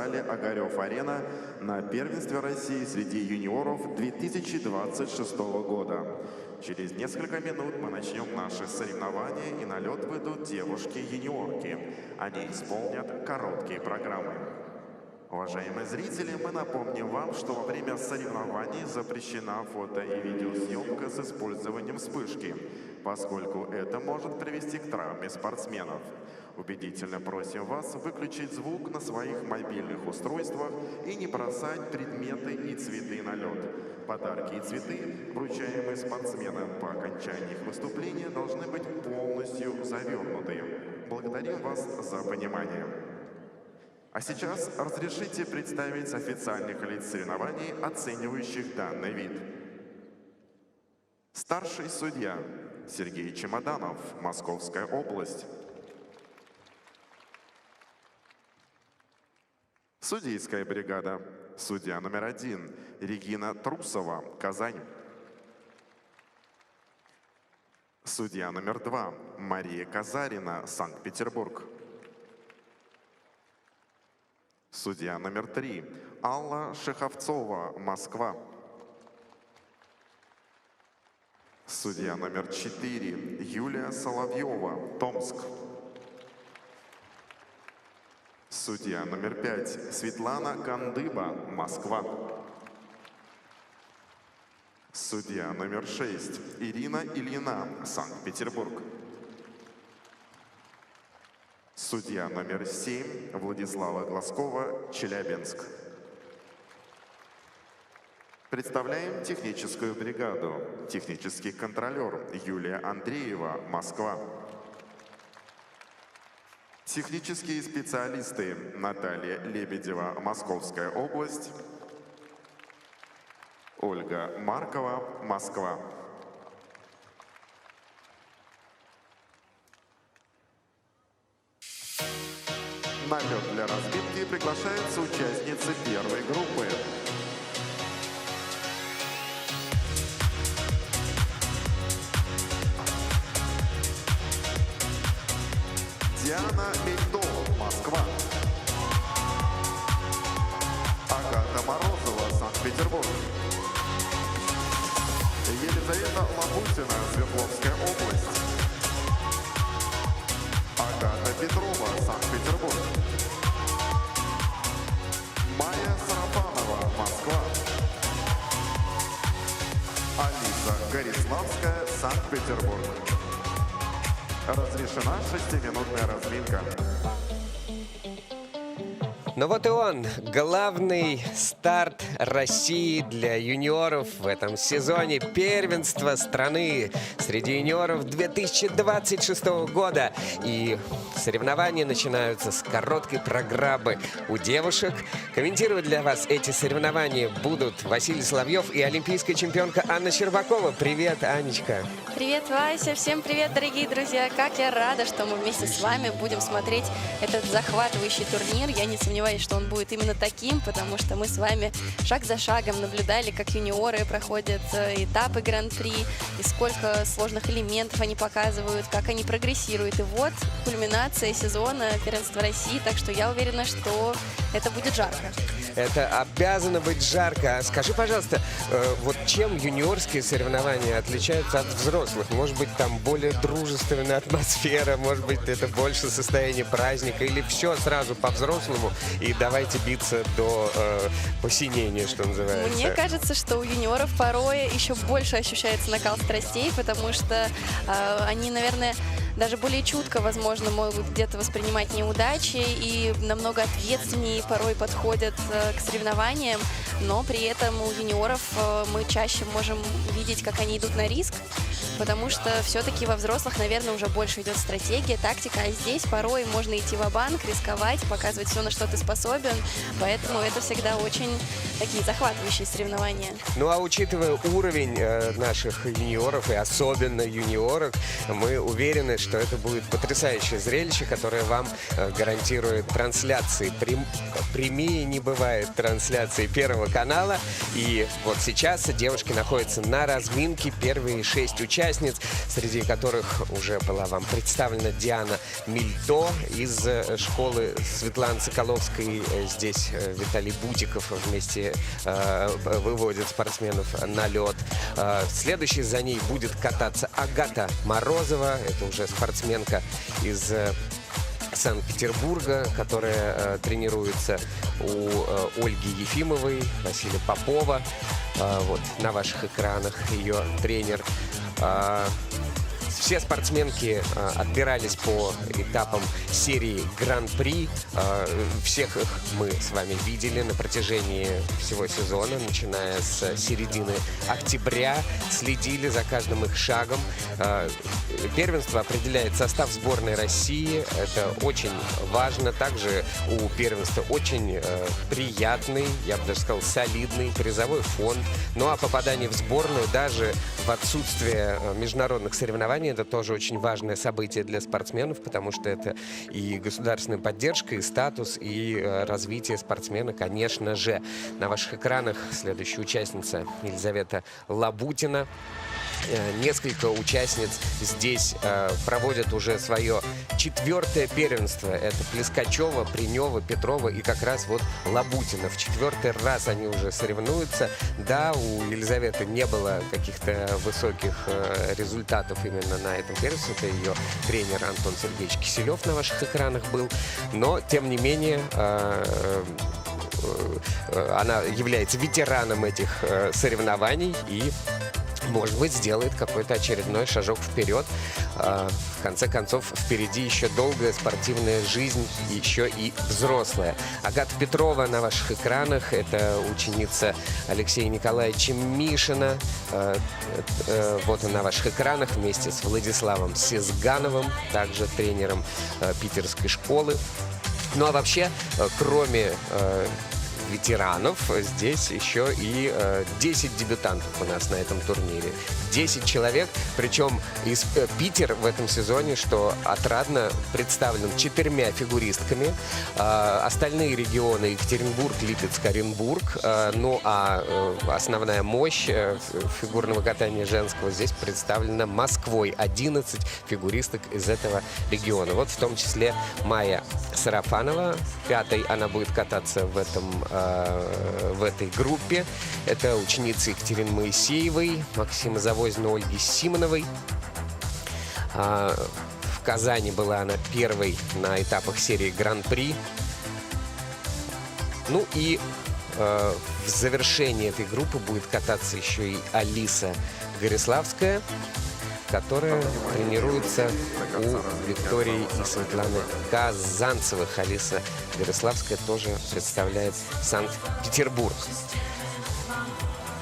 спортзале «Огарев-Арена» на первенстве России среди юниоров 2026 года. Через несколько минут мы начнем наши соревнования, и на лед выйдут девушки-юниорки. Они исполнят короткие программы. Уважаемые зрители, мы напомним вам, что во время соревнований запрещена фото- и видеосъемка с использованием вспышки, поскольку это может привести к травме спортсменов. Убедительно просим вас выключить звук на своих мобильных устройствах и не бросать предметы и цветы на лед. Подарки и цветы, вручаемые спортсменам по окончании их выступления, должны быть полностью завернуты. Благодарим вас за понимание. А сейчас разрешите представить официальных лиц соревнований, оценивающих данный вид. Старший судья Сергей Чемоданов, Московская область. Судейская бригада. Судья номер 1 Регина Трусова, Казань. Судья номер 2 Мария Казарина, Санкт-Петербург. Судья номер 3 Алла Шеховцова, Москва. Судья номер 4 Юлия Соловьева, Томск. Судья номер 5 Светлана Кандыба, Москва. Судья номер 6 Ирина Ильина, Санкт-Петербург. Судья номер 7 Владислава Глазкова, Челябинск. Представляем техническую бригаду. Технический контролер Юлия Андреева, Москва. Технические специалисты Наталья Лебедева, Московская область. Ольга Маркова, Москва. На лед для разминки приглашаются участницы первой группы. Диана Мельдо, Москва. Агата Морозова, Санкт-Петербург. Елизавета Лабутина, Свердловская область. Агата Петрова, Санкт-Петербург. Майя Сарафанова, Москва. Алиса Гориславская, Санкт-Петербург. Разрешена 6-минутная разминка. Ну вот и он, главный старт России для юниоров в этом сезоне первенства страны среди юниоров 2026 года. И соревнования начинаются с короткой программы у девушек. Комментировать для вас эти соревнования будут Василий Соловьев и олимпийская чемпионка Анна Щербакова. Привет, Анечка. Привет, Вася. Всем привет, дорогие друзья. Как я рада, что мы вместе с вами будем смотреть этот захватывающий турнир. Я не сомневаюсь, что он будет именно таким, потому что мы с вами шаг за шагом наблюдали, как юниоры проходят этапы гран-при, и сколько сложных элементов они показывают, как они прогрессируют. И вот кульминация сезона первенства России, так что я уверена, что это будет жарко. Это обязано быть жарко. Скажи, пожалуйста, вот чем юниорские соревнования отличаются от взрослых? Может быть, там более дружественная атмосфера, может быть, это больше состояние праздника, или все сразу по-взрослому и давайте биться до посинения, что называется? Мне кажется, что у юниоров порой еще больше ощущается накал страстей, потому что они, наверное, даже более чутко, возможно, могут где-то воспринимать неудачи и намного ответственнее порой подходят к соревнованиям, но при этом у юниоров мы чаще можем видеть, как они идут на риск, потому что все-таки во взрослых, наверное, уже больше идет стратегия, тактика, а здесь порой можно идти ва-банк, рисковать, показывать все, на что ты способен, поэтому это всегда очень такие захватывающие соревнования. Ну а учитывая уровень наших юниоров и особенно юниорок, мы уверены, что это будет потрясающее зрелище, которое вам гарантирует трансляции. Прямее не бывает трансляции первого Первого канала. И вот сейчас девушки находятся на разминке. Первые 6 участниц, среди которых уже была вам представлена Диана Мильто из школы Светланы Соколовской. Здесь Виталий Бутиков вместе выводит спортсменов на лед. Следующей за ней будет кататься Агата Морозова. Это уже спортсменка из Санкт-Петербурга, которая тренируется у Ольги Ефимовой, Василия Попова. Вот на ваших экранах ее тренер. Все спортсменки отбирались по этапам серии Гран-при. Всех их мы с вами видели на протяжении всего сезона, начиная с середины октября. Следили за каждым их шагом. Первенство определяет состав сборной России. Это очень важно. Также у первенства очень приятный, я бы даже сказал, солидный призовой фонд. Ну а попадание в сборную даже в отсутствие международных соревнований — это тоже очень важное событие для спортсменов, потому что это и государственная поддержка, и статус, и развитие спортсмена, конечно же. На ваших экранах следующая участница Елизавета Лабутина. Несколько участниц здесь проводят уже свое 4-е первенство. Это Плескачева, Принева, Петрова и как раз вот Лабутина. В 4-й раз они уже соревнуются. Да, у Елизаветы не было каких-то высоких результатов именно на этом первенстве. Это ее тренер Антон Сергеевич Киселев на ваших экранах был. Но, тем не менее, она является ветераном этих соревнований и, может быть, сделает какой-то очередной шажок вперед. В конце концов, впереди еще долгая спортивная жизнь, еще и взрослая. Агата Петрова на ваших экранах. Это ученица Алексея Николаевича Мишина. Вот он на ваших экранах вместе с Владиславом Сезгановым, также тренером питерской школы. Ну а вообще, кроме ветеранов, здесь еще и 10 дебютантов у нас на этом турнире. 10 человек, причем из Питер в этом сезоне, что отрадно, представлен 4 фигуристками. Остальные регионы — Екатеринбург, Липецк, Оренбург. Ну а основная мощь фигурного катания женского здесь представлена Москвой. 11 фигуристок из этого региона. Вот в том числе Майя Сарафанова. 5-й она будет кататься в этой группе. Это ученицы Екатерины Моисеевой, Максима Завозина, Ольги Симоновой. В Казани была она первой на этапах серии Гран-при. Ну и в завершении этой группы будет кататься еще и Алиса Гориславская, которая тренируется у Виктории и Светланы Казанцевых. Алиса Гориславская тоже представляет Санкт-Петербург.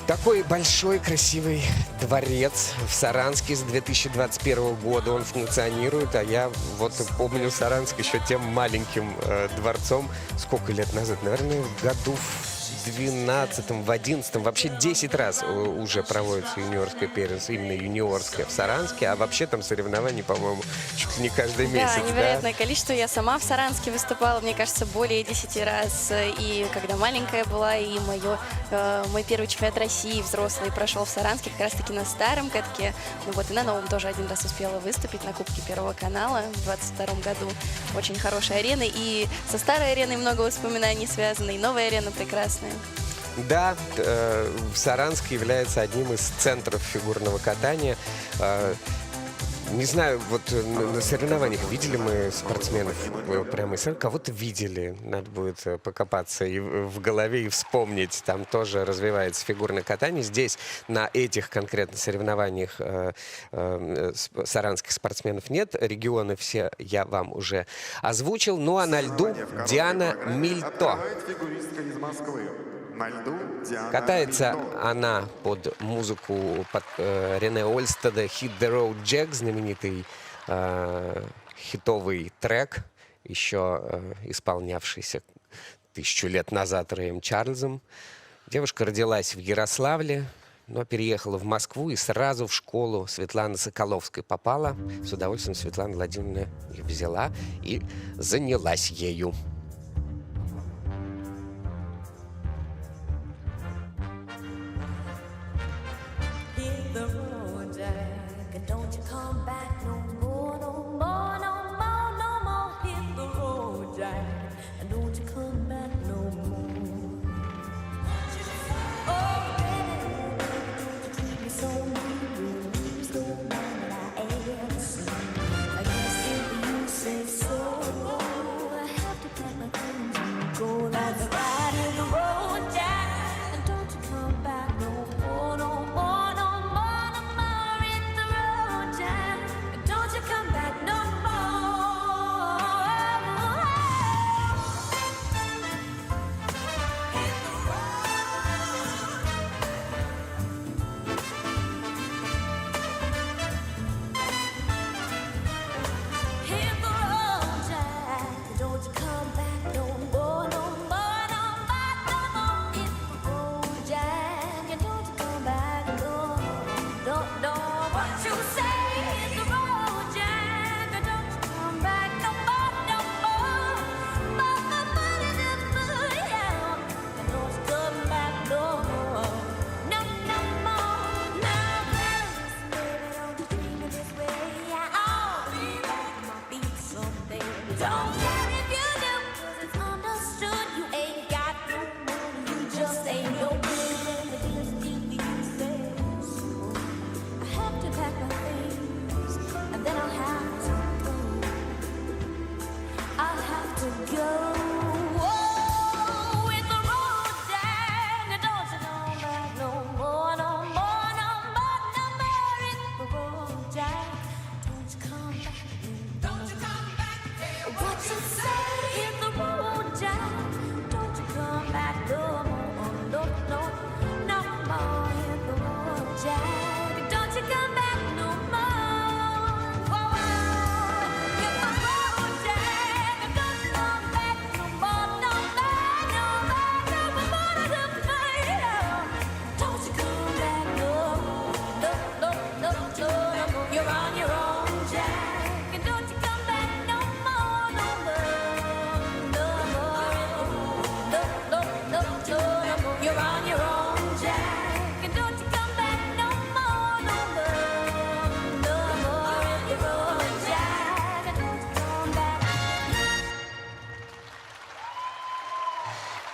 Такой большой, красивый дворец в Саранске с 2021 года. Он функционирует, а я вот помню Саранск еще тем маленьким дворцом. Сколько лет назад? Наверное, в году в 12-м, в 11-м, вообще 10 раз уже проводится юниорское первенство, именно юниорское в Саранске, а вообще там соревнований, по-моему, чуть ли не каждый месяц. Да, невероятное количество. Я сама в Саранске выступала, мне кажется, более 10 раз. И когда маленькая была, и мой первый чемпионат России взрослый прошел в Саранске, как раз-таки на старом катке. Ну вот, и на новом тоже один раз успела выступить на Кубке Первого канала в 22 году. Очень хорошая арена, и со старой ареной много воспоминаний связано, и новая арена прекрасная. Да, Саранск является одним из центров фигурного катания. Не знаю, вот на соревнованиях видели мы спортсменов прямо из Саранск? Кого-то видели. Надо будет покопаться и в голове, и вспомнить. Там тоже развивается фигурное катание. Здесь на этих конкретно соревнованиях саранских спортсменов нет. Регионы все я вам уже озвучил. Ну а на льду Диана Мильто. Катается она под музыку Рене Ольстеда «Hit the Road Jack», знаменитый хитовый трек, еще исполнявшийся 1000 лет назад Рэем Чарльзом. Девушка родилась в Ярославле, но переехала в Москву и сразу в школу Светланы Соколовской попала. С удовольствием Светлана Владимировна ее взяла и занялась ею.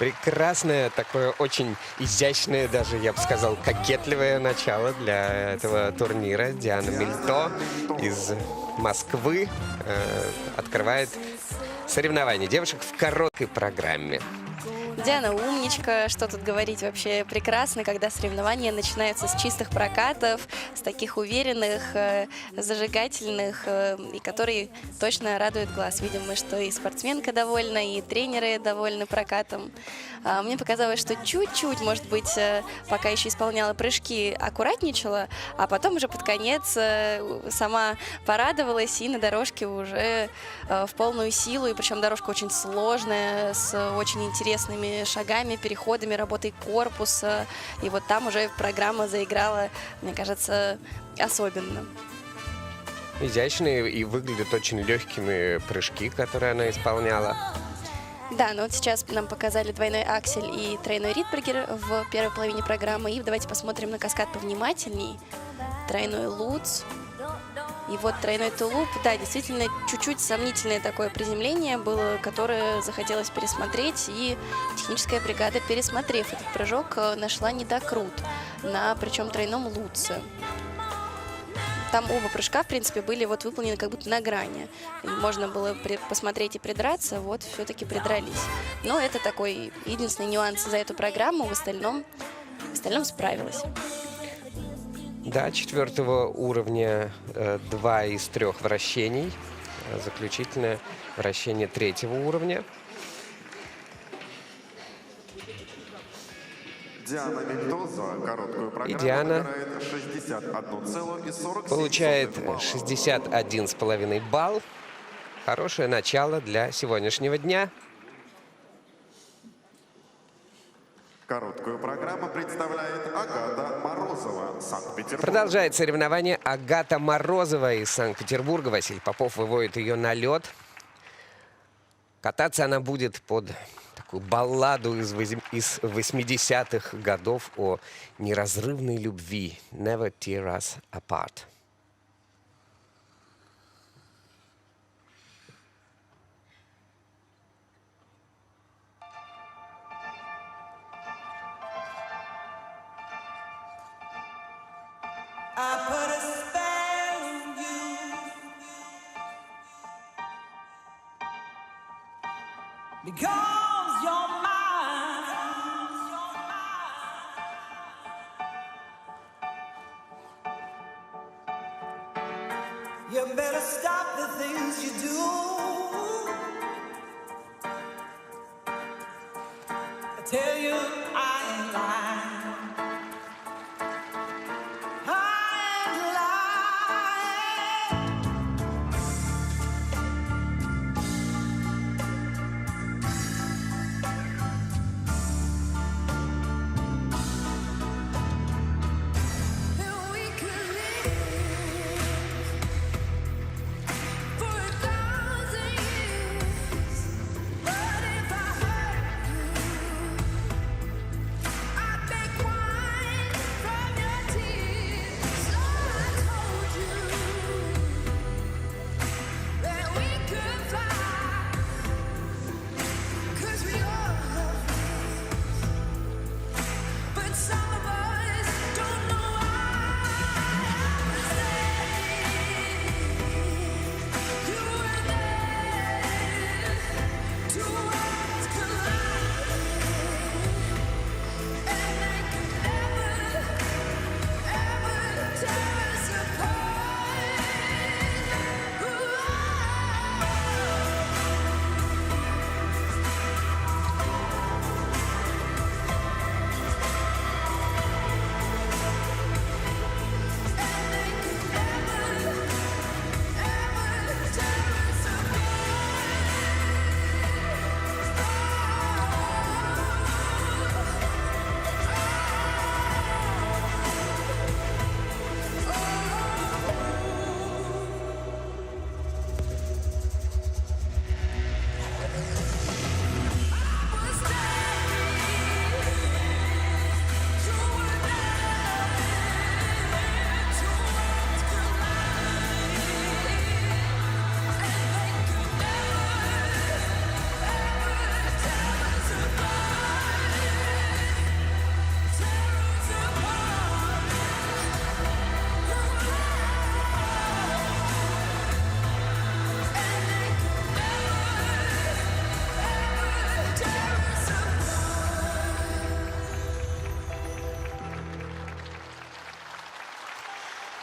Прекрасное, такое очень изящное, даже, я бы сказал, кокетливое начало для этого турнира. Диана Мильто из Москвы открывает соревнования девушек в короткой программе. Диана умничка, что тут говорить, вообще прекрасно, когда соревнования начинаются с чистых прокатов, с таких уверенных, зажигательных, и которые точно радуют глаз. Видим мы, что и спортсменка довольна, и тренеры довольны прокатом. Мне показалось, что чуть-чуть, может быть, пока еще исполняла прыжки, аккуратничала, а потом уже под конец сама порадовалась и на дорожке уже в полную силу, и причем дорожка очень сложная, с очень интересными шагами, переходами, работой корпуса. И вот там уже программа заиграла, мне кажется, особенно. Изящные и выглядят очень легкими прыжки, которые она исполняла. Да, но вот сейчас нам показали двойной аксель и тройной ридбергер в первой половине программы. И давайте посмотрим на каскад повнимательней. Тройной лутц. И вот тройной тулуп, да, действительно, чуть-чуть сомнительное такое приземление было, которое захотелось пересмотреть, и техническая бригада, пересмотрев этот прыжок, нашла недокрут на, причем, тройном лутце. Там оба прыжка, в принципе, были вот выполнены как будто на грани. И можно было посмотреть и придраться, вот все-таки придрались. Но это такой единственный нюанс за эту программу, в остальном справилась. Да, 4-го уровня 2 из 3 вращений. Заключительное вращение 3-го уровня. Диана Мильто за короткую программу И Диана получает 61,5 балл. Хорошее начало для сегодняшнего дня. Короткую программу представляет Агата Морозова, Санкт-Петербург. Продолжает соревнование Агата Морозова из Санкт-Петербурга. Василий Попов выводит ее на лед. Кататься она будет под такую балладу из 80-х годов о неразрывной любви. Never tear us apart. I put a spell on you because you're mine. You better stop the things you do. I tell you I ain't lying.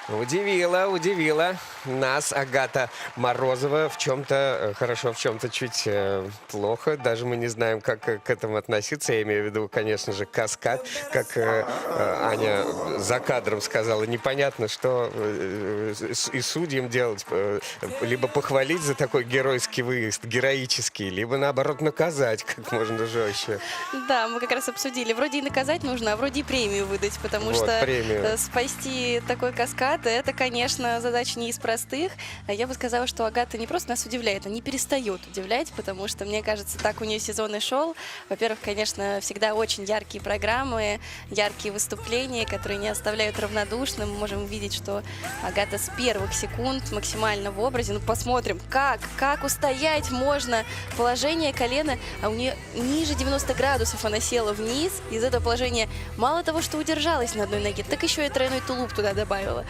Удивила нас Агата Морозова в чем-то хорошо, в чем-то чуть плохо. Даже мы не знаем, как к этому относиться. Я имею в виду, конечно же, каскад. Как Аня за кадром сказала, непонятно, что и судьям делать. Либо похвалить за такой геройский выезд, героический, либо, наоборот, наказать как можно жестче. Да, мы как раз обсудили. Вроде и наказать нужно, а вроде и премию выдать, потому Вот, что премию. спасти такой каскад, это, конечно, задача не из простых. Я бы сказала, что Агата не просто нас удивляет, а не перестает удивлять, потому что, мне кажется, так у нее сезон и шел. Во-первых, конечно, всегда очень яркие программы, яркие выступления, которые не оставляют равнодушным. Мы можем увидеть, что Агата с первых секунд максимально в образе. Ну, посмотрим, как устоять можно. Положение колена, а у нее ниже 90 градусов она села вниз. Из этого положения мало того, что удержалась на одной ноге, так еще и тройной тулуп туда добавила.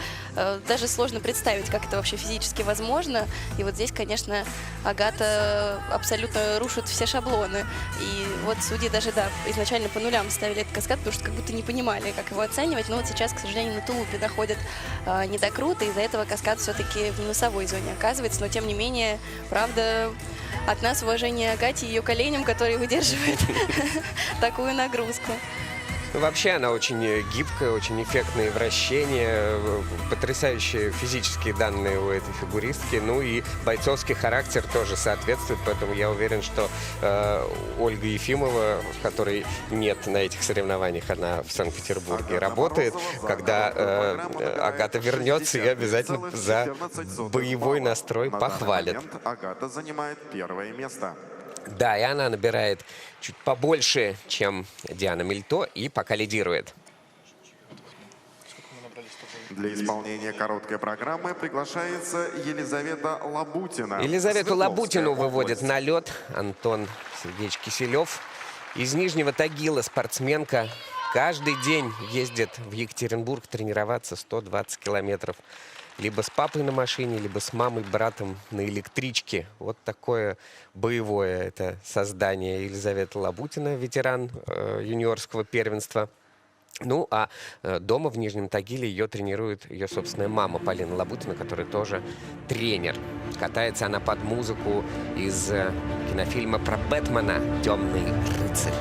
Даже сложно представить, как это вообще физически возможно. И вот здесь, конечно, Агата абсолютно рушит все шаблоны. И вот судьи даже, да, изначально по нулям ставили этот каскад, потому что как будто не понимали, как его оценивать. Но вот сейчас, к сожалению, на тулупе находят не так круто, из-за этого каскад все-таки в минусовой зоне оказывается. Но, тем не менее, правда, от нас уважение Агате и ее коленям, которые выдерживают такую нагрузку. Вообще она очень гибкая, очень эффектные вращения, потрясающие физические данные у этой фигуристки. Ну и бойцовский характер тоже соответствует, поэтому я уверен, что Ольга Ефимова, которой нет на этих соревнованиях, она в Санкт-Петербурге работает, когда Агата вернется, ее обязательно за боевой настрой похвалит. Агата занимает первое место. Да, и она набирает чуть побольше, чем Диана Мильто, и пока лидирует. Для исполнения короткой программы приглашается Елизавета Лабутина. Елизавету Свердловская Лабутину выводит область. на лед Антон Сергеевич Киселев. Из Нижнего Тагила спортсменка каждый день ездит в Екатеринбург тренироваться 120 километров. Либо с папой на машине, либо с мамой, братом на электричке. Вот такое боевое это создание. Елизавета Лабутина, ветеран юниорского первенства. Ну, а дома в Нижнем Тагиле ее тренирует ее собственная мама Полина Лабутина, которая тоже тренер. Катается она под музыку из кинофильма про Бэтмена «Темный рыцарь».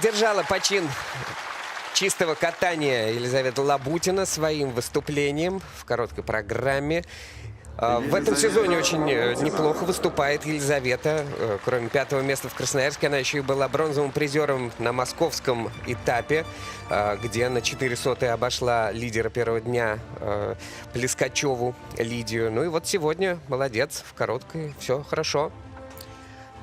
Поддержала почин чистого катания Елизавета Лабутина своим выступлением в короткой программе. В этом сезоне очень неплохо выступает Елизавета. Кроме 5-го места в Красноярске, она еще и была бронзовым призером на московском этапе, где на 400-й обошла лидера первого дня Плескачеву Лидию. Ну и вот сегодня молодец, в короткой, все хорошо.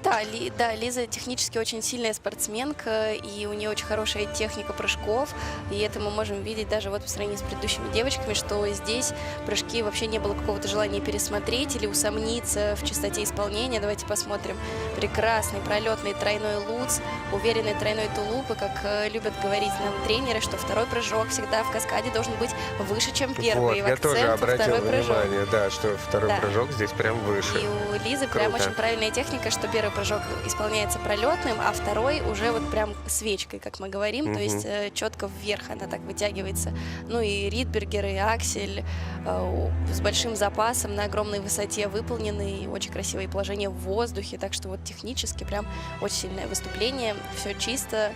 Да, Лиза технически очень сильная спортсменка, и у нее очень хорошая техника прыжков, и это мы можем видеть даже вот по сравнению с предыдущими девочками, что здесь прыжки вообще не было какого-то желания пересмотреть или усомниться в чистоте исполнения. Давайте посмотрим. Прекрасный пролетный тройной луц, уверенный тройной тулуп, и как любят говорить нам тренеры, что второй прыжок всегда в каскаде должен быть выше, чем первый. Вот, и в я тоже акцент обратил второй прыжок. внимание, да, что второй прыжок здесь прям выше. И у Лизы прям очень правильная техника, что первый прыжок исполняется пролетным, а второй уже вот прям свечкой, как мы говорим, то есть четко вверх она так вытягивается. Ну и Ридбергер, и Аксель с большим запасом на огромной высоте выполнены, и очень красивые положения в воздухе, так что вот технически прям очень сильное выступление, все чисто.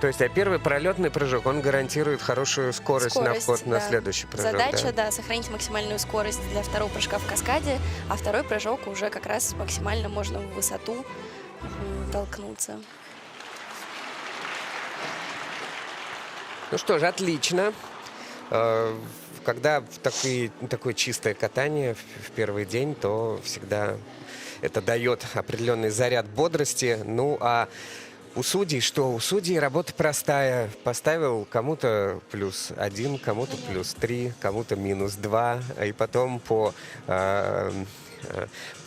То есть, а первый пролетный прыжок, он гарантирует хорошую скорость на вход на следующий прыжок. Задача, да, сохранить максимальную скорость для второго прыжка в каскаде, а второй прыжок уже как раз максимально можно в высоту толкнуться. Ну что ж, отлично. Когда такое чистое катание в первый день, то всегда это дает определенный заряд бодрости. Ну а у судей что? У судей работа простая. Поставил кому-то +1, кому-то +3, кому-то -2. И потом по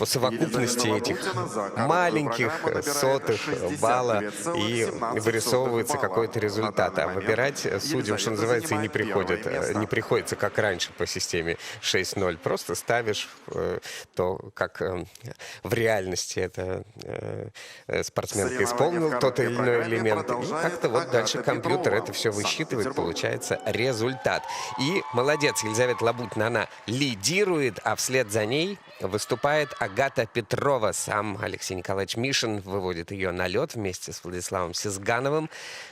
совокупности этих маленьких сотых балла и вырисовывается какой-то результат. А выбирать судьям, что называется, и не приходится, как раньше по системе 6-0. Просто ставишь то, как в реальности это спортсменка исполнил тот или иной элемент. И как-то вот дальше компьютер это все высчитывает, получается результат. И молодец, Елизавета Лабутина, она лидирует, а вслед за ней выступает Агата Петрова. Сам Алексей Николаевич Мишин выводит ее на лед вместе с Владиславом Сизгановым.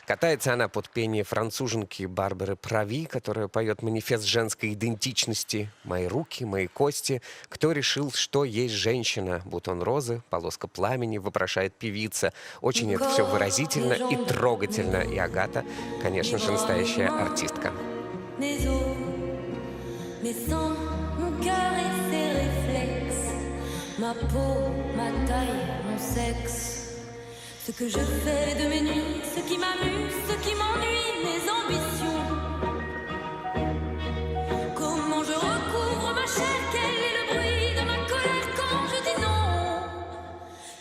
Катается она под пение француженки Барбары Прави, которая поет манифест женской идентичности. «Мои руки, мои кости. Кто решил, что есть женщина? Бутон розы, полоска пламени», вопрошает певица. Очень это все выразительно и трогательно. И Агата, конечно же, настоящая артистка. Ma peau, ma taille, mon sexe. Ce que je fais de mes nuits, ce qui m'amuse, ce qui m'ennuie, mes ambitions. Comment je recouvre ma chair, quel est le bruit de ma colère quand je dis non.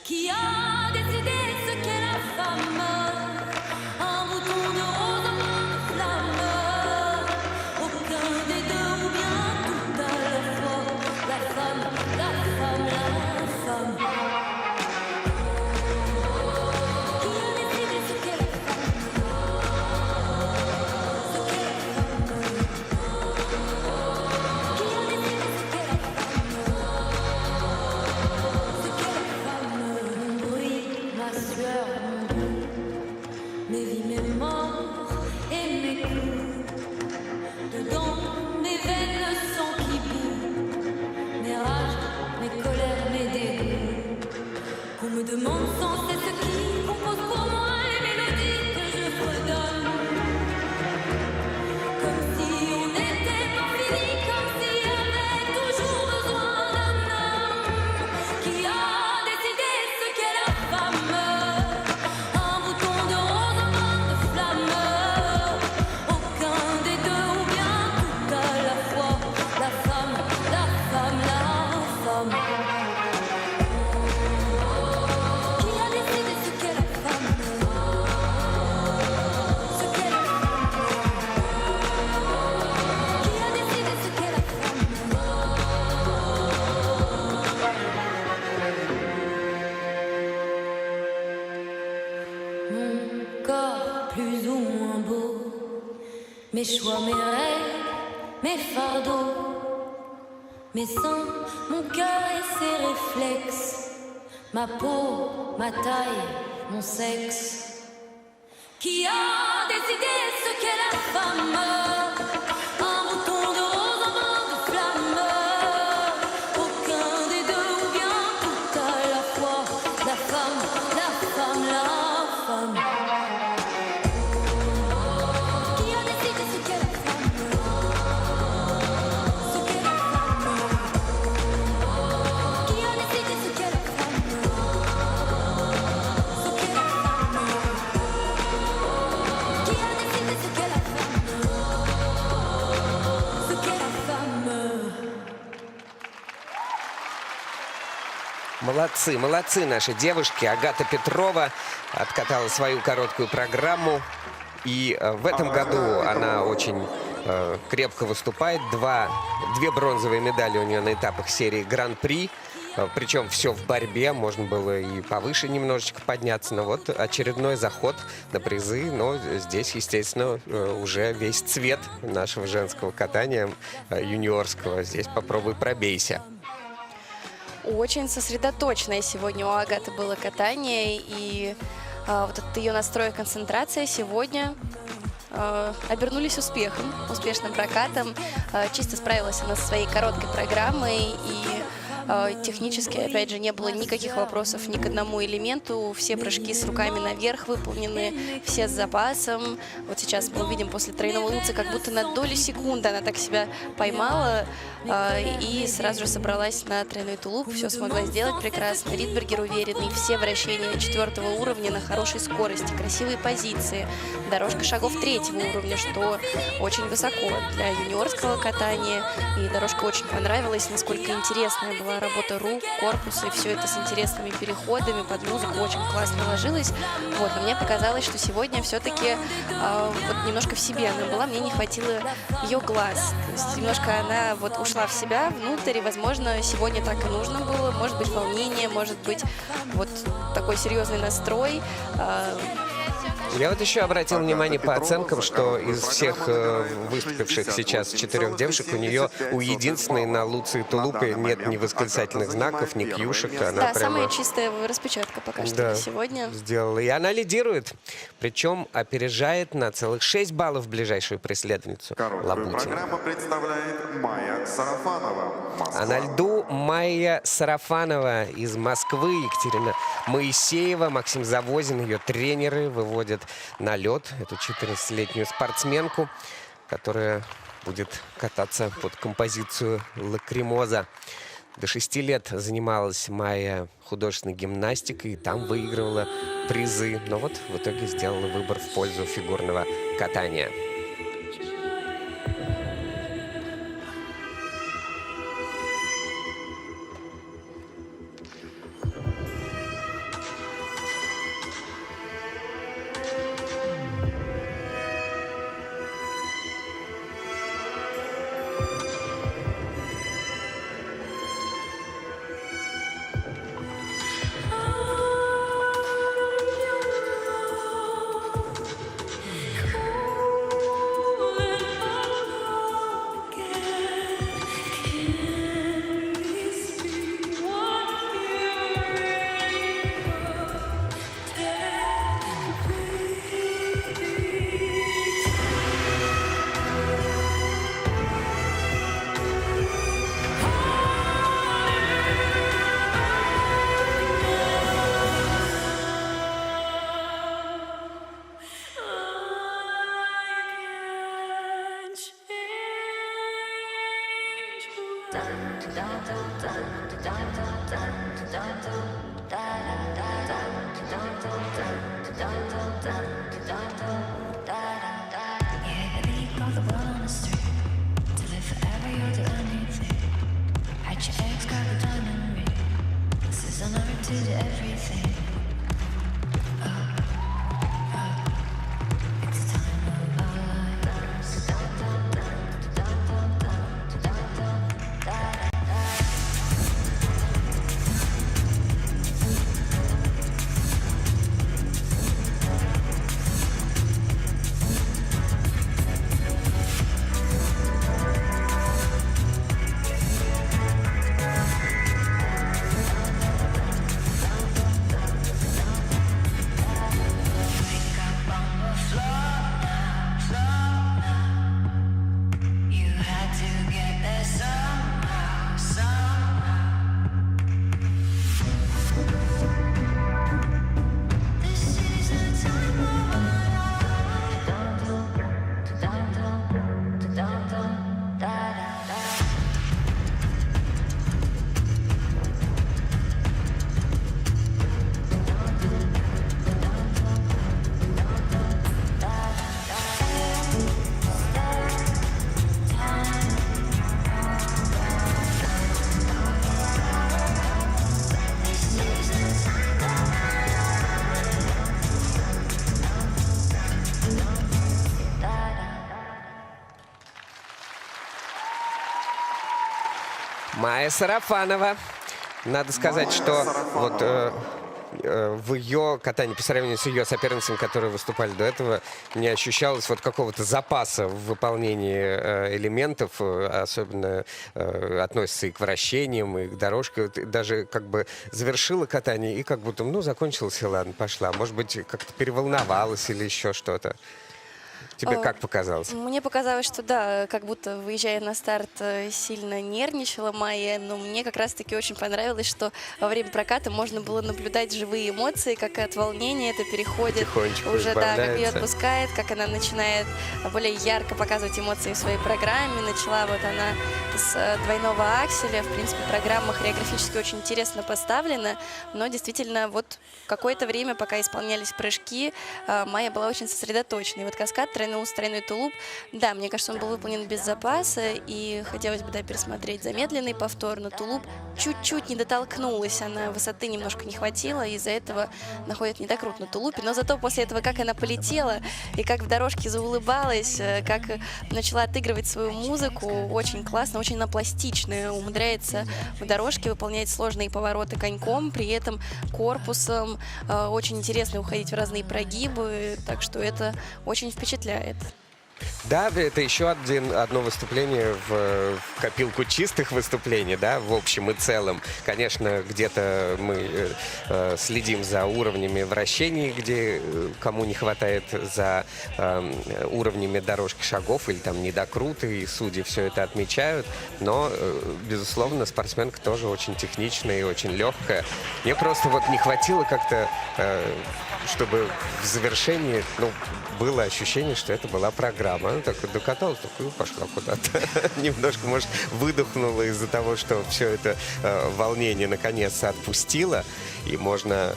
Qui a décidé ce qu'est la femme? Un bouton de rose, un brin de flamme. Aucun des deux ou bien tout à la fois. La femme, la femme, la femme. Qui a décidé ce qu'est la femme? Ce qu'est la femme. Qui a décidé ce qu'est la femme? Ce qu'est la femme. Mon bruit, ma sueur, mon goût, mes vies, mes morts et mes coups. Dedans, mes veines, le sang qui bout, mes rages, mes colères, mes dégoûts. Qu'on me demande sans cesse ce qui compose pour moi les mélodies que je redonne. Comme si on n'était pas fini, comme s'il y avait toujours besoin d'un homme. Qui a décidé ce qu'est la femme? Un bouton de rose, un brin de flamme. Aucun des deux ou bien tout à la fois. La femme, la femme, la femme. Qui a décidé ce qu'est la femme? Ce qu'est la femme. Qui a décidé ce qu'est la femme? Mon corps plus ou moins beau, mes choix, mes rêves, mes fardeaux, mes seins, mon cœur et ses réflexes, ma peau, ma taille, mon sexe. Qui a décidé ce qu'est la femme? Un mouton de rose, un vin de flamme. Aucun des deux ou bien tout à la fois. La femme, la femme, la femme. Qui a décidé ce qu'est la femme? Ce qu'est la femme. Qui a décidé ce qu'est la femme? Ce qu'est la femme. Qui a décidé ce qu'est la femme? Ce qu'est la femme. Молодцы, молодцы наши девушки. Агата Петрова откатала свою короткую программу. И в этом году она очень крепко выступает. Две бронзовые медали у нее на этапах серии Гран-при. Причем все в борьбе. Можно было и повыше немножечко подняться. Но вот очередной заход на призы. Но здесь, естественно, уже весь цвет нашего женского катания юниорского. Здесь попробуй пробейся. Очень сосредоточенное сегодня у Агаты было катание, и вот этот ее настрой и концентрация сегодня обернулись успешным прокатом. Чисто справилась она со своей короткой программой, и технически, опять же, не было никаких вопросов ни к одному элементу. Все прыжки с руками наверх выполнены, все с запасом. Вот сейчас мы увидим после тройного луца, как будто на долю секунды она так себя поймала и сразу же собралась на тройной тулуп. Все смогла сделать прекрасно. Ридбергер уверенный, все вращения 4-го уровня на хорошей скорости, красивые позиции. Дорожка шагов 3-го уровня, что очень высоко для юниорского катания. И дорожка очень понравилась, насколько интересная была работа рук, корпуса, и все это с интересными переходами под музыку очень классно ложилось. Вот, но мне показалось, что сегодня все-таки вот немножко в себе она была, мне не хватило ее глаз. То есть немножко она вот ушла в себя внутрь, и, возможно, сегодня так и нужно было. Может быть, волнение, может быть, вот такой серьезный настрой. Я вот еще обратил внимание по оценкам, что из всех выступивших сейчас 4 девушек у нее у единственной на Луции Тулупе нет ни восклицательных знаков, ни кьюшек. Она Да, прямо самая чистая распечатка пока что Да, сегодня. сделала. И она лидирует. Причем опережает на целых 6 баллов ближайшую преследовницу Короткую Лабутину. программу представляет Майя Сарафанова. Москва. А на льду Майя Сарафанова из Москвы, Екатерина Моисеева, Максим Завозин, ее тренеры выводят на лед эту 14-летнюю спортсменку, которая будет кататься под композицию «Лакримоза». До 6 лет занималась Майя художественной гимнастикой, и там выигрывала призы. Но вот в итоге сделала выбор в пользу фигурного катания. Майя Сарафанова. Надо сказать, что вот в ее катании, по сравнению с ее соперницами, которые выступали до этого, не ощущалось вот какого-то запаса в выполнении элементов, особенно относится и к вращениям, и к дорожке. Вот даже как бы завершила катание и как будто, ну, закончилось, и ладно, пошла. Может быть, как-то переволновалась или еще что-то. Тебе как показалось? Мне показалось, что да, как будто, выезжая на старт, сильно нервничала Майя, но мне как раз-таки очень понравилось, что во время проката можно было наблюдать живые эмоции, как от волнения это переходит Потихонечку уже, да, как ее избавляется. отпускает, как она начинает более ярко показывать эмоции в своей программе. Начала вот она с двойного акселя. В принципе, программа хореографически очень интересно поставлена, но действительно вот какое-то время, пока исполнялись прыжки, Майя была очень сосредоточена. И вот каскад тройной тулуп, да, мне кажется, он был выполнен без запаса, и хотелось бы, да, пересмотреть замедленный повтор, но тулуп чуть-чуть не дотолкнулась, она высоты немножко не хватило, и из-за этого находит недокрут на тулупе, но зато после этого, как она полетела, и как в дорожке заулыбалась, как начала отыгрывать свою музыку, очень классно, очень она пластичная, умудряется в дорожке выполнять сложные повороты коньком, при этом корпусом, очень интересно уходить в разные прогибы, так что это очень впечатляет. Да, это еще одно выступление в копилку чистых выступлений, да, в общем и целом. Конечно, где-то мы следим за уровнями вращений, где кому не хватает, за уровнями дорожки шагов или там недокруты, и судьи все это отмечают. Но, безусловно, спортсменка тоже очень техничная и очень легкая. Мне просто вот не хватило как-то, чтобы в завершении, ну, было ощущение, что это была программа. Она так вот докаталась, так и пошла куда-то. Немножко, может, выдохнула из-за того, что все это волнение наконец-то отпустило. И можно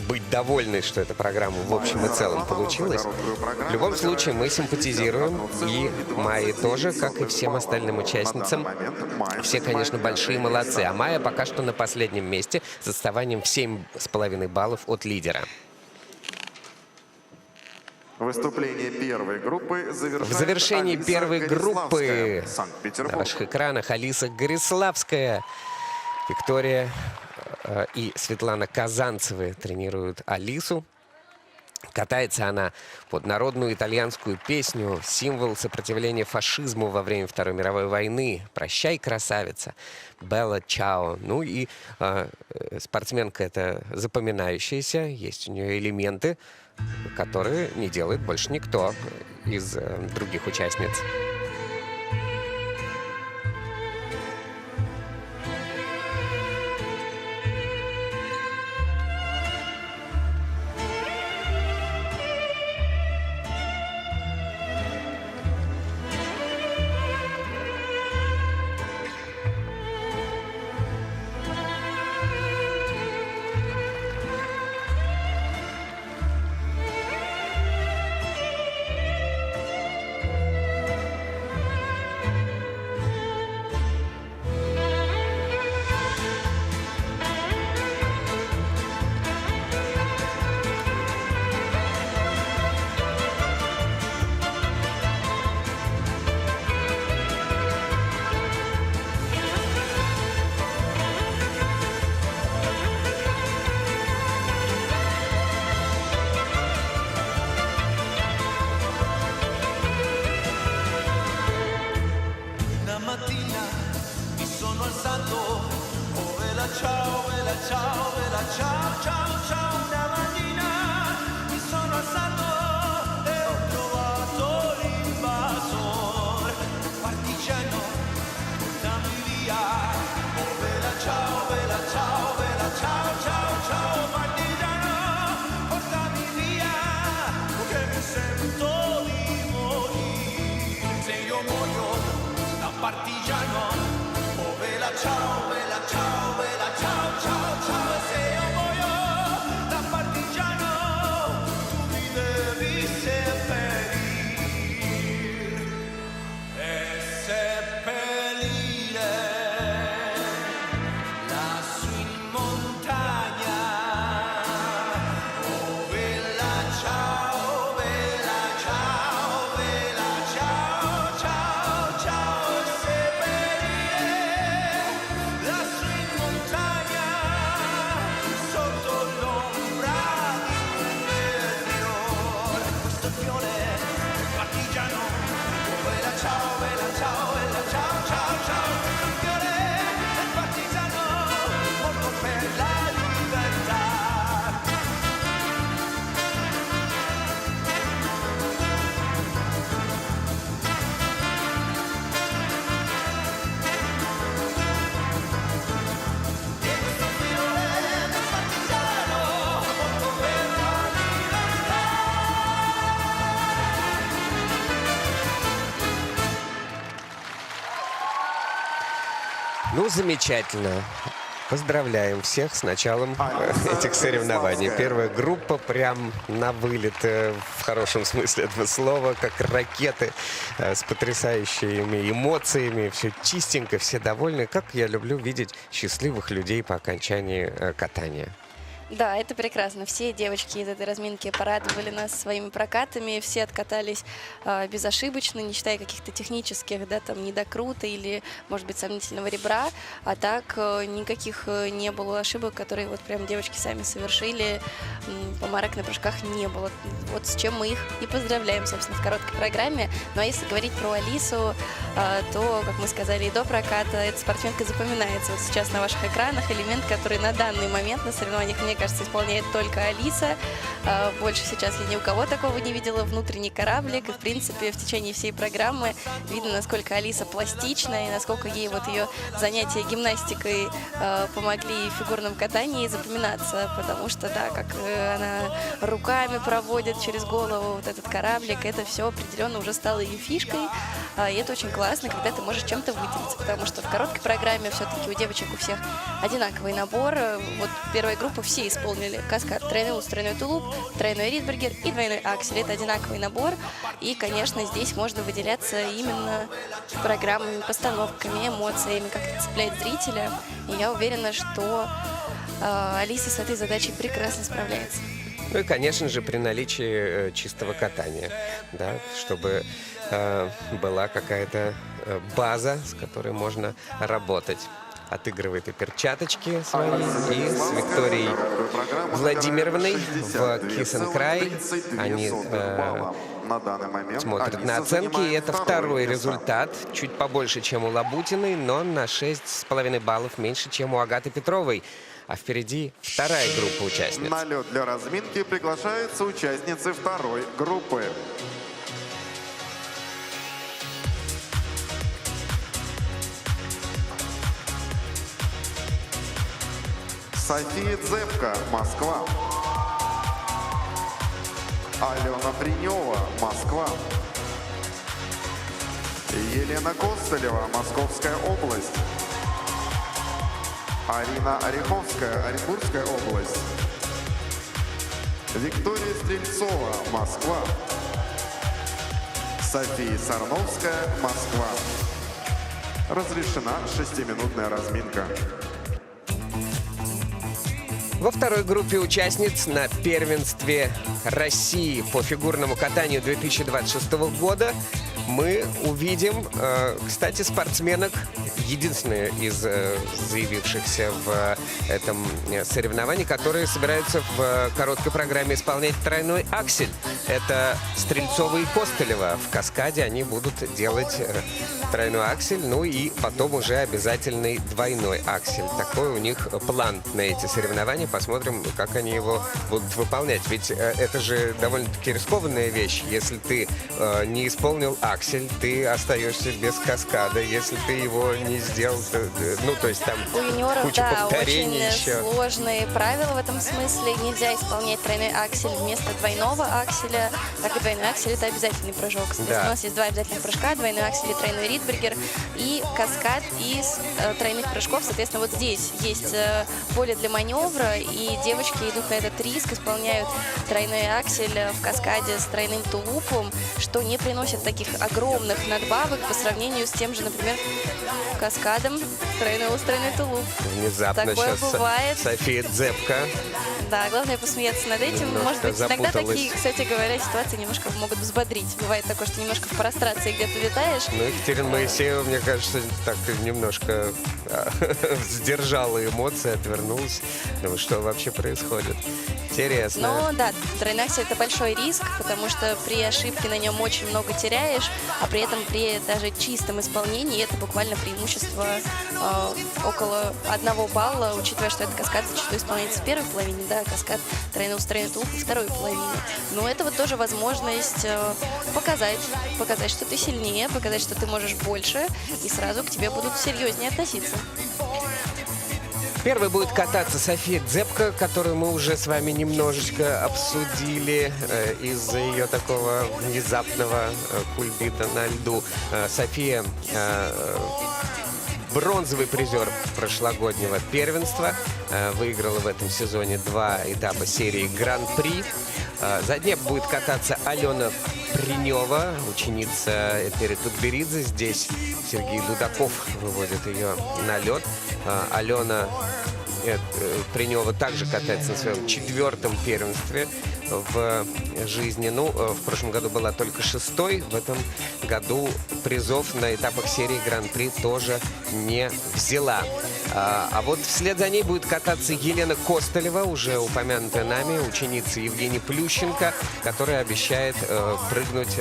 быть довольной, что эта программа в общем и целом получилась. В любом случае, мы симпатизируем. И Майе тоже, как и всем остальным участницам. Все, конечно, большие молодцы. А Майя пока что на последнем месте с отставанием в 7,5 баллов от лидера. Выступление первой группы В завершении Алиса первой группы Гориславская, на Санкт-Петербург. ваших экранах Алиса Гориславская, Виктория и Светлана Казанцевы тренируют Алису. Катается она под народную итальянскую песню, символ сопротивления фашизму во время Второй мировой войны. «Прощай, красавица», «Белла Чао». Ну и спортсменка эта запоминающаяся, есть у нее элементы, которые не делает больше никто из других участниц. Una mattina mi sono alzato, oh vela ciao, vela ciao, ciao, ciao. Una mattina mi sono alzato e ho trovato l'invasor, partigiano, portami via, oh vela ciao, ciao, ciao, ciao, partigiano, portami via, che mi sento di morire, se io muoio da partigiano, oh vela ciao, ciao, ciao, ciao, ciao, se io muoio da Ну, замечательно. Поздравляем всех с началом этих соревнований. Первая группа прям на вылет, в хорошем смысле этого слова, как ракеты, с потрясающими эмоциями. Все чистенько, все довольны. Как я люблю видеть счастливых людей по окончании катания. Да, это прекрасно. Все девочки из этой разминки порадовали нас своими прокатами. Все откатались безошибочно, не считая каких-то технических, да, там, недокрута или, может быть, сомнительного ребра. А так никаких не было ошибок, которые вот прям девочки сами совершили. Помарок на прыжках не было. Вот с чем мы их и поздравляем, собственно, в короткой программе. Ну а если говорить про Алису, то, как мы сказали, и до проката эта спортсменка запоминается. Вот сейчас на ваших экранах элемент, который на данный момент на соревнованиях, мне кажется, исполняет только Алиса. Больше сейчас я ни у кого такого не видела. Внутренний кораблик. И, в принципе, в течение всей программы видно, насколько Алиса пластична и насколько ей вот ее занятия гимнастикой помогли в фигурном катании запоминаться. Потому что, да, как она руками проводит через голову вот этот кораблик, это все определенно уже стало ее фишкой. И это очень классно, когда ты можешь чем-то выделиться. Потому что в короткой программе все-таки у девочек у всех одинаковый набор. Вот первая группа все исполнили каскад, тройной ус, тройной тулуп, тройной ридбергер и двойной аксель. Это одинаковый набор. И, конечно, здесь можно выделяться именно программами, постановками, эмоциями, как это цепляет зрителя. И я уверена, что Алиса с этой задачей прекрасно справляется. Ну и, конечно же, при наличии чистого катания, да, чтобы была какая-то база, с которой можно работать. Отыгрывает и перчаточки свои, и с Викторией Владимировной в Кисенкрай. Они смотрят на оценки, и это второй результат. Чуть побольше, чем у Лабутиной, но на 6,5 баллов меньше, чем у Агаты Петровой. А впереди вторая группа участниц. На лед для разминки приглашаются участницы второй группы. София Дзепка, Москва. Алена Принева, Москва. Елена Костылева, Московская область. Арина Ореховская, Оренбургская область. Виктория Стрельцова, Москва. София Сарновская, Москва. Разрешена 6-минутная разминка. Во второй группе участниц на первенстве России по фигурному катанию 2026 года мы увидим, кстати, спортсменок, единственная из заявившихся в этом соревновании, которые собираются в короткой программе исполнять тройной аксель. Это Стрельцова и Костылева. В каскаде они будут делать тройной аксель, ну и потом уже обязательный двойной аксель. Такой у них план на эти соревнования. Посмотрим, как они его будут выполнять. Ведь это же довольно-таки рискованная вещь. Если ты не исполнил аксель, ты остаешься без каскада. Если ты его не сделал, то, ну, то есть там у юниоров, куча да, повторений очень еще. Сложные правила в этом смысле. Нельзя исполнять тройной аксель вместо двойного акселя. Так и двойной аксель — это обязательный прыжок. Соответственно, Да. у нас есть два обязательных прыжка: двойной аксель и тройной ридбергер, и каскад из тройных прыжков. Соответственно, вот здесь есть поле для маневра, и девочки идут на этот риск, исполняют тройной аксель в каскаде с тройным тулупом, что не приносит таких огромных надбавок по сравнению с тем же, например, каскадом тройной ус, тройной тулуп. Внезапно Такое сейчас бывает. София Дзепка. Да, главное посмеяться над этим. Немножко Может быть, иногда запуталась. такие, кстати говоря, ситуации немножко могут взбодрить. Бывает такое, что немножко в прострации где-то витаешь. Ну, Екатерина Моисеева, мне кажется, так немножко сдержала эмоции, отвернулась. Думаю, что вообще происходит. Интересно. Но да, тройной аксель — это большой риск, потому что при ошибке на нем очень много теряешь, а при этом при даже чистом исполнении это буквально преимущество около 1 балла, учитывая, что этот каскад зачастую исполняется в первой половине, да, каскад тройной ус, тройной тулуп во второй половине. Но это вот тоже возможность показать, что ты сильнее, показать, что ты можешь больше, и сразу к тебе будут серьезнее относиться. Первой будет кататься София Дзепка, которую мы уже с вами немножечко обсудили из-за ее такого внезапного кульбита на льду. София бронзовый призер прошлогоднего первенства. Выиграла в этом сезоне 2 этапа серии Гран-при. Заднее будет кататься Алена Принева, ученица Этери Тутберидзе. Здесь Сергей Дудаков выводит ее на лед. Алена Принева также катается на своем 4-м первенстве в жизни. Ну, в прошлом году была только 6-й. В этом году призов на этапах серии Гран-при тоже не взяла. А вот вслед за ней будет кататься Елена Костолева, уже упомянутая нами, ученица Евгении Плющенко, которая обещает прыгнуть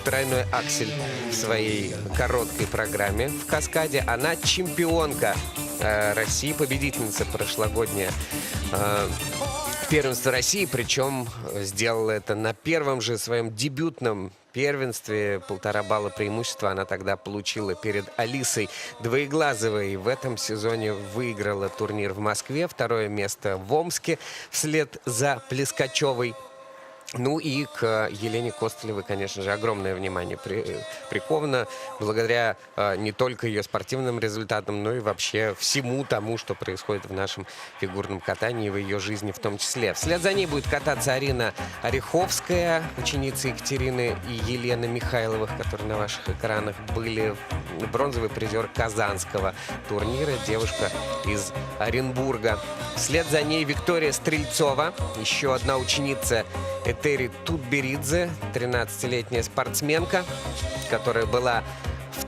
тройной аксель в своей короткой программе в каскаде. Она чемпионка России, победительница прошлогодняя первенства России, причем сделала это на первом же своем дебютном первенстве. 1,5 балла преимущества она тогда получила перед Алисой Двоеглазовой. В этом сезоне выиграла турнир в Москве, 2-е место в Омске вслед за Плескачевой. Ну и к Елене Костолевой, конечно же, огромное внимание приковано благодаря не только ее спортивным результатам, но и вообще всему тому, что происходит в нашем фигурном катании и в ее жизни в том числе. Вслед за ней будет кататься Арина Ореховская, ученица Екатерины и Елены Михайловых, которые на ваших экранах были. Бронзовый призер Казанского турнира, девушка из Оренбурга. Вслед за ней Виктория Стрельцова, еще одна ученица Этери Тутберидзе, 13-летняя спортсменка, которая была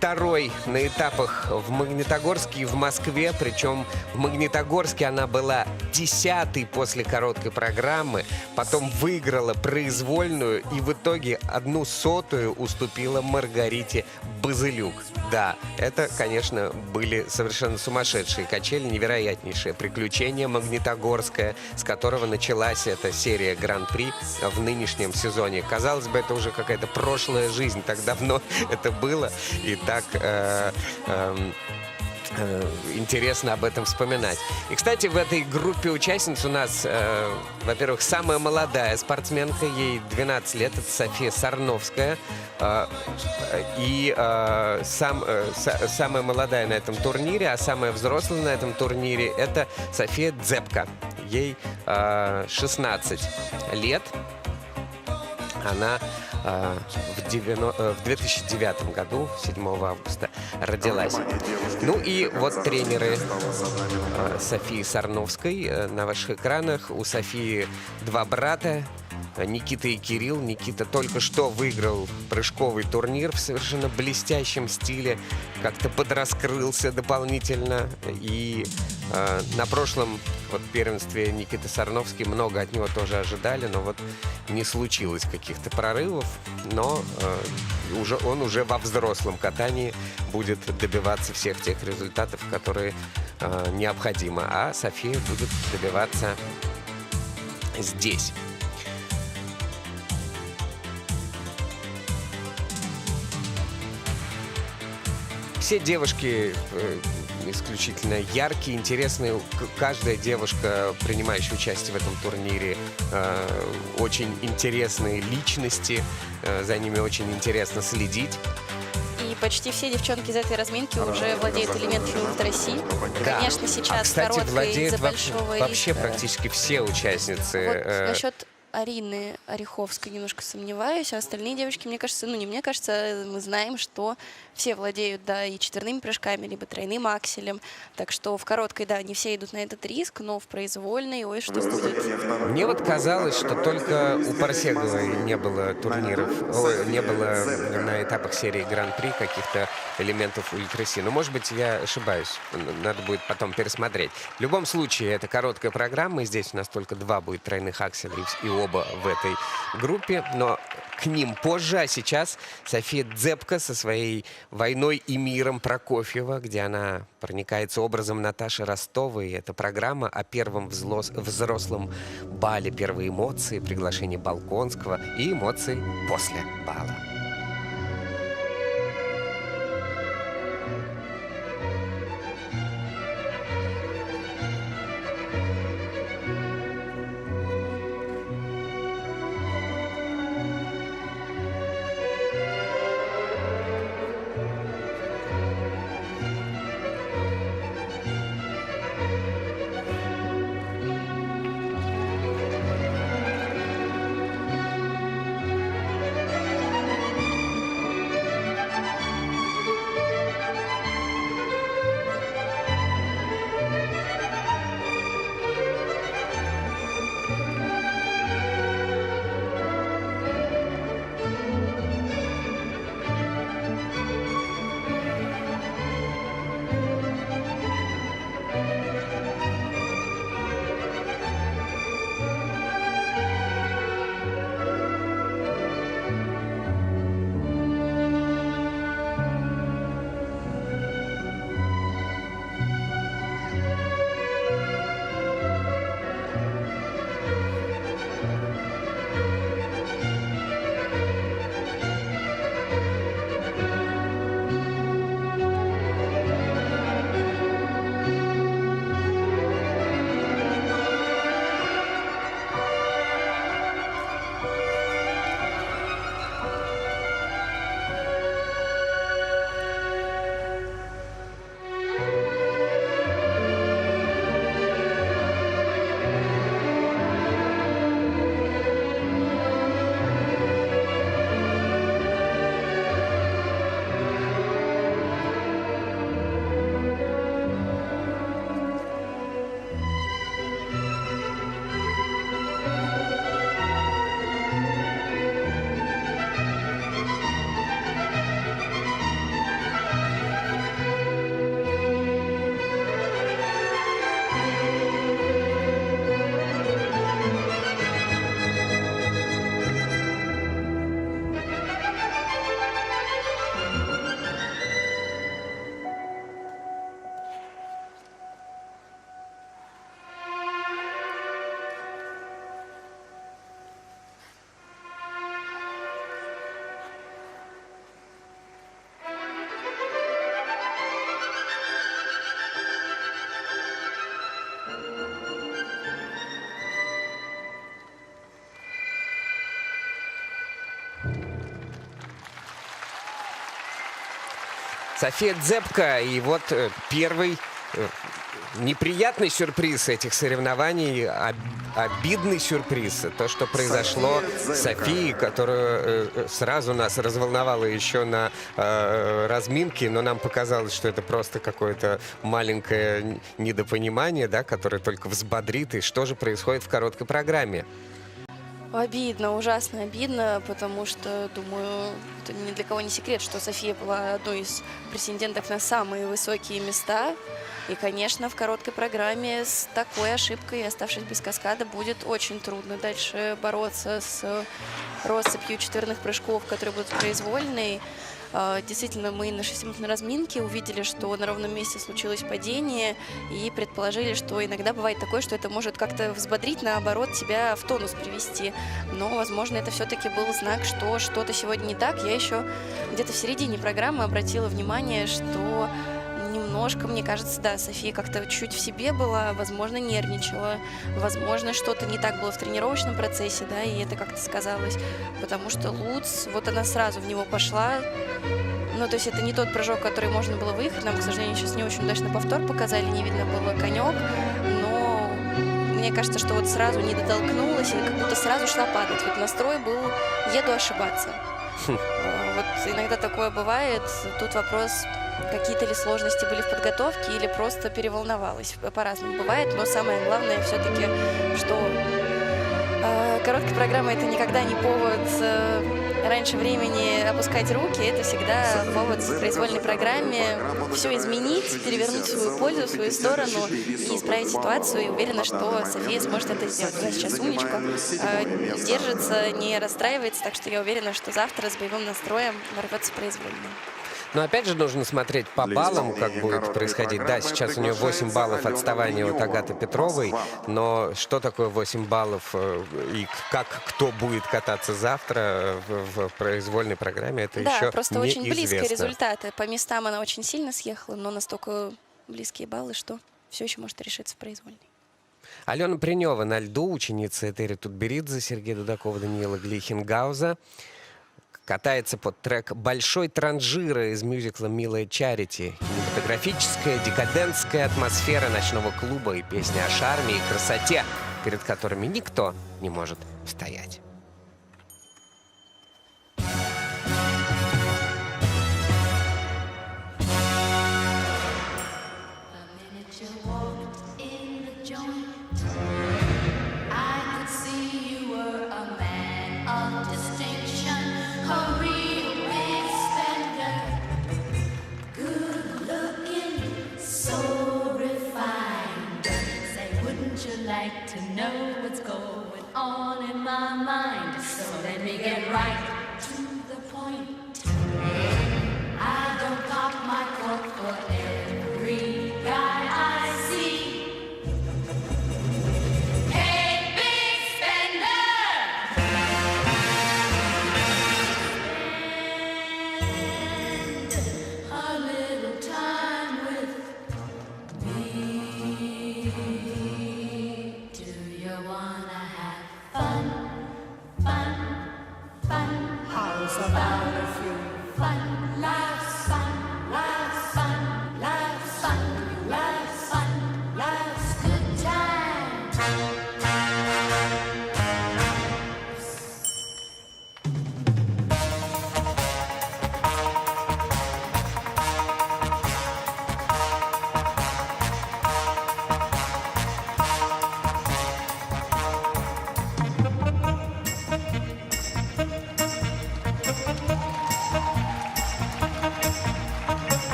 2-й на этапах в Магнитогорске и в Москве. Причем в Магнитогорске она была 10-й после короткой программы, потом выиграла произвольную и в итоге 1/100 уступила Маргарите Базылюк. Да, это, конечно, были совершенно сумасшедшие качели, невероятнейшее приключение магнитогорское, с которого началась эта серия Гран-при в нынешнем сезоне. Казалось бы, это уже какая-то прошлая жизнь, так давно это было, и так интересно об этом вспоминать. И, кстати, в этой группе участниц у нас, во-первых, самая молодая спортсменка, ей 12 лет, это София Сарновская. И самая молодая на этом турнире, а самая взрослая на этом турнире — это София Дзепка. Ей 16 лет. Она в 2009 году, 7 августа, родилась. Ну и вот тренеры Софии Сарновской на ваших экранах. У Софии 2 брата, Никита и Кирилл. Никита только что выиграл прыжковый турнир в совершенно блестящем стиле, как-то подраскрылся дополнительно. И на прошлом первенстве Никита Сарновский, много от него тоже ожидали, но вот не случилось каких-то прорывов. Но он уже во взрослом катании будет добиваться всех тех результатов, которые необходимо. А София будет добиваться здесь. Все девушки исключительно яркие, интересные. Каждая девушка, принимающая участие в этом турнире, очень интересные личности. За ними очень интересно следить. И почти все девчонки из этой разминки уже владеют элементами ультра-си. Да. Конечно, сейчас кстати, короткой владеют из-за большого вообще риска. практически все участницы. Вот насчет Арины Ореховской немножко сомневаюсь, а остальные девочки, мне кажется, не мне кажется, мы знаем, что все владеют, да, и 4-ми прыжками, либо тройным акселем. Так что в короткой, да, не все идут на этот риск, но в произвольной, ой, что будет. Мне вот казалось, что только у Парсеговой не было турниров, не было на этапах серии Гран-при каких-то элементов ультра-си. Но, может быть, я ошибаюсь. Надо будет потом пересмотреть. В любом случае, это короткая программа. И здесь у нас только 2 будет тройных акселя, и оба в этой группе. Но к ним позже. А сейчас София Дзепка со своей «Войной и миром» Прокофьева, где она проникается образом Наташи Ростовой. Это программа о первом взрослом бале, первые эмоции, приглашение Балконского и эмоции после бала. София Дзепко, и вот первый неприятный сюрприз этих соревнований, обидный сюрприз. То, что произошло с Софией, которую сразу нас разволновало еще на разминке, но нам показалось, что это просто какое-то маленькое недопонимание, да, которое только взбодрит. И что же происходит в короткой программе? Обидно, ужасно обидно, потому что, думаю, это ни для кого не секрет, что София была одной из претенденток на самые высокие места. И, конечно, в короткой программе с такой ошибкой, оставшись без каскада, будет очень трудно дальше бороться с россыпью четверных прыжков, которые будут произвольные. Действительно, мы на 6-минутной разминке увидели, что на ровном месте случилось падение, и предположили, что иногда бывает такое, что это может как-то взбодрить, наоборот, тебя в тонус привести. Но, возможно, это все-таки был знак, что что-то сегодня не так. Я еще где-то в середине программы обратила внимание, что немножко, мне кажется, да, София как-то чуть в себе была, возможно, нервничала, возможно, что-то не так было в тренировочном процессе, да, и это как-то сказалось, потому что Луц, вот она сразу в него пошла, ну, то есть это не тот прыжок, который можно было выехать, нам, к сожалению, сейчас не очень удачно повтор показали, не видно было конек, но мне кажется, что вот сразу не дотолкнулась, и как будто сразу шла падать, вот настрой был «еду ошибаться». Вот иногда такое бывает, тут вопрос, какие-то ли сложности были в подготовке или просто переволновалась. По-разному бывает, но самое главное все-таки, что короткая программа — это никогда не повод раньше времени опускать руки, это всегда повод в произвольной программе все изменить, перевернуть в свою пользу, в свою сторону и исправить ситуацию. И уверена, что София сможет это сделать. Она сейчас умничка, держится, не расстраивается, так что я уверена, что завтра с боевым настроем ворвется в произвольную. Но опять же нужно смотреть по баллам, как будет происходить. Да, сейчас у нее 8 баллов отставания от Агаты Петровой, но что такое 8 баллов и как кто будет кататься завтра в произвольной программе, это еще Да, просто очень близкие неизвестно. результаты. По местам она очень сильно съехала, но настолько близкие баллы, что все еще может решиться в произвольной. Алена Принева на льду, ученица Этери Тутберидзе, Сергея Дудакова, Даниила Глихенгауза. Катается под трек «Большой транжира» из мюзикла «Милая Чарити». Кинематографическая, декадентская атмосфера ночного клуба и песня о шарме и красоте, перед которыми никто не может стоять. To know what's going on in my mind, so let me get right to the point. I don't pop my cork for every guy I see. Hey, big spender! Spend a little time with me. Do you wanna have fun? Fun, fun. How's about a few fun laughs? Fun, laughs, fun, laughs, fun, laughs, fun, laughs, good times.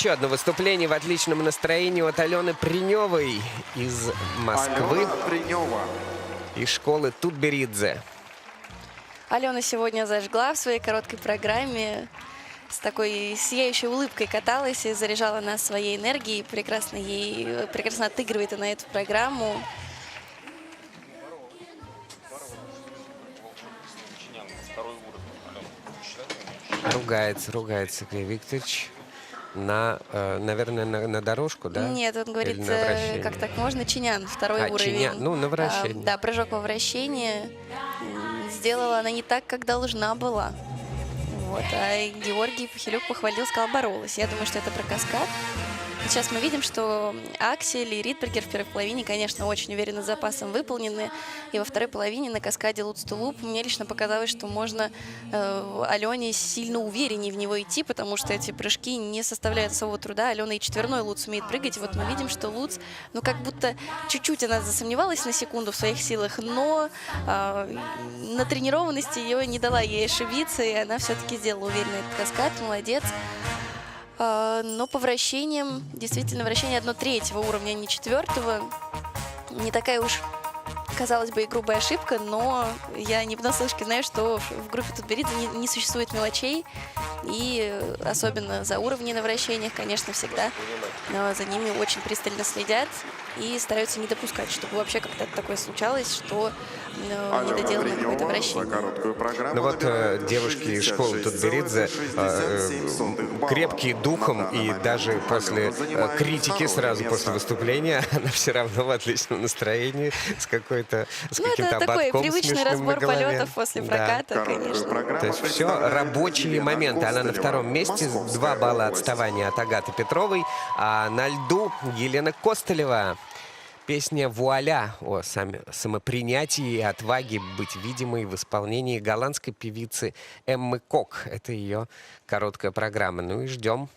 еще одно выступление в отличном настроении от Алены Приневой из Москвы Алена Принева. и школы Тутберидзе. Алена сегодня зажгла в своей короткой программе. С такой сияющей улыбкой каталась и заряжала нас своей энергией. Прекрасно отыгрывает она эту программу. Ругается Сергей Викторович. Наверное, на дорожку, да? Нет, он говорит, Или на вращение? как так можно, чинян, второй уровень. Чинян, ну, на вращение. Да, прыжок во вращение. Сделала она не так, как должна была. Вот. А Георгий Пахилюк похвалил, сказал, боролась. Я думаю, что это про каскад. Сейчас мы видим, что Аксель и Ридбергер в первой половине, конечно, очень уверенно с запасом выполнены. И во второй половине на каскаде луц-ту-луп мне лично показалось, что можно Алене сильно увереннее в него идти, потому что эти прыжки не составляют особого труда. Алена и четверной луц умеет прыгать. И вот мы видим, что луц, ну как будто чуть-чуть она засомневалась на секунду в своих силах, но натренированность ее не дала ей ошибиться, и она все-таки сделала уверенный этот каскад. Молодец. Но по вращениям, действительно, вращение 1/3 уровня, а не 4-го. Не такая уж, казалось бы, и грубая ошибка, но я не понаслышке знаю, что в группе Тутберидзе не существует мелочей. И особенно за уровни на вращениях, конечно, всегда за ними очень пристально следят и стараются не допускать, чтобы вообще как-то такое случалось, что не доделано какое-то вращение. Ну вот девушки из школы Тутберидзе крепкие духом, и даже после критики, сразу после выступления, она все равно в отличном настроении, с каким-то это такой ободком привычный смешным на разбор голове. полетов после проката, конечно. То есть все рабочие моменты. Она на втором месте, 2 балла отставания от Агаты Петровой, а на льду Елена Костылева. Песня «Вуаля» о самопринятии и отваге быть видимой в исполнении голландской певицы Эммы Кок. Это ее короткая программа. Ну и ждем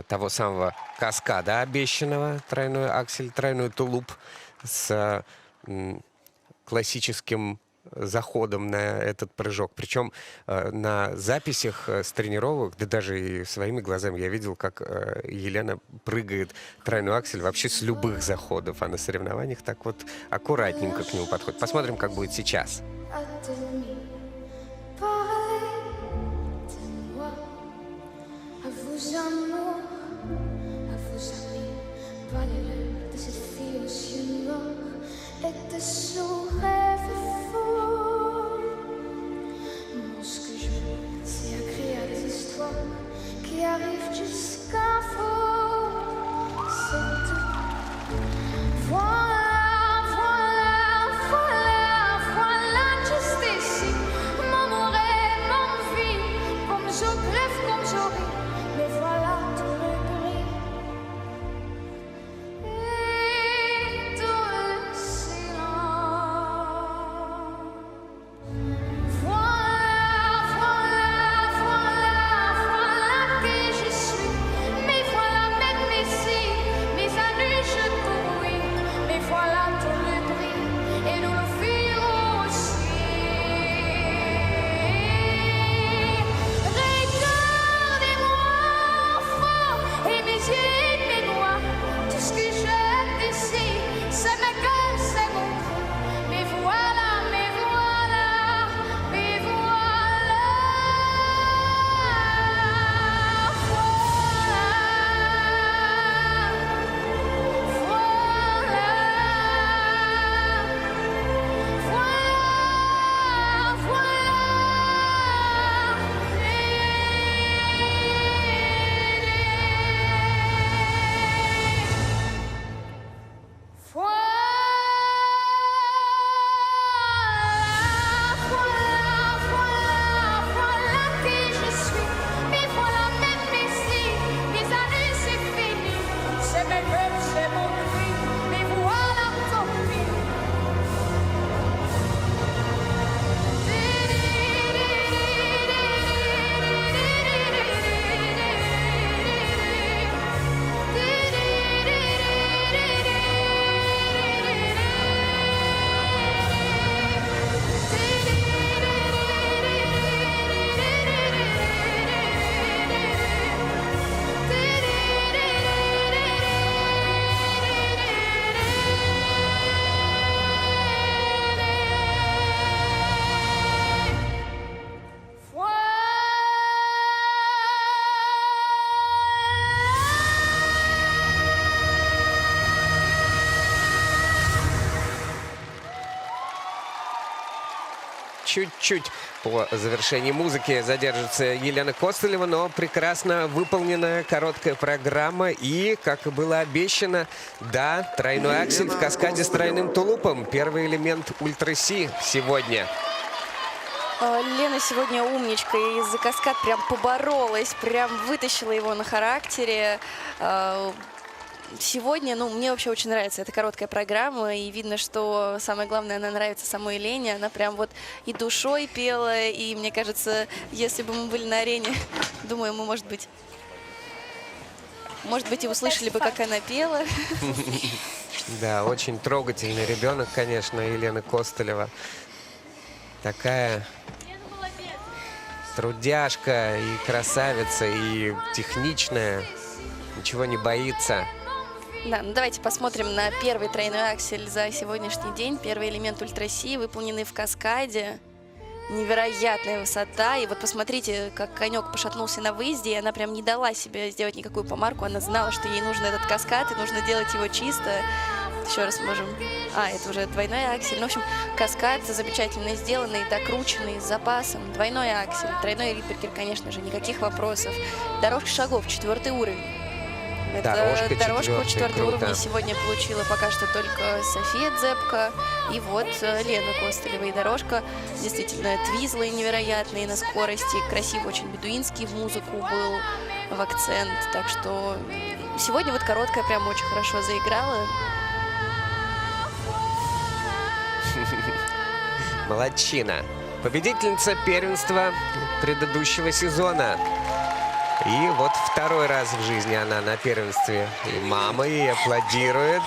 того самого каскада обещанного, тройной аксель, тройной тулуп с классическим заходом на этот прыжок. Причем на записях с тренировок, да даже и своими глазами я видел, как Елена прыгает тройной аксель вообще с любых заходов, а на соревнованиях так вот аккуратненько к нему подходит. Посмотрим, как будет сейчас. Qui arrive jusqu'à fond, c'est tout. Voilà, voilà, voilà, voilà, juste ici. Mon rêve, mon vie, comme je rêve, comme je ris. Mais voilà tout le gris et tout le silence. чуть-чуть по завершении музыки задержится Елена Костылева, но прекрасно выполненная короткая программа. И, как и было обещано, да, тройной аксель в каскаде с тройным тулупом. Первый элемент ультра-си сегодня. Лена сегодня умничка, и за каскад прям поборолась, прям вытащила его на характере. Сегодня, ну, мне вообще очень нравится эта короткая программа, и видно, что самое главное, она нравится самой Лене. Она прям вот и душой пела, и мне кажется, если бы мы были на арене, думаю, мы, может быть, и услышали бы, как она пела. Да, очень трогательный ребенок, конечно, Елена Костылева. Такая трудяшка и красавица, и техничная, ничего не боится. Да, ну давайте посмотрим на первый тройной аксель за сегодняшний день. Первый элемент ультра-си, выполненный в каскаде. Невероятная высота. И вот посмотрите, как конек пошатнулся на выезде, и она прям не дала себе сделать никакую помарку. Она знала, что ей нужен этот каскад, и нужно делать его чисто. Еще раз можем... это уже двойной аксель. Ну, в общем, каскад замечательно сделанный, докрученный, с запасом. Двойной аксель, тройной ридбергер, конечно же, никаких вопросов. Дорожка шагов, 4-й уровень. Дорожку 4-го уровня сегодня получила пока что только София Дзепко и вот Лена Костылева. И дорожка действительно твизлый невероятный на скорости, красивый, очень бедуинский в музыку был, в акцент. Так что сегодня вот короткая прям очень хорошо заиграла. Молодчина. Победительница первенства предыдущего сезона. И вот второй раз в жизни она на первенстве. И мама ей аплодирует.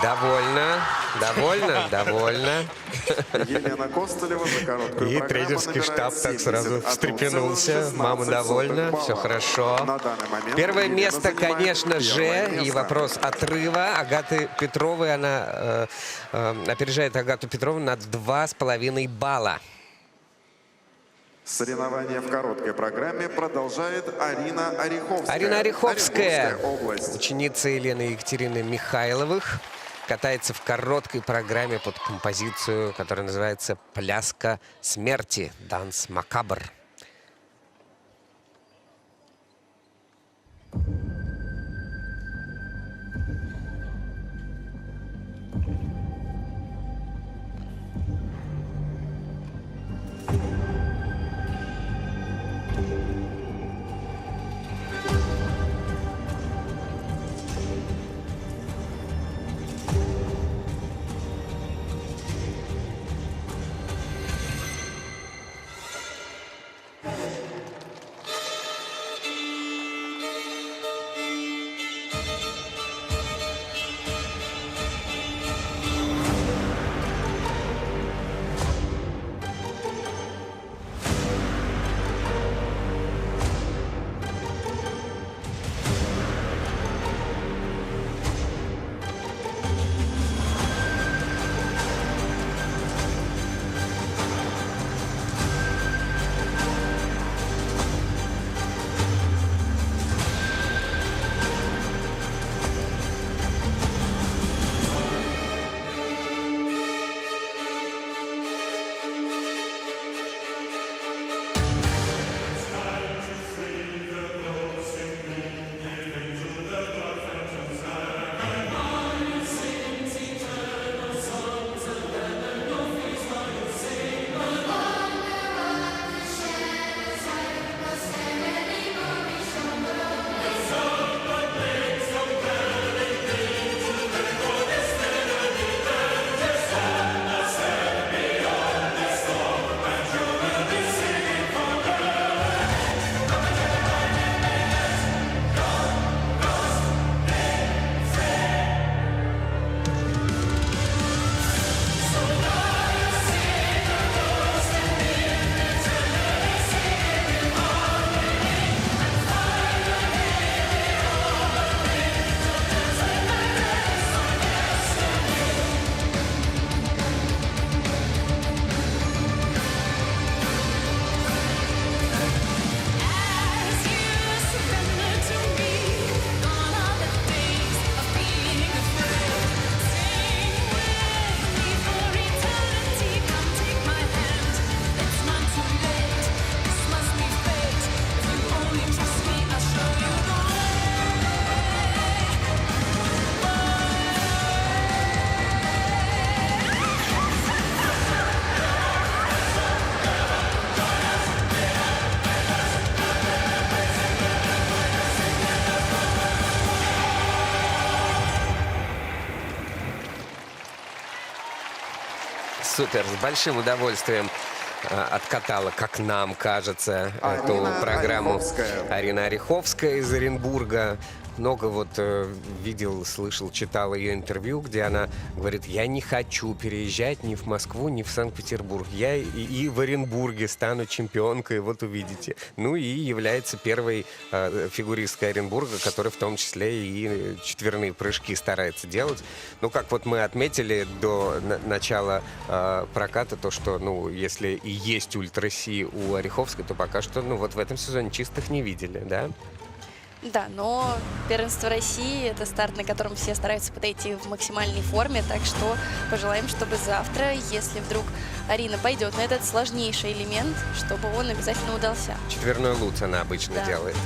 Довольна, довольна, довольна. Елена Костылева за короткую И программу тренерский штаб так сразу 71,16 встрепенулся. Мама довольна, все хорошо. На данный момент Первое Елена место, занимает конечно же, первое и место. вопрос отрыва Агаты Петровой. Она опережает Агату Петрову на 2,5 балла. Соревнования в короткой программе продолжает Арина Ореховская. Арина Ореховская, Оренбургская область. ученица Елены и Екатерины Михайловых, катается в короткой программе под композицию, которая называется «Пляска смерти» «Данс Макабр». Супер, с большим удовольствием откатала, как нам кажется, эту Арина программу Ореховская. Арина Ореховская из Оренбурга. Много видел, слышал, читал ее интервью, где она говорит: я не хочу переезжать ни в Москву, ни в Санкт-Петербург. Я и в Оренбурге стану чемпионкой, вот увидите. Ну и является первой фигуристкой Оренбурга, которая в том числе и четверные прыжки старается делать. Ну, как вот мы отметили до начала проката, то, что, если и есть ультра-си у Ореховской, то пока что, в этом сезоне чистых не видели, да? Да, но первенство России – это старт, на котором все стараются подойти в максимальной форме, так что пожелаем, чтобы завтра, если вдруг Арина пойдет на этот сложнейший элемент, чтобы он обязательно удался. Четверной луц она обычно делает.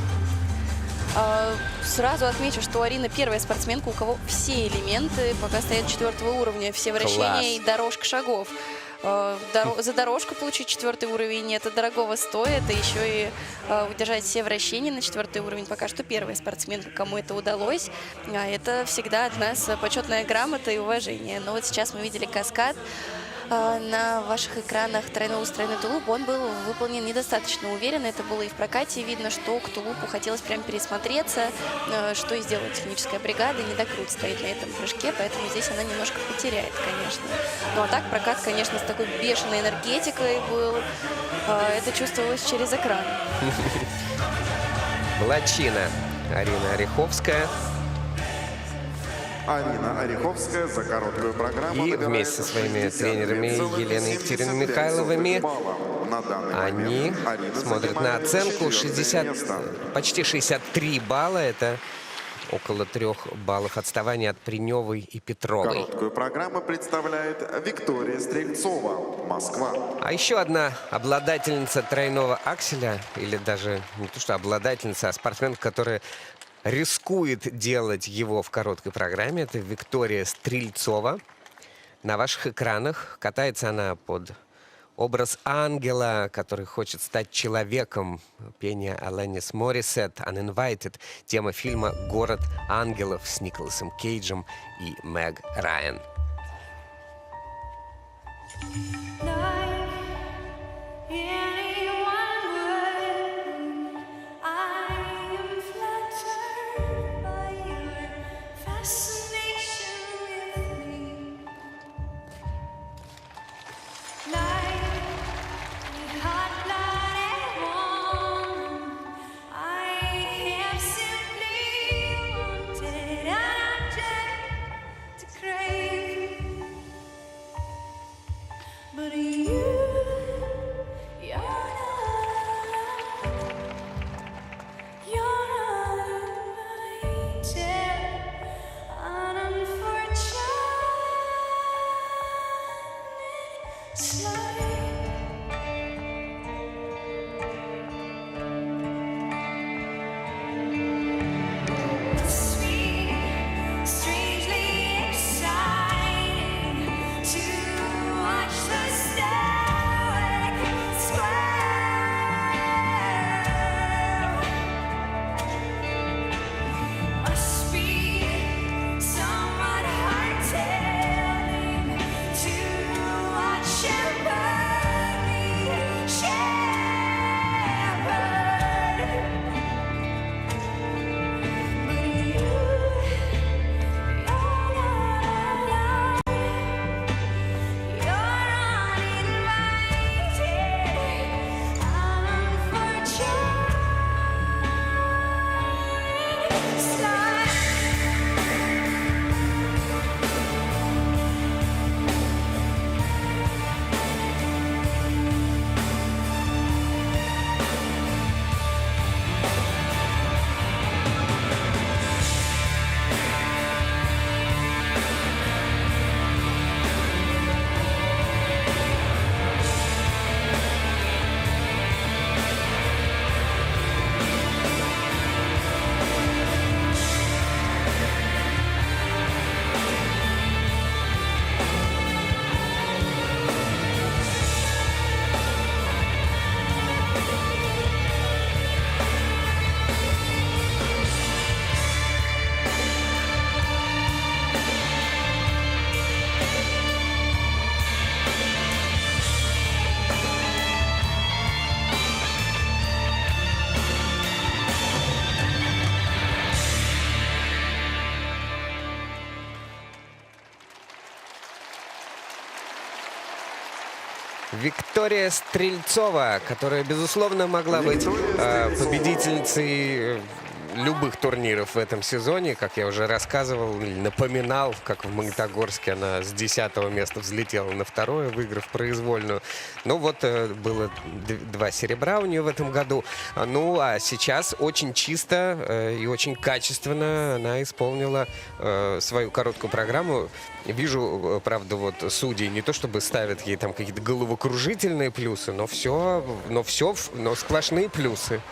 Сразу отмечу, что Арина первая спортсменка, у кого все элементы пока стоят 4-го уровня, все вращения и дорожка шагов. За дорожку получить 4-й уровень, это дорогого стоит, и еще и удержать все вращения на 4-й уровень. Пока что первая спортсменка, кому это удалось. Это всегда от нас почетная грамота и уважение. Но вот сейчас мы видели каскад. На ваших экранах тройной тулуп, он был выполнен недостаточно уверенно. Это было и в прокате видно, что к тулупу хотелось прям пересмотреться, что и сделала техническая бригада. Недокрут стоит на этом прыжке, поэтому здесь она немножко потеряет, конечно. Ну а так прокат, конечно, с такой бешеной энергетикой был. Это чувствовалось через экран. Молодчина Арина Ореховская. Арина Ореховская за короткую программу И набирает вместе со своими тренерами 62,75 Еленой Екатериной Михайловыми балла. На данный они момент Арина смотрят на занимает оценку 4-е место. почти 63 балла. Это около 3 баллов отставания от Приневой и Петровой. Короткую программу представляет Виктория Стрельцова, Москва. А еще одна обладательница тройного акселя, или даже не то что обладательница, а спортсменка, которая рискует делать его в короткой программе, это Виктория Стрельцова. На ваших экранах катается она под образ ангела, который хочет стать человеком. Пение Аланис Морисет, Uninvited, тема фильма «Город ангелов» с Николасом Кейджем и Мэг Райан. Crave Виктория Стрельцова, которая, безусловно, могла быть победительницей любых турниров в этом сезоне. Как я уже рассказывал, напоминал, как в Магнитогорске она с 10-го места взлетела на 2-е, выиграв произвольную. Ну вот, было 2 серебра у нее в этом году. Ну, а сейчас очень чисто и очень качественно она исполнила свою короткую программу. Вижу, правда, вот судьи не то чтобы ставят ей там какие-то головокружительные плюсы, но сплошные плюсы.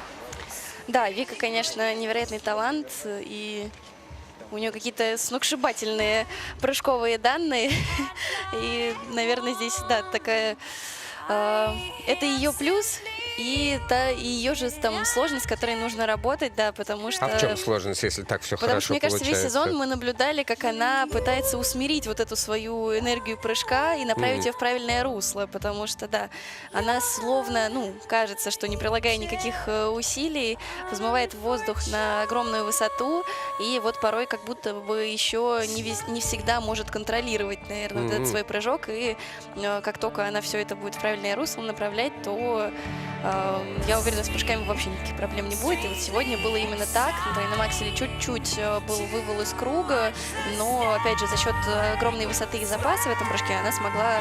Да, Вика, конечно, невероятный талант, и у нее какие-то сногсшибательные прыжковые данные. И, наверное, здесь, да, такая... это ее плюс, и ее же там сложность, с которой нужно работать, да, потому что... А в чем сложность, если так все Потому хорошо что, мне кажется, получается? весь сезон мы наблюдали, как она пытается усмирить вот эту свою энергию прыжка и направить ее в правильное русло, потому что, да, она словно, ну, кажется, что не прилагая никаких усилий, взмывает в воздух на огромную высоту, и вот порой как будто бы еще не всегда может контролировать, наверное, вот этот свой прыжок, и как только она все это будет в правильное русло направлять, то я уверена, с прыжками вообще никаких проблем не будет. И вот сегодня было именно так. На двойном акселе чуть-чуть был вывал из круга, но, опять же, за счет огромной высоты и запаса в этом прыжке она смогла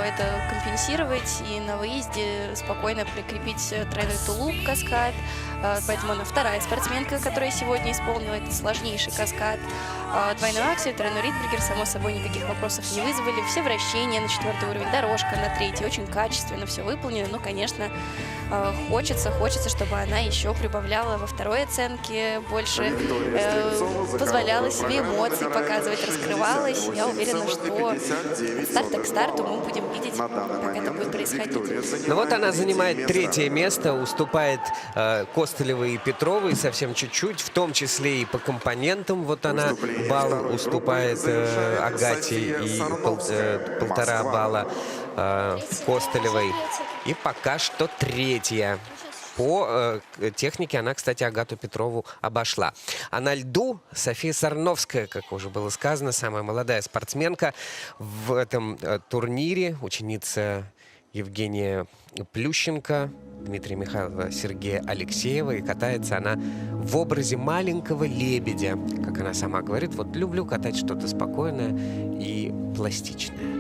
это компенсировать и на выезде спокойно прикрепить тройной тулуп, каскад. Поэтому она вторая спортсменка, которая сегодня исполнила этот сложнейший каскад. Двойной аксель, тройной ридбергер, само собой, никаких вопросов не вызвали. Все вращения на 4-й уровень, дорожка на 3-й. Очень качественно все выполнено. Но, конечно, хочется, чтобы она еще прибавляла во второй оценке, больше позволяла себе эмоции показывать, раскрывалась. Я уверена, что от старта к старту мы будем видеть, как это будет происходить. Ну вот она занимает 3-е место, уступает Костылевой и Петровой совсем чуть-чуть, в том числе и по компонентам. Вот она балл уступает Агате и 1,5 балла Костылевой. И пока что 3-я. По технике она, кстати, Агату Петрову обошла. А на льду София Сарновская, как уже было сказано, самая молодая спортсменка в этом турнире, ученица Евгения Плющенко, Дмитрия Михайлова, Сергея Алексеева. И катается она в образе маленького лебедя. Как она сама говорит, вот люблю катать что-то спокойное и пластичное.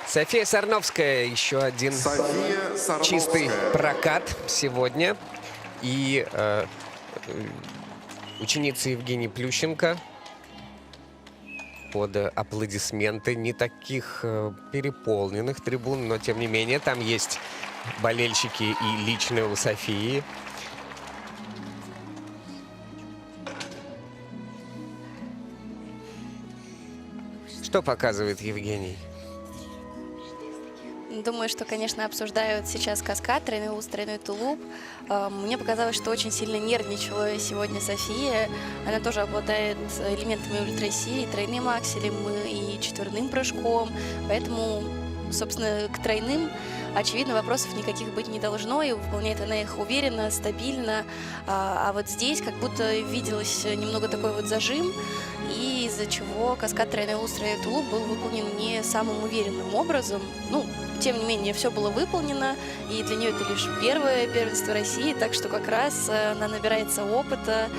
София Сарновская, еще один София Сарновская. чистый прокат сегодня. И ученица Евгений Плющенко под аплодисменты не таких переполненных трибун, но тем не менее там есть болельщики и лично у Софии. Что показывает Евгений? Думаю, что, конечно, обсуждают сейчас каскад, тройной ус, тройной тулуп. Мне показалось, что очень сильно нервничала сегодня София. Она тоже обладает элементами ультра-си, и тройным акселем, и четверным прыжком. Поэтому, собственно, к тройным, очевидно, вопросов никаких быть не должно, и выполняет она их уверенно, стабильно. А вот здесь как будто виделось немного такой вот зажим, и из-за чего каскад тройной ус, тройной тулуп был выполнен не самым уверенным образом. Ну, тем не менее, все было выполнено, и для нее это лишь первое первенство России, так что как раз она набирается опыта.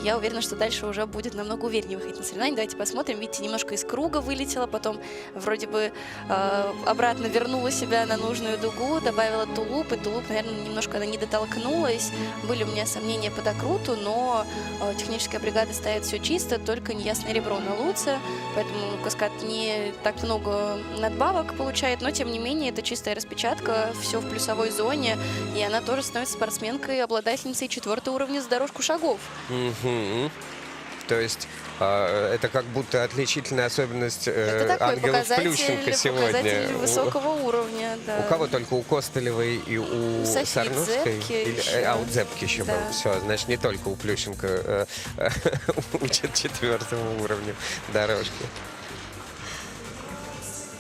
Я уверена, что дальше уже будет намного увереннее выходить на соревнования. Давайте посмотрим. Видите, немножко из круга вылетела, потом вроде бы обратно вернула себя на нужную дугу, добавила тулуп, и тулуп, наверное, немножко она не дотолкнулась. Были у меня сомнения по докруту, но техническая бригада ставит все чисто, только неясное ребро на луце, поэтому каскад не так много надбавок получает, но тем не менее это чистая распечатка, все в плюсовой зоне, и она тоже становится спортсменкой, обладательницей 4-го уровня за дорожку шагов. То есть это как будто отличительная особенность Это такой ангелов Плющенко сегодня. показатель высокого уровня. Да. У кого только? У Костылевой и у Софии Сарновской? Дзепки еще. А, у Дзепки еще Да. был. Все, значит, не только у Плющенко учат 4-му уровню дорожки.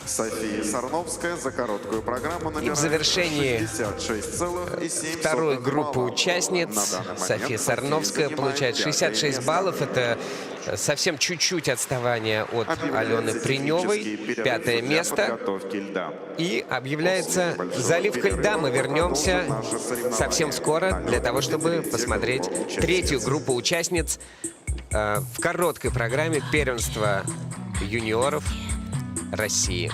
София Сарновская за короткую программу набирает в завершении 66,7 второй группы балла. участниц На данный момент София Сарновская занимает получает 66 пятое место. баллов. Это совсем чуть-чуть отставание от Алены Объявляется Приневой. технический перерыв 5-е для место. подготовки льда. И объявляется После небольшого заливка перерыва льда. Мы мы вернемся продолжим наше соревнование. совсем скоро для того, чтобы Третья посмотреть группа участниц. третью группу участниц в короткой программе первенства юниоров России.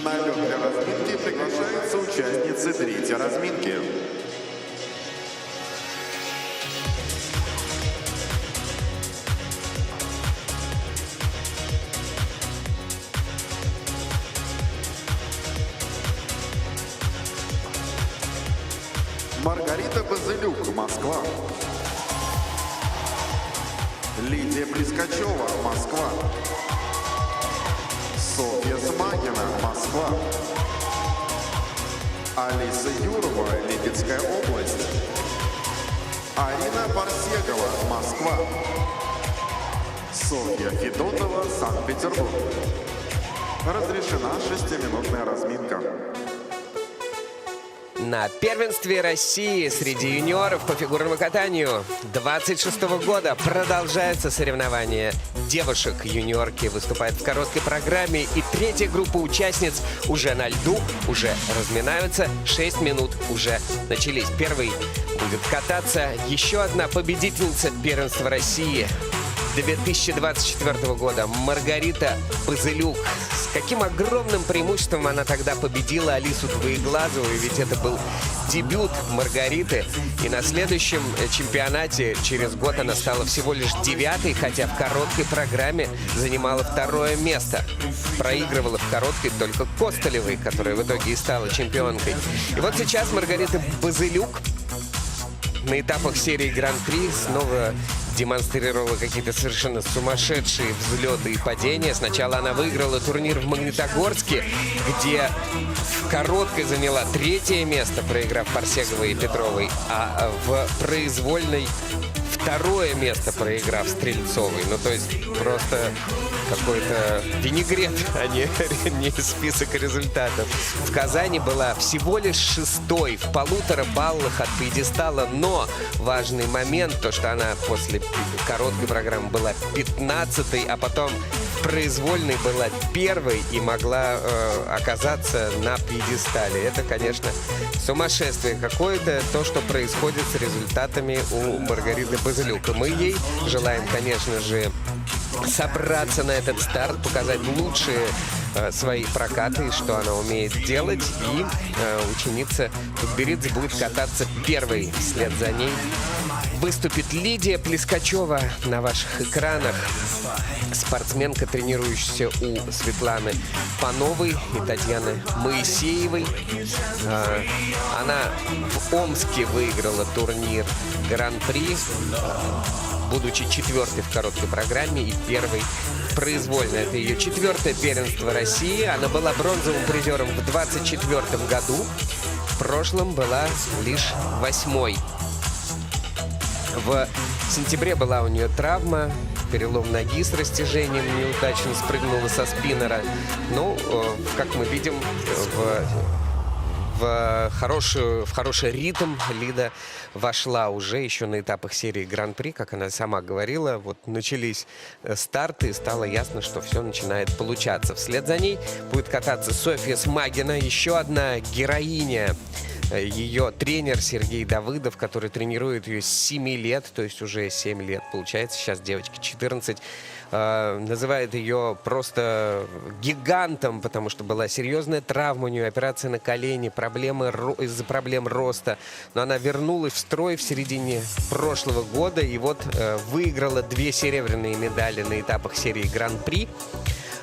На лед для разминки приглашаются участницы третьей разминки. Маргарита Базылюк, Москва. Лидия Плескачева, Москва. Софья Смагина, Москва. Алиса Юрова, Липецкая область. Арина Барсегова, Москва. Софья Федотова, Санкт-Петербург. Разрешена 6-минутная разминка. На первенстве России среди юниоров по фигурному катанию 26-го года продолжаются соревнования девушек. Юниорки выступают в короткой программе, и третья группа участниц уже на льду, уже разминаются. 6 минут уже начались. Первый будет кататься еще одна победительница первенства России 2024 года Маргарита Базылюк. С каким огромным преимуществом она тогда победила Алису Двоеглазову, ведь это был дебют Маргариты. И на следующем чемпионате через год она стала всего лишь 9-й, хотя в короткой программе занимала 2-е место. Проигрывала в короткой только Костолевой, которая в итоге и стала чемпионкой. И вот сейчас Маргарита Базылюк на этапах серии Гран-при снова демонстрировала какие-то совершенно сумасшедшие взлеты и падения. Сначала она выиграла турнир в Магнитогорске, где в короткой заняла 3-е место, проиграв Парсеговой и Петровой, а в произвольной 2-е место, проиграв Стрельцовой. Ну, то есть просто какой-то винегрет, а не список результатов. В Казани была всего лишь 6-й, в 1,5 баллах от пьедестала, но важный момент, то, что она после короткой программы была 15-й, а потом в произвольной была 1-й и могла оказаться на пьедестале. Это, конечно, сумасшествие какое-то, то, что происходит с результатами у Маргариты Базылюк. Мы ей желаем, конечно же, собраться на этот старт, показать лучшие свои прокаты, что она умеет делать. И ученица Тутберидзе будет кататься первой. Вслед за ней выступит Лидия Плескачева на ваших экранах. Спортсменка, тренирующаяся у Светланы Пановой и Татьяны Моисеевой. Она в Омске выиграла турнир Гран-при, будучи 4-й в короткой программе и 1-й в произвольной. Это ее 4-е первенство России. Она была бронзовым призером в 24 году. В прошлом была лишь 8-й. В сентябре была у нее травма, перелом ноги с растяжением, неудачно спрыгнула со спиннера. Но, как мы видим, в хороший ритм Лида вошла уже еще на этапах серии Гран-при, как она сама говорила. Вот начались старты, и стало ясно, что все начинает получаться. Вслед за ней будет кататься Софья Смагина, еще одна героиня ее тренер Сергей Давыдов, который тренирует ее с 7 лет, то есть уже 7 лет получается, сейчас девочке 14, называет ее просто гигантом, потому что была серьезная травма у нее, операция на колени, из-за проблем роста. Но она вернулась в строй в середине прошлого года и вот выиграла 2 серебряные медали на этапах серии Гран-при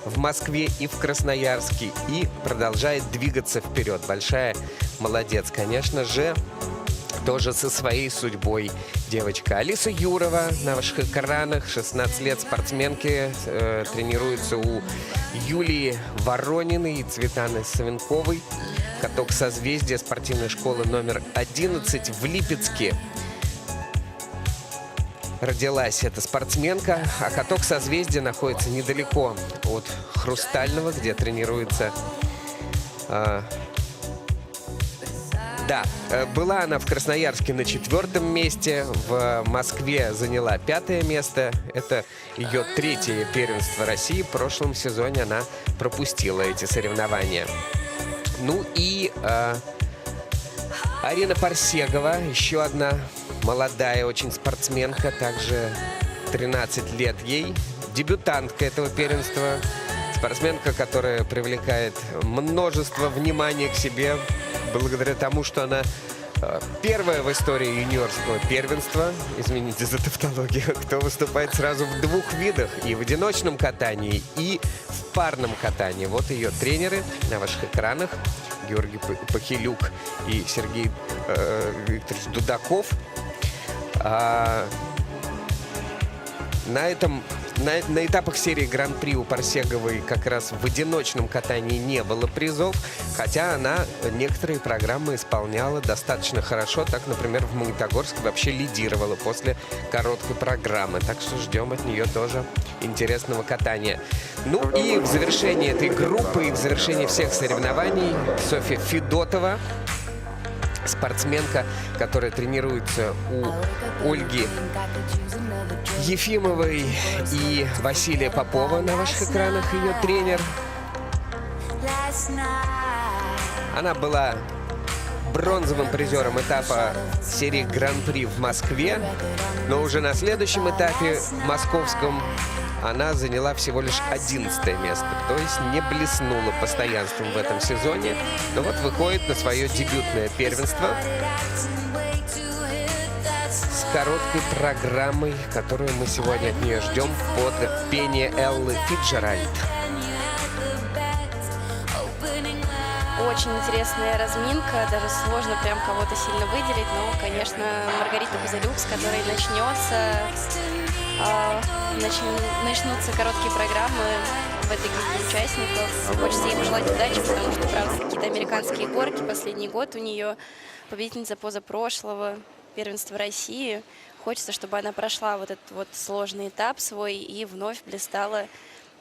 в Москве и в Красноярске и продолжает двигаться вперед. Большая молодец, конечно же, тоже со своей судьбой девочка. Алиса Юрова на ваших экранах, 16 лет, спортсменки, тренируется у Юлии Ворониной и Цветаны Савенковой. Каток созвездия спортивной школы номер 11 в Липецке. Родилась эта спортсменка, а каток созвездия находится недалеко от Хрустального, где тренируется... была она в Красноярске на 4-м месте, в Москве заняла 5-е место. Это ее 3-е первенство России. В прошлом сезоне она пропустила эти соревнования. Ну и Арина Парсегова, еще одна молодая очень спортсменка, также 13 лет ей, дебютантка этого первенства, спортсменка, которая привлекает множество внимания к себе благодаря тому, что она первая в истории юниорского первенства, извините за тавтологию, кто выступает сразу в 2 видах, и в одиночном катании, и в парном катании. Вот ее тренеры на ваших экранах, Георгий Пахилюк и Сергей Викторович Дудаков. На этапах серии Гран-при у Парсеговой как раз в одиночном катании не было призов, хотя она некоторые программы исполняла достаточно хорошо. Так, например, в Магнитогорске вообще лидировала после короткой программы. Так что ждем от нее тоже интересного катания. Ну и в завершении этой группы, и в завершении всех соревнований Софья Федотова, спортсменка, которая тренируется у Ольги Ефимовой и Василия Попова на ваших экранах, ее тренер. Она была бронзовым призером этапа серии Гран-при в Москве, но уже на следующем этапе московском она заняла всего лишь 11-е место, то есть не блеснула постоянством в этом сезоне, но вот выходит на свое дебютное первенство с короткой программой, которую мы сегодня от нее ждем под пение Эллы Фицджеральд. Очень интересная разминка, даже сложно прям кого-то сильно выделить, но, конечно, Маргарита Базилюк, с которой начнутся короткие программы в этой группе участников. Хочется ей пожелать удачи, потому что, правда, какие-то американские горки. Последний год у нее победительница позапрошлого первенства России. Хочется, чтобы она прошла вот этот вот сложный этап свой и вновь блистала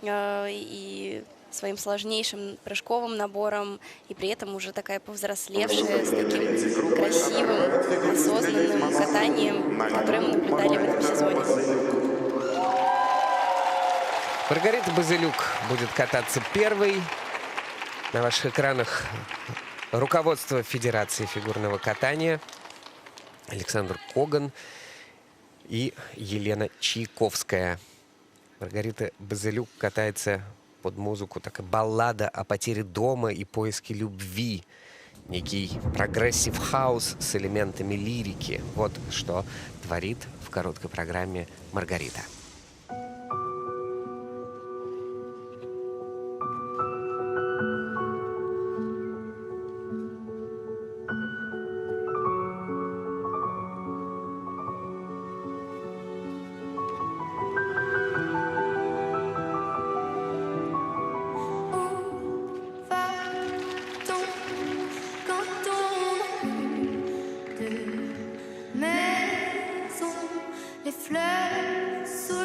и своим сложнейшим прыжковым набором, и при этом уже такая повзрослевшая, с таким красивым, осознанным катанием, которое мы наблюдали в этом сезоне. Маргарита Базилюк будет кататься первой. На ваших экранах руководство Федерации фигурного катания Александр Коган и Елена Чайковская. Маргарита Базилюк катается под музыку, такая баллада о потере дома и поиске любви. Некий прогрессив хаус с элементами лирики. Вот что творит в короткой программе Маргарита. Les fleurs sous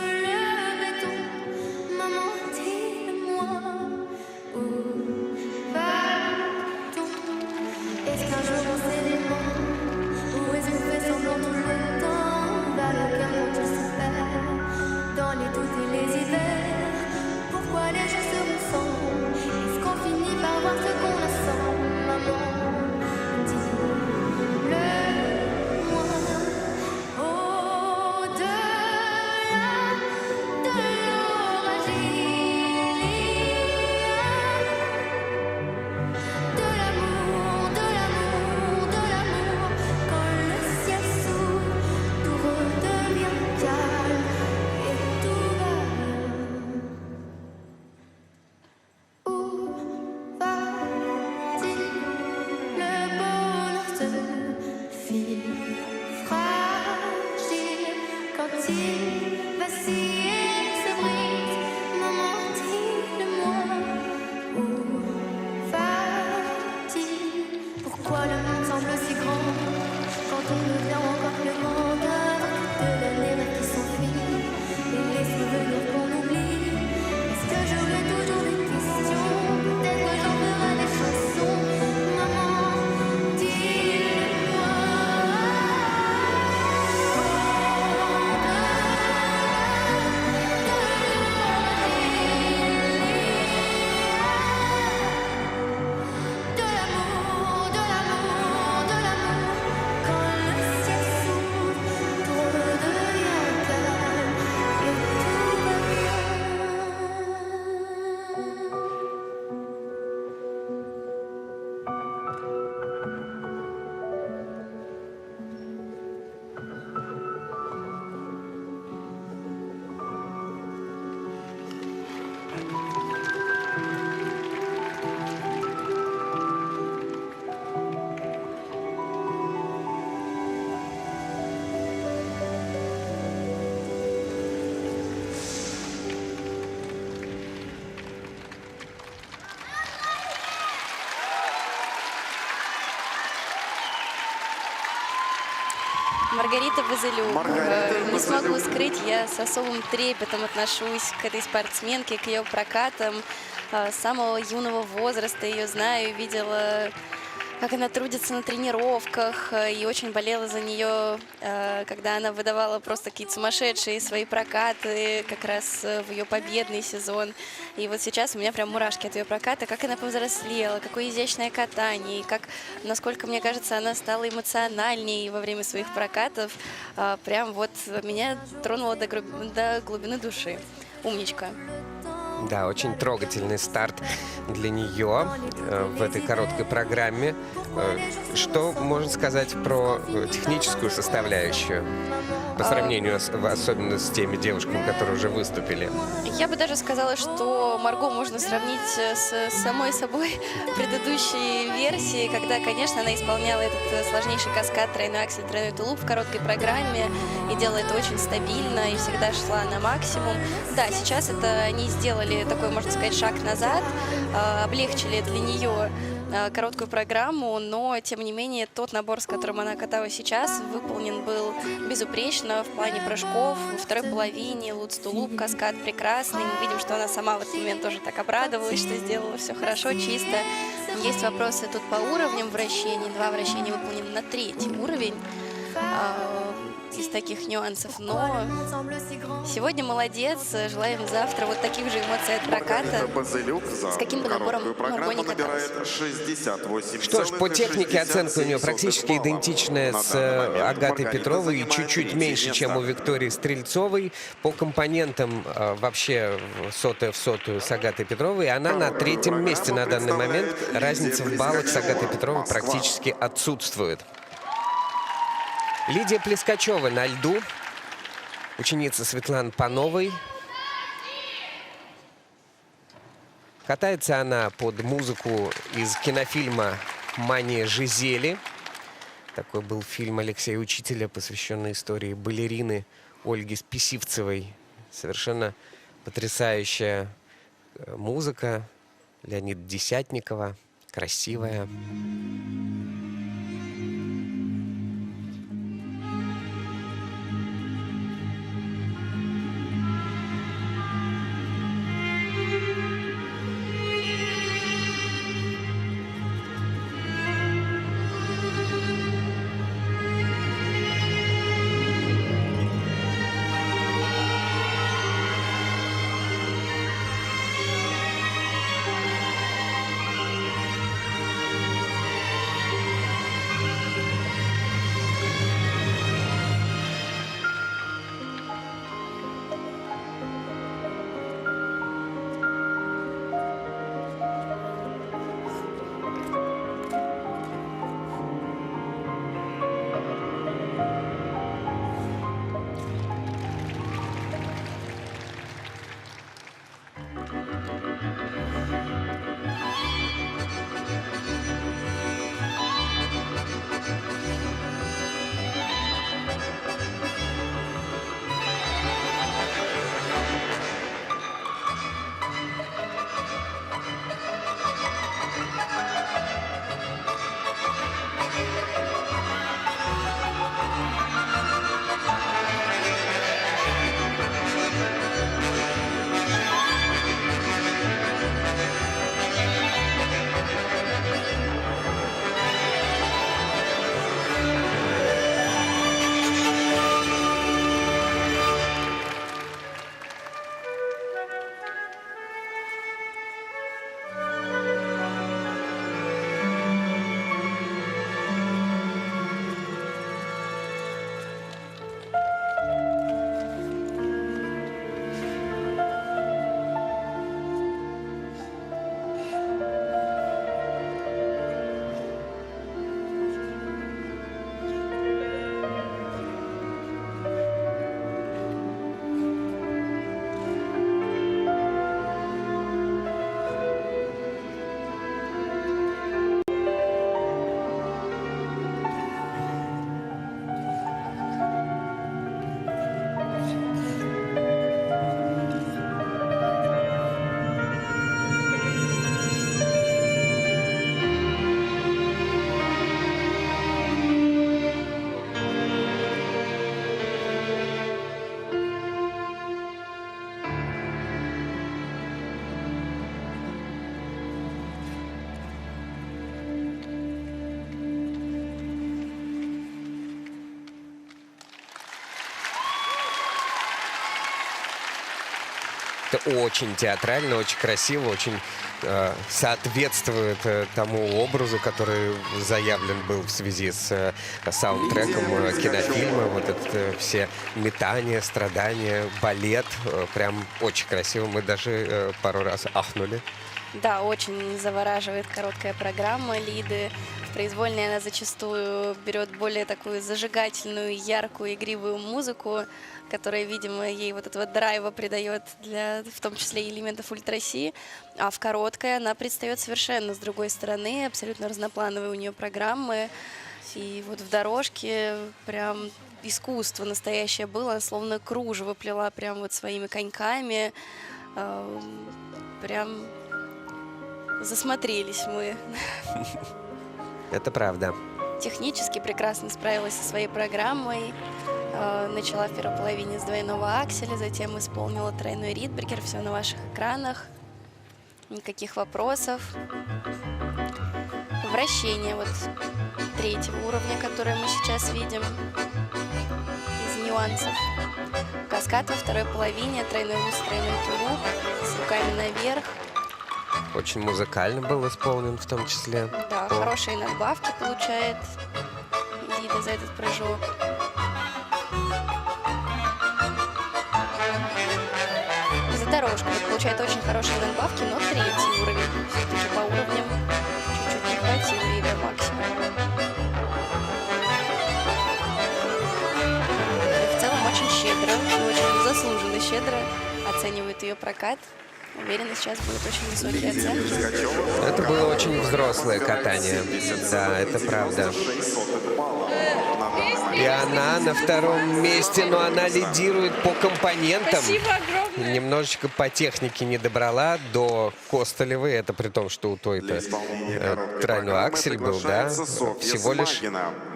Маргарита Базылюк. Маргарита Не смогу Базылюк. скрыть, я с особым трепетом отношусь к этой спортсменке, к ее прокатам. С самого юного возраста ее знаю, видела, как она трудится на тренировках, и очень болела за нее, когда она выдавала просто какие-то сумасшедшие свои прокаты, как раз в ее победный сезон. И вот сейчас у меня прям мурашки от ее проката, как она повзрослела, какое изящное катание, и как, насколько, мне кажется, она стала эмоциональнее во время своих прокатов. Прям вот меня тронуло до глубины души. Умничка. Да, очень трогательный старт для нее в этой короткой программе. Что можно сказать про техническую составляющую по сравнению особенно с теми девушками, которые уже выступили? Я бы даже сказала, что Марго можно сравнить с самой собой предыдущей версии, когда, конечно, она исполняла этот сложнейший каскад тройной аксель, тройной тулуп в короткой программе и делала это очень стабильно и всегда шла на максимум. Да, сейчас это они сделали такой, можно сказать, шаг назад, облегчили для нее короткую программу, но, тем не менее, тот набор, с которым она каталась сейчас, выполнен был безупречно в плане прыжков. Во второй половине луц-тулуп, каскад прекрасный. Мы видим, что она сама в этот момент тоже так обрадовалась, что сделала все хорошо, чисто. Есть вопросы тут по уровням вращений. 2 вращения выполнены на 3-й уровень. Из таких нюансов, но сегодня молодец, желаем завтра вот таких же эмоций от Маргарита проката. Базылюк за С каким бы набором короткую Марго не программу каталась. набирает 68,67. Что ж, по технике оценка у нее практически идентичная с Агатой Петровой и чуть-чуть меньше, чем у Виктории Стрельцовой. По компонентам вообще сотая в сотую с Агатой Петровой. Она на 3-м месте на данный момент. Разница в баллах с Агатой Петровой практически отсутствует. Лидия Плескачева на льду, ученица Светланы Пановой. Катается она под музыку из кинофильма «Мания Жизели». Такой был фильм Алексея Учителя, посвященный истории балерины Ольги Списивцевой. Совершенно потрясающая музыка. Леонида Десятникова, красивая. очень театрально, очень красиво, очень соответствует тому образу, который заявлен был в связи с саундтреком кинофильма. Вот это все метания, страдания, балет. Прям очень красиво. Мы даже пару раз ахнули. Да, очень завораживает короткая программа Лиды. В произвольной она зачастую берет более такую зажигательную, яркую, игривую музыку, которая, видимо, ей вот этого драйва придает, в том числе и элементов ультраси. А в короткой она предстает совершенно с другой стороны, абсолютно разноплановые у нее программы. И вот в дорожке прям искусство настоящее было, словно кружево плела прям вот своими коньками. Прям засмотрелись мы. Это правда. Технически прекрасно справилась со своей программой. Начала в первой половине с двойного акселя, затем исполнила тройной ридбрегер. Все на ваших экранах. Никаких вопросов. Вращение вот третьего уровня, которое мы сейчас видим из нюансов. Каскад во второй половине, тройной ус, тройной тулуп, с руками наверх. Очень музыкально был исполнен в том числе. Да, хорошие надбавки получает Лида за этот прыжок. За дорожку получает очень хорошие надбавки, но третий уровень. Все-таки по уровням чуть-чуть не хватило ей до максимума. И в целом очень щедро, очень заслуженно щедро оценивает ее прокат. Уверена, сейчас будут очень высокие оценки. Это было очень взрослое катание. Да, это правда. И она на втором месте, но она лидирует по компонентам. Спасибо огромное. Немножечко по технике не добрала до Костолевой. Это при том, что у той-то тройной аксель был, да? Всего лишь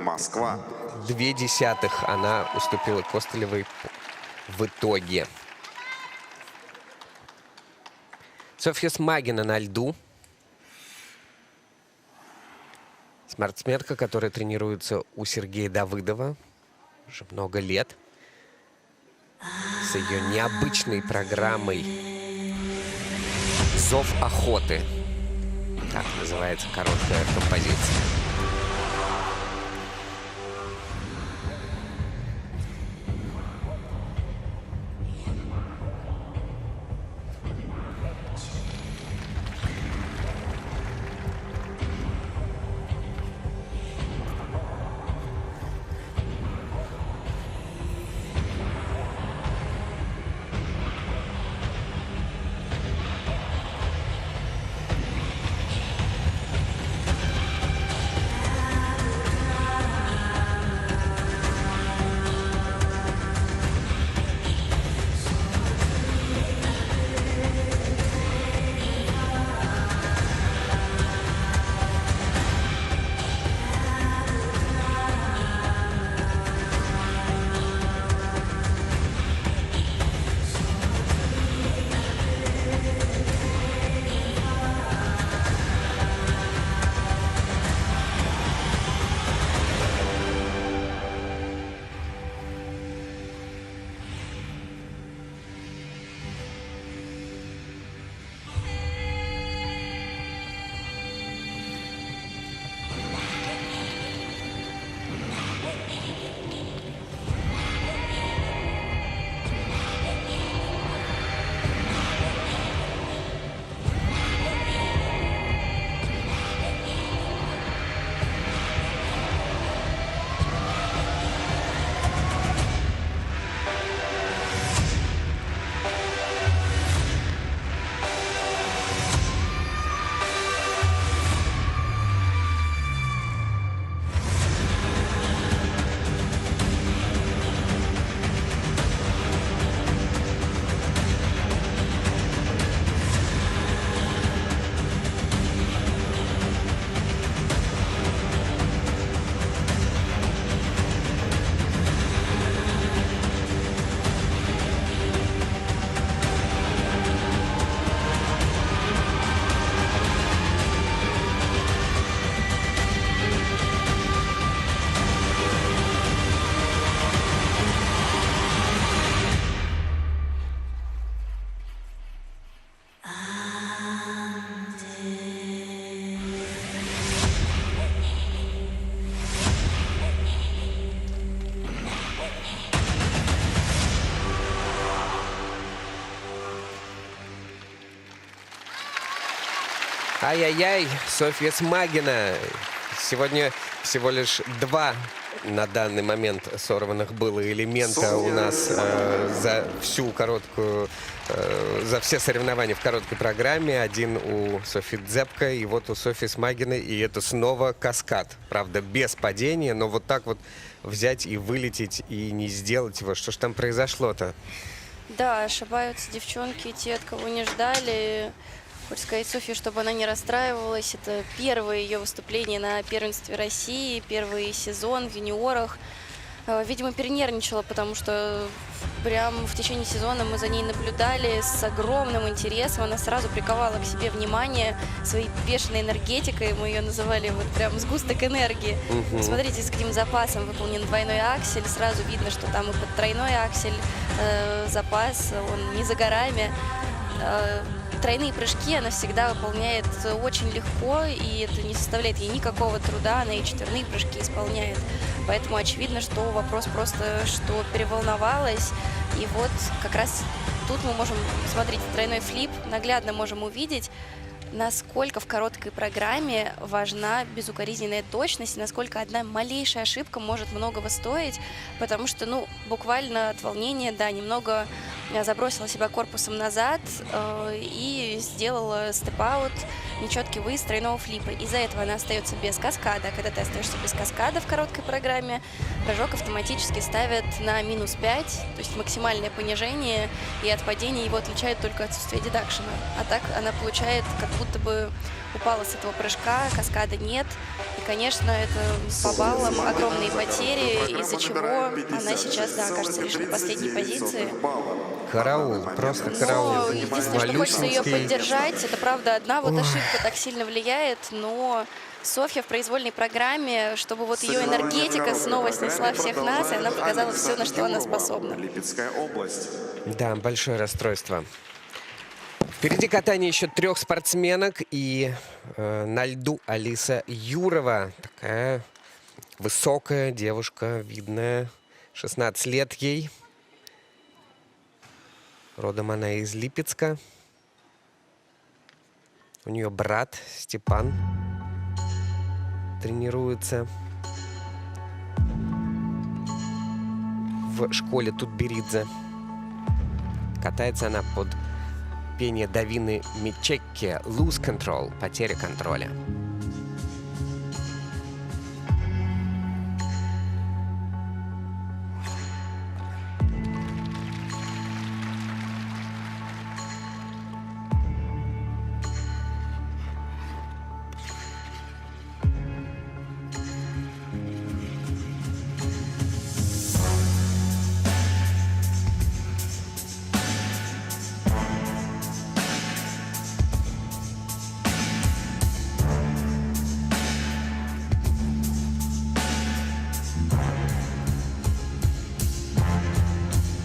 Москва. 0,2 она уступила Костолевой в итоге. Софья Смагина на льду. Спортсменка, которая тренируется у Сергея Давыдова уже много лет. С ее необычной программой «Зов охоты». Так называется короткая композиция. Ай-яй-яй, Софья Смагина. Сегодня всего лишь 2 на данный момент сорванных было элемента у нас за всю короткую, за все соревнования в короткой программе. Один у Софьи Дзепко и вот у Софьи Смагиной. И это снова каскад. Правда, без падения, но вот так вот взять и вылететь и не сделать его. Что ж там произошло-то? Да, ошибаются девчонки, те, от кого не ждали. Хочется сказать Софье, чтобы она не расстраивалась. Это первое ее выступление на первенстве России, первый сезон в юниорах. Видимо, перенервничала, потому что прям в течение сезона мы за ней наблюдали с огромным интересом. Она сразу приковала к себе внимание своей бешеной энергетикой. Мы ее называли вот прям сгусток энергии. Смотрите, с каким запасом выполнен двойной аксель. Сразу видно, что там и под тройной аксель запас, он не за горами. Тройные прыжки она всегда выполняет очень легко, и это не составляет ей никакого труда, она и четверные прыжки исполняет. Поэтому очевидно, что вопрос просто, что переволновалась. И вот как раз тут мы можем, смотрите, тройной флип, наглядно можем увидеть, насколько в короткой программе важна безукоризненная точность, насколько одна малейшая ошибка может многого стоить, потому что, ну, буквально от волнения, да, немного забросила себя корпусом назад и сделала степ-аут, нечеткий выезд тройного флипа. Из-за этого она остается без каскада. Когда ты остаешься без каскада в короткой программе, прыжок автоматически ставят на -5, то есть максимальное понижение, и от падения его отличает только отсутствие дедакшена. А так она получает, как будто бы упала с этого прыжка, каскада нет. И, конечно, это по баллам огромные потери, из-за чего она сейчас, да, окажется лишь на последней позиции. Караул, просто караул. Но единственное, что хочется ее поддержать, это правда одна вот ошибка так сильно влияет, но Софья в произвольной программе, чтобы вот ее энергетика снова снесла всех нас, и она показала все, на что она способна. Липецкая область. Да, большое расстройство. Впереди катание еще 3 спортсменок, и на льду Алиса Юрова. Такая высокая девушка, видная, 16 лет ей. Родом она из Липецка. У нее брат Степан тренируется в школе Тутберидзе. Катается она под пение Давины Мичекки «Lose Control» — «Потеря контроля».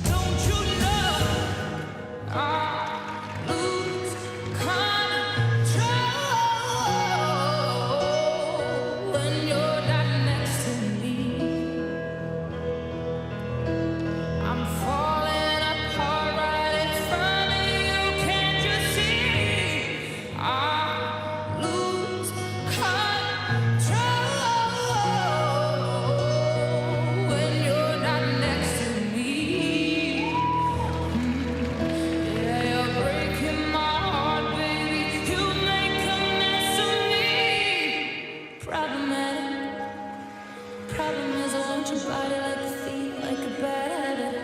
Don't you know I lose control when you're not next to me? I'm falling apart right in front of you. Can't you see? I lose control when you're not next to me. Yeah, you're breaking my heart, baby. You make a mess of me. Problem is I want your body like a thief, like a bad habit.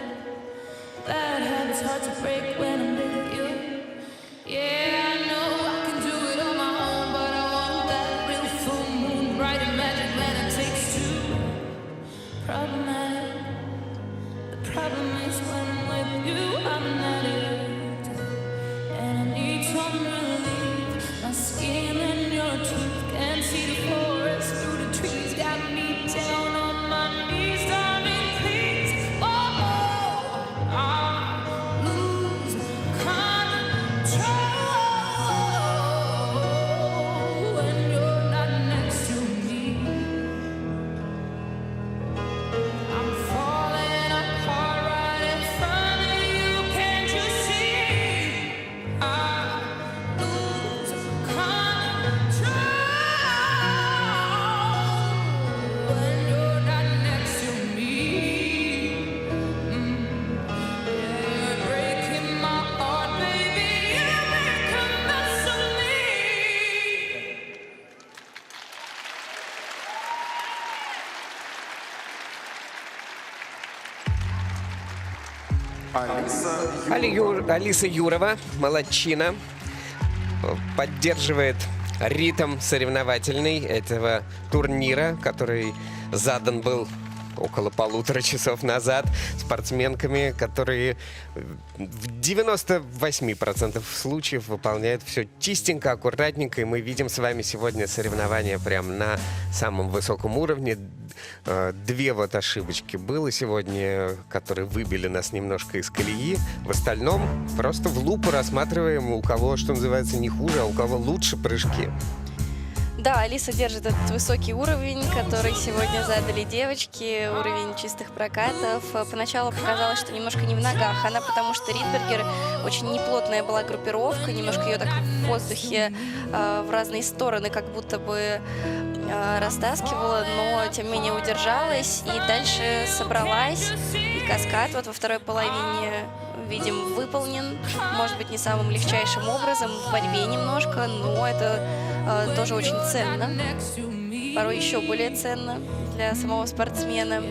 Bad habits hard to break when I'm with you. Yeah, I know I can do it on my own, but I want that real full moon, bright and magic when it takes two. Problematic. The problem is when I'm with you, I'm not it. And I need some relief. My skin and your teeth can't see the forest through the trees. Got me down on my knees, darling, please. Oh, I lose control when you're not next to me. I'm falling apart right in front of you. Can't you see? I Алиса Юрова, молодчина, поддерживает ритм соревновательный этого турнира, который задан был около 1,5 часов назад спортсменками, которые в 98% случаев выполняют все чистенько, аккуратненько. И мы видим с вами сегодня соревнования прям на самом высоком уровне. 2 вот ошибочки было сегодня, которые выбили нас немножко из колеи. В остальном просто в лупу рассматриваем, у кого, что называется, не хуже, а у кого лучше прыжки. Да, Алиса держит этот высокий уровень, который сегодня задали девочки, уровень чистых прокатов. Поначалу показалось, что немножко не в ногах она, потому что Ридбергер очень неплотная была группировка, немножко ее так в воздухе в разные стороны как будто бы растаскивала, но тем не менее удержалась и дальше собралась. И каскад вот во второй половине, видим, выполнен, может быть, не самым легчайшим образом, в борьбе немножко, но это тоже очень ценно, порой еще более ценно для самого спортсмена,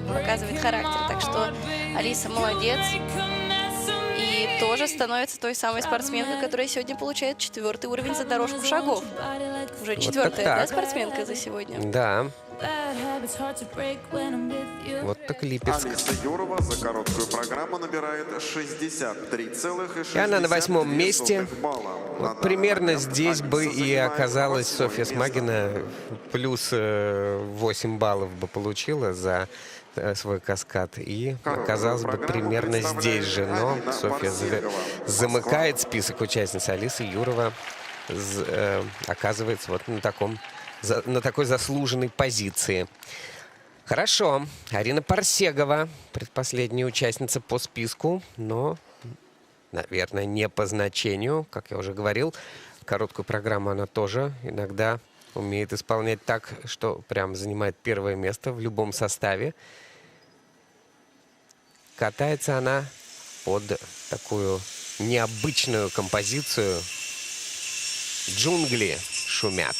показывает характер, так что Алиса молодец и тоже становится той самой спортсменкой, которая сегодня получает 4-й уровень за дорожку шагов. Уже 4-я, да, спортсменка за сегодня? Да. Вот так Липецк. Алиса Юрова за короткую программу набирает 63,6 И она на 8-м месте. балла. Вот примерно здесь бы и оказалась Софья Смагина. Плюс 8 баллов бы получила за свой каскад. И оказалось бы примерно здесь же. Но Софья замыкает список участниц. Алиса Юрова оказывается вот на такой заслуженной позиции. Хорошо. Арина Парсегова, предпоследняя участница по списку, но, наверное, не по значению. Как я уже говорил, короткую программу она тоже иногда умеет исполнять так, что прям занимает 1-е место в любом составе. Катается она под такую необычную композицию «Джунгли шумят».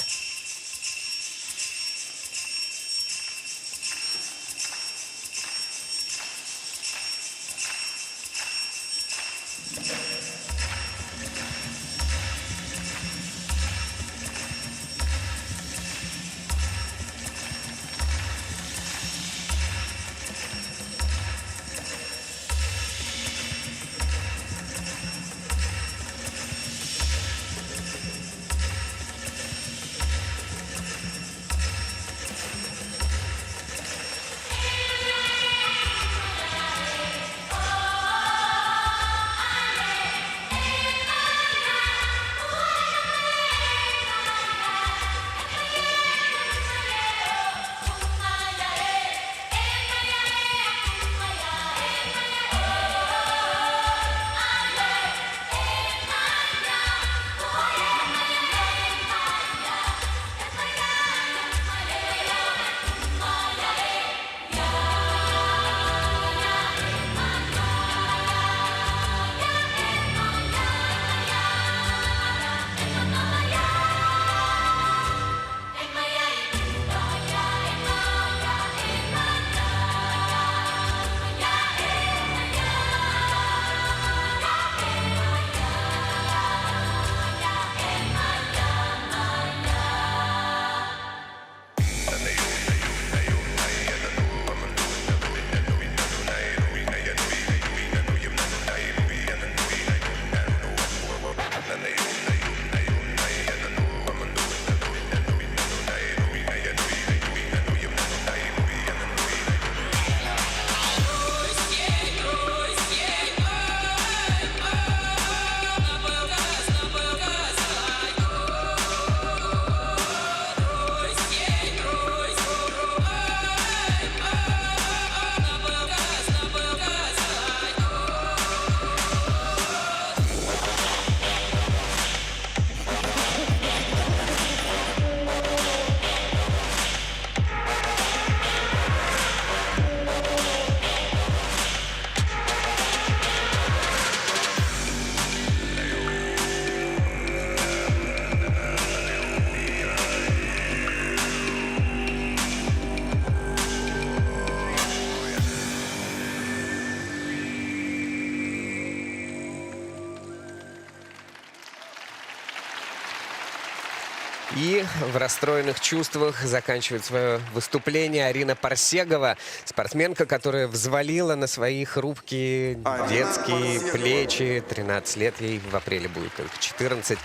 И в расстроенных чувствах заканчивает свое выступление Арина Парсегова, спортсменка, которая взвалила на свои хрупкие детские плечи. 13 лет, ей в апреле будет только 14.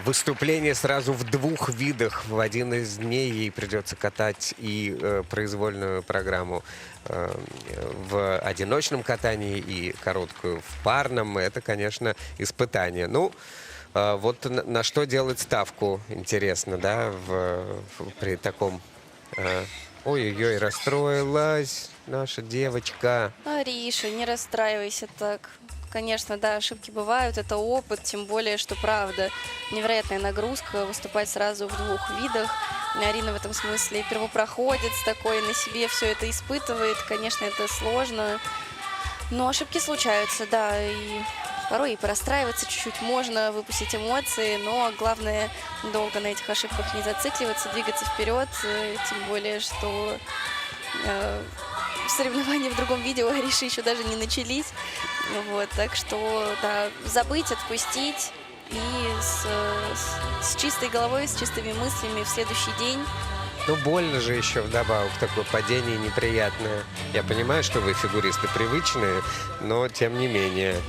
Выступление сразу в двух видах. В один из дней ей придется катать и произвольную программу в одиночном катании, и короткую в парном. Это, конечно, испытание. Ну, вот на что делать ставку, интересно, да, при таком... Ой-ой-ой, расстроилась наша девочка. Ариша, не расстраивайся так. Конечно, да, ошибки бывают, это опыт, тем более, что правда, невероятная нагрузка выступать сразу в двух видах. Арина в этом смысле первопроходец такой, на себе все это испытывает, конечно, это сложно, но ошибки случаются, да, и порой и порастраиваться чуть-чуть можно, выпустить эмоции, но главное долго на этих ошибках не зацикливаться, двигаться вперед, тем более, что соревнования в другом виде у Ариши еще даже не начались. Вот, так что, да, забыть, отпустить и с чистой головой, с чистыми мыслями в следующий день. Ну, больно же еще вдобавок, такое падение неприятное. Я понимаю, что вы фигуристы привычные, но тем не менее.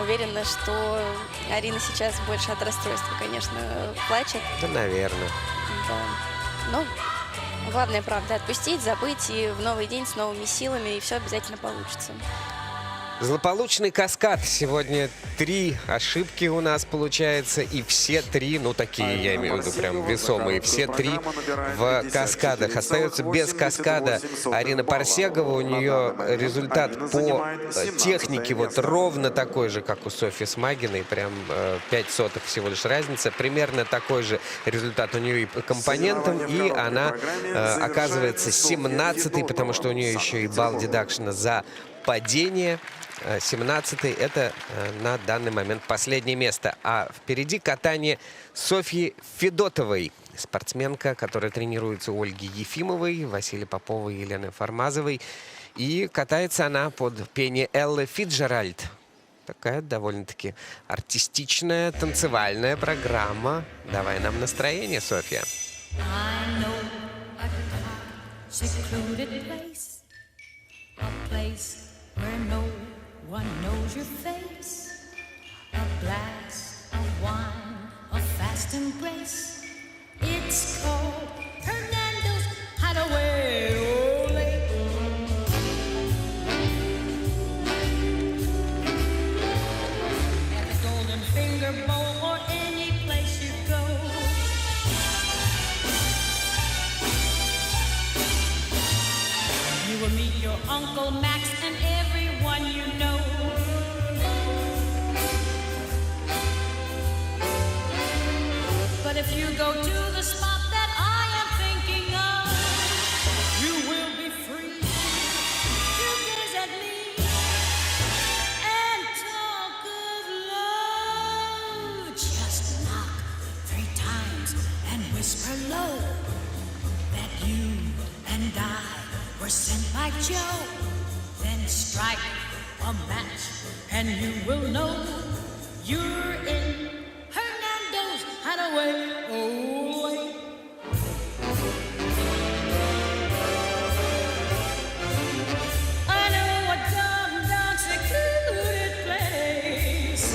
Уверена, что Арина сейчас больше от расстройства, конечно, плачет. Да, наверное. Да. Но главное, правда, отпустить, забыть, и в новый день с новыми силами, и все обязательно получится. Злополучный каскад. Сегодня 3 ошибки у нас получается, и все 3, ну такие, я имею в виду, прям весомые, все 3 в каскадах. Остается без каскада Арина Парсегова. У нее результат по технике вот ровно такой же, как у Софьи Смагиной, прям 5 сотых всего лишь разница. Примерно такой же результат у нее и по компонентам, и она оказывается 17-й, потому что у нее еще и балл дедакшена за падение. 17-й – это на данный момент последнее место. А впереди катание Софьи Федотовой. Спортсменка, которая тренируется у Ольги Ефимовой, Василия Попова и Елены Формазовой. И катается она под пение Эллы Фицджеральд. Такая довольно-таки артистичная, танцевальная программа. Давай нам настроение, Софья. I know a secluded place, a place where no one knows your face, a glass of wine, a fast embrace. It's called Hernando's Hideaway. Ole. At the Golden Finger Bowl or any place you go. You will meet your Uncle Max and everyone you know. But if you go to the spot that I am thinking of, you will be free to gaze at me and talk of love. Just knock 3 times and whisper low that you and I were sent by Joe. Then strike a match and you will know you're in Hernando's Hideaway. Ole. I know a dumb, secluded place,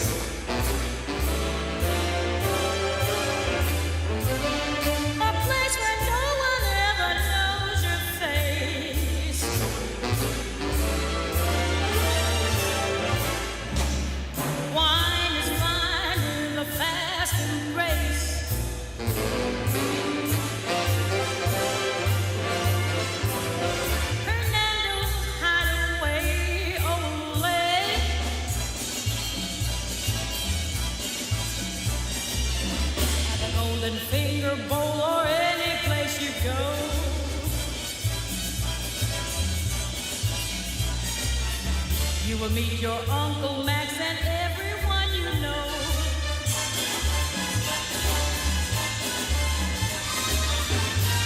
a place where no one ever knows your face. Wine is fine in the fast embrace. Hernando's Hideaway, ole. At the Golden Finger Bowl or any place you go. You will meet your Uncle Max and everyone you know.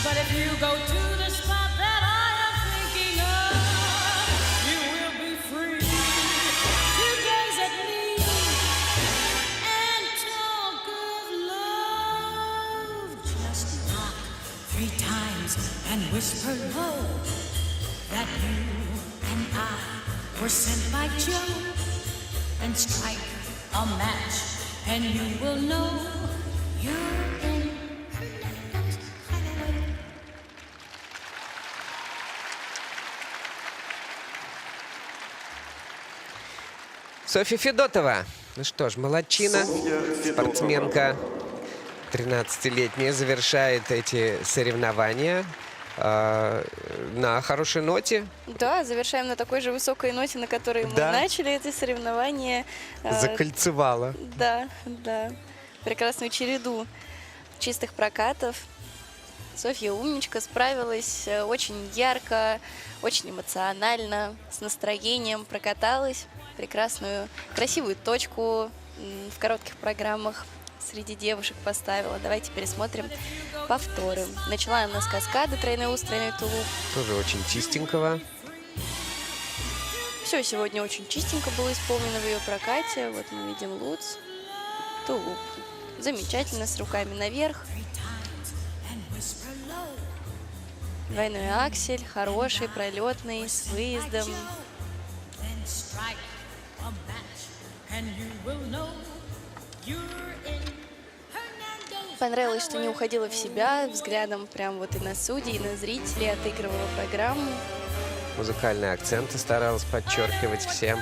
But if you go to the spot that I am thinking of, you will be free to gaze at me and talk of love. eyes and whisper low that you and I were sent by Joe. And strike a match, and you will know you're in Hernando's hideaway. Софья Федотова. Ну что ж, молодчина. Софья Федотова. Спортсменка 13-летняя завершает эти соревнования на хорошей ноте. Да, завершаем на такой же высокой ноте, на которой мы Да. начали эти соревнования. Закольцевала. Да, да. Прекрасную череду чистых прокатов. Софья умничка, справилась очень ярко, очень эмоционально, с настроением прокаталась. Прекрасную, красивую точку в коротких программах среди девушек поставила. Давайте пересмотрим повторы. Начала она с каскада, тройной уз, тройной тулуп. Тоже очень чистенького. Все сегодня очень чистенько было исполнено в ее прокате. Вот мы видим луц, тулуп. Замечательно, с руками наверх. Двойной аксель, хороший, пролетный, с выездом. Then strike a match, and you will know you're in Hernando's Понравилось, что не уходила в себя, взглядом прям вот и на судей, и на зрителей, отыгрывала программу. Музыкальные акценты старалась подчеркивать всем.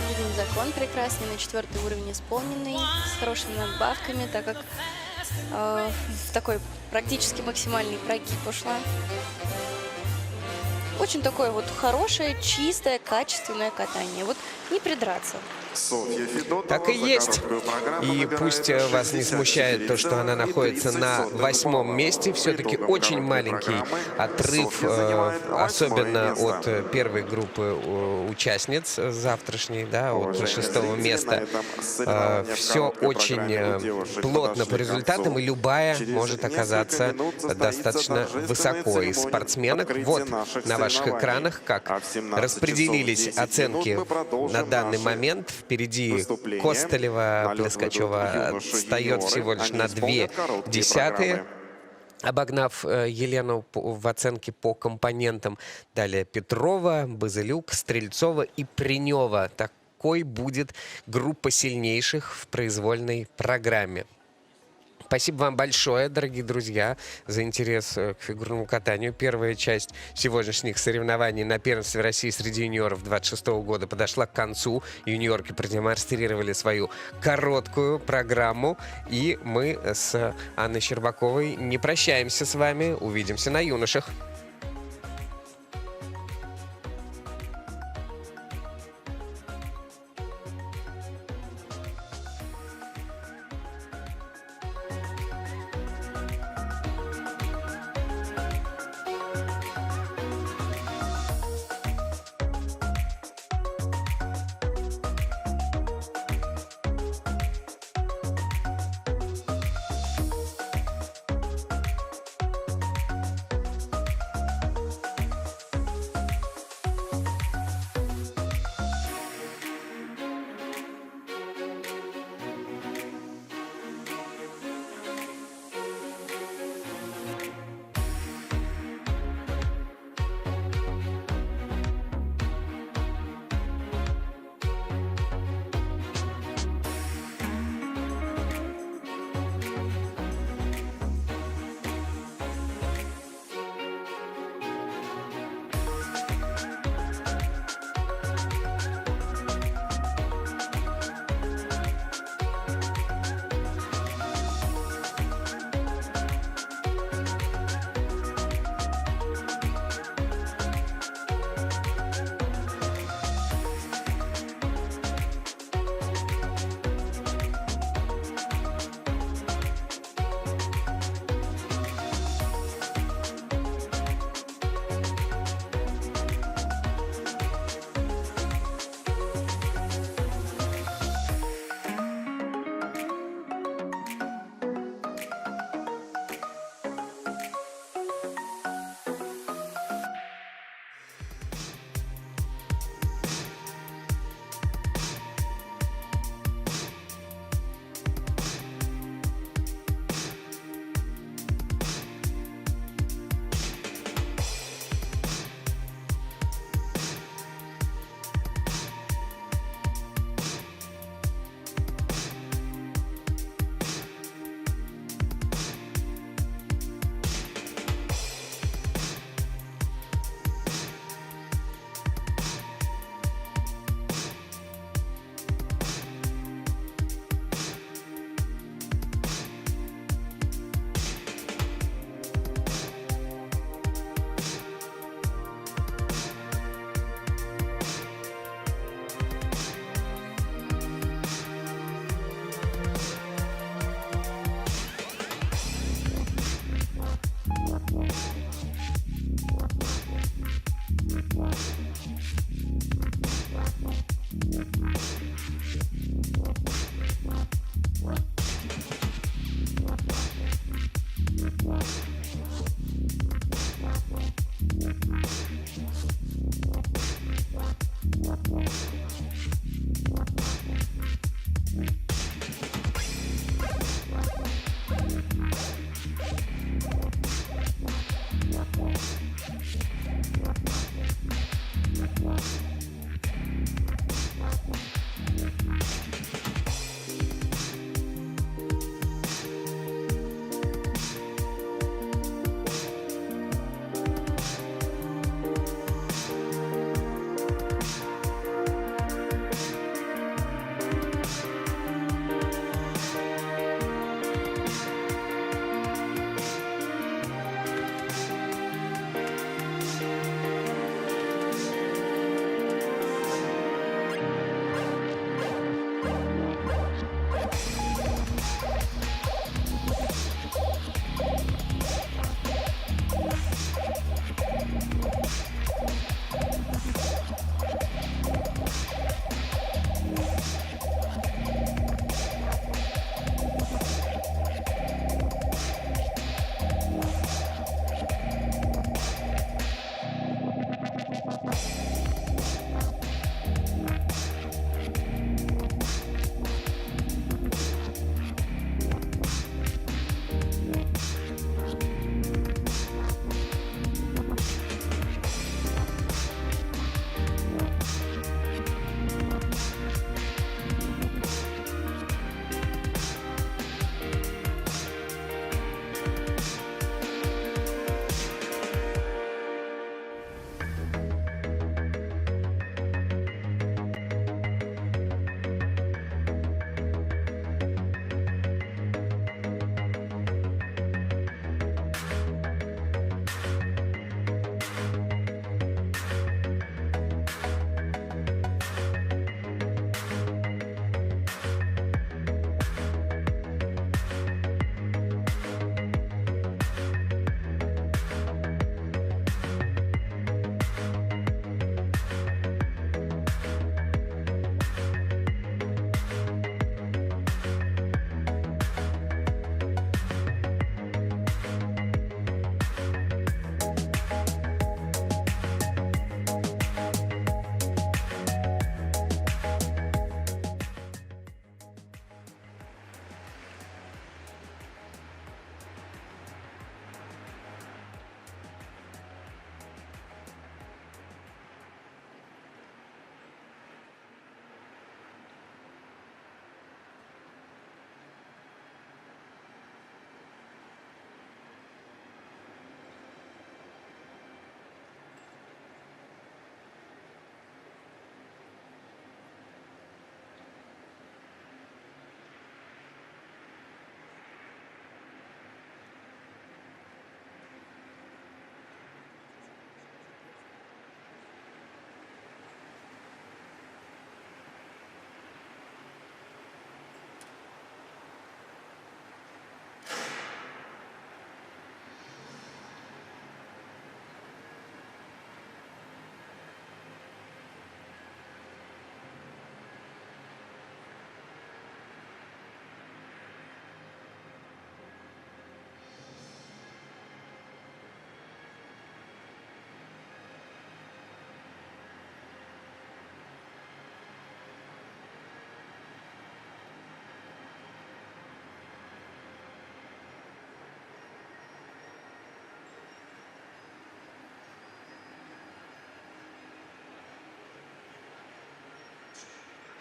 Видим закон прекрасный, на 4-й уровень исполненный, с хорошими надбавками, так как в такой практически максимальный прогиб ушла. Очень такое вот хорошее, чистое, качественное катание. Вот не придраться. Софья Федотова Так и за есть. короткую программу И набирает пусть вас не смущает то, что она 64,30 находится на 8-м балла. месте, все-таки По итогам очень короткой маленький программы отрыв, Софья занимает 8-е особенно место. от первой группы участниц завтрашней, да, от Уважаемые 6-го зрители, места. на этом соревнования в Все короткой очень программе у девушек плотно подошли по к результатам, концу. и любая Через может несколько оказаться минут состоится достаточно торжественная высоко. церемония Из спортсменок открытия вот наших на ваших соревнований. экранах как А в 17 распределились часов 10 оценки минут мы продолжим на данный наши момент. Впереди выступления. Костылева, На лед Плескачева выйдут юноши, отстает юниоры. всего лишь Они на исполнят 2 короткие десятые, программы. обогнав Елену в оценке по компонентам. Далее Петрова, Базылюк, Стрельцова и Принева. Такой будет группа сильнейших в произвольной программе. Спасибо вам большое, дорогие друзья, за интерес к фигурному катанию. Первая часть сегодняшних соревнований на первенстве России среди юниоров 26 года подошла к концу. Юниорки продемонстрировали свою короткую программу. И мы с Анной Щербаковой не прощаемся с вами. Увидимся на юношах.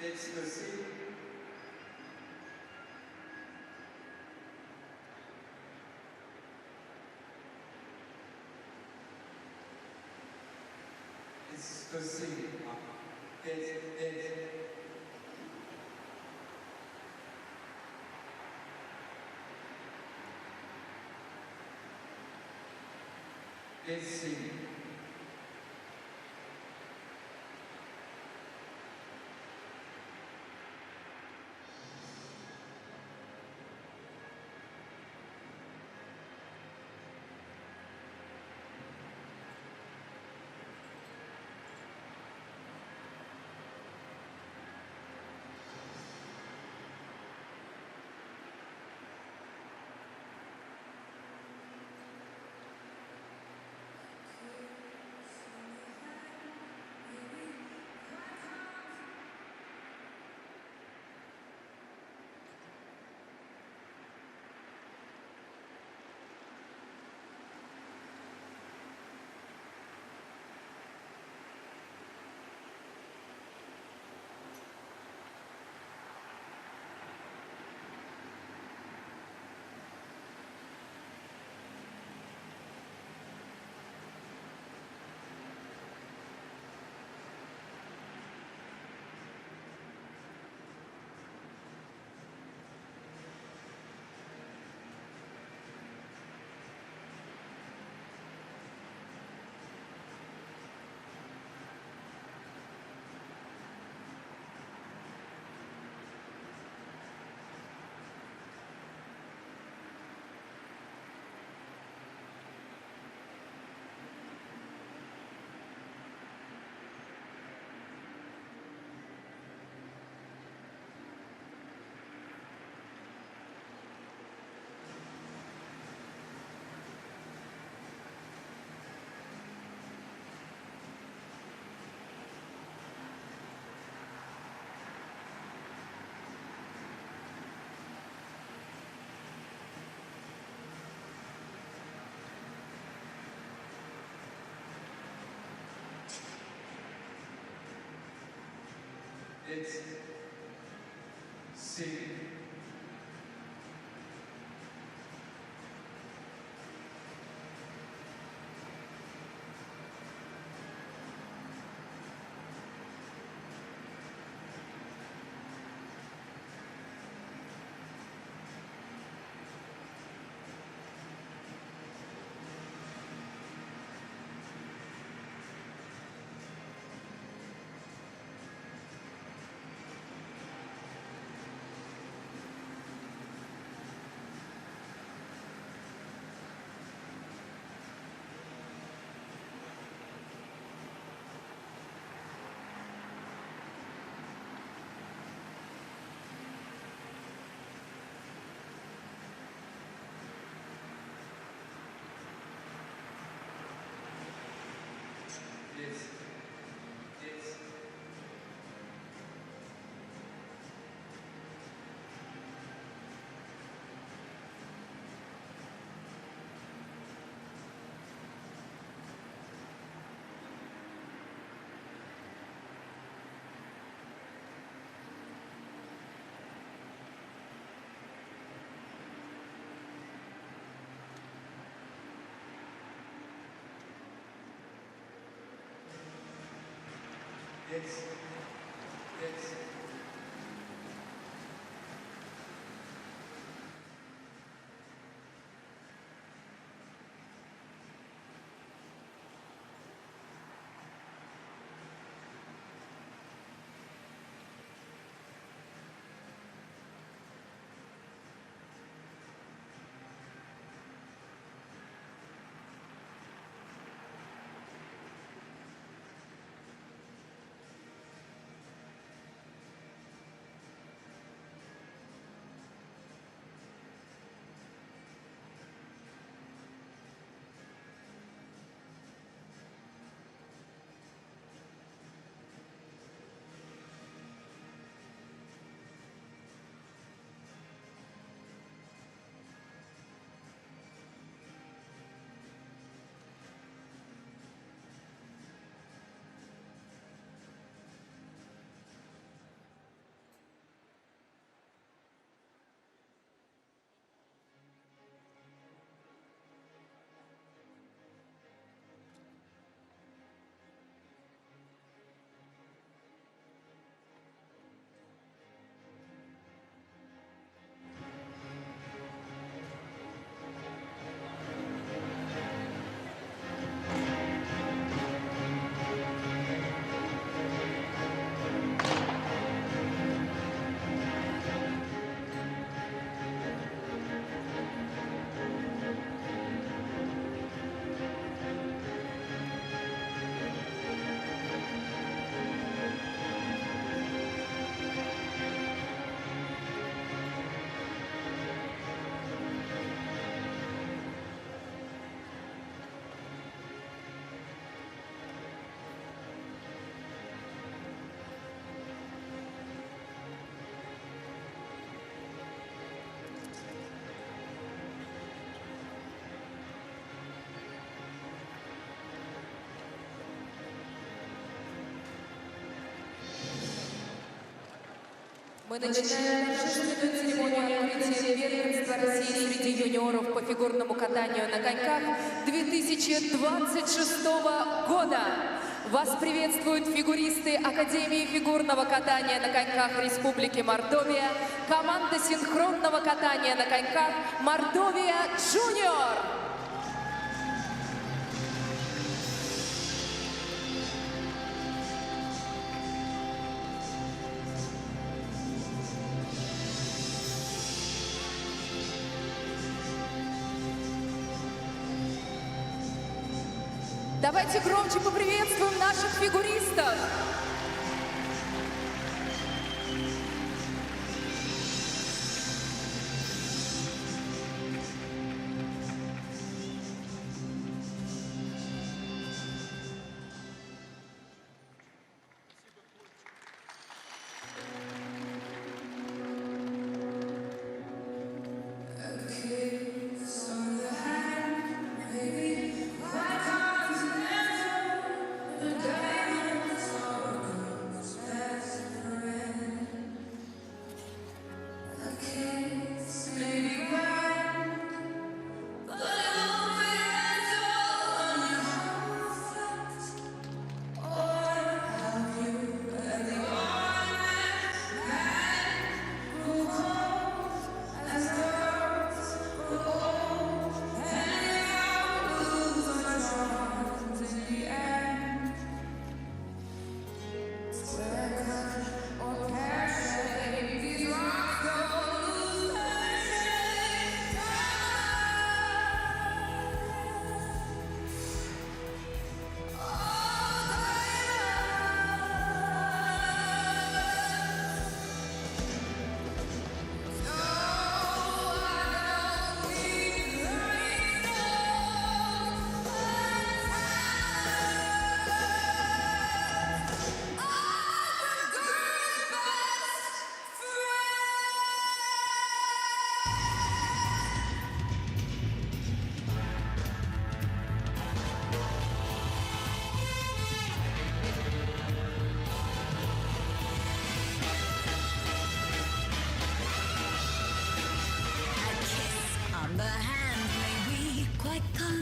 It's the sea. It's the sea. It's sea. It's sea. It's Мы начинаем торжественную церемонию открытия первенства России среди юниоров по фигурному катанию на коньках 2026 года. Вас приветствуют фигуристы Академии фигурного катания на коньках Республики Мордовия, команда синхронного катания на коньках Мордовия Джуниор. Давайте громче поприветствуем наших фигуристов.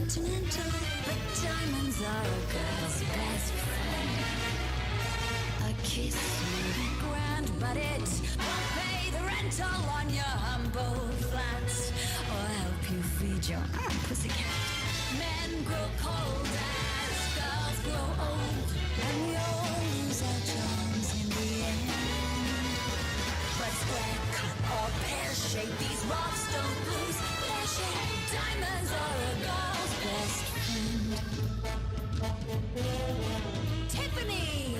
Continental, but diamonds are a girl's best friend. A kiss may be grand, but it won't pay the rental on your humble flat or help you feed your pussycat. Men grow cold as girls grow old, and we all lose our charms in the end. But square cut or pear shape, these rocks don't lose their shape. Diamonds are a girl's best friend. Tiffany!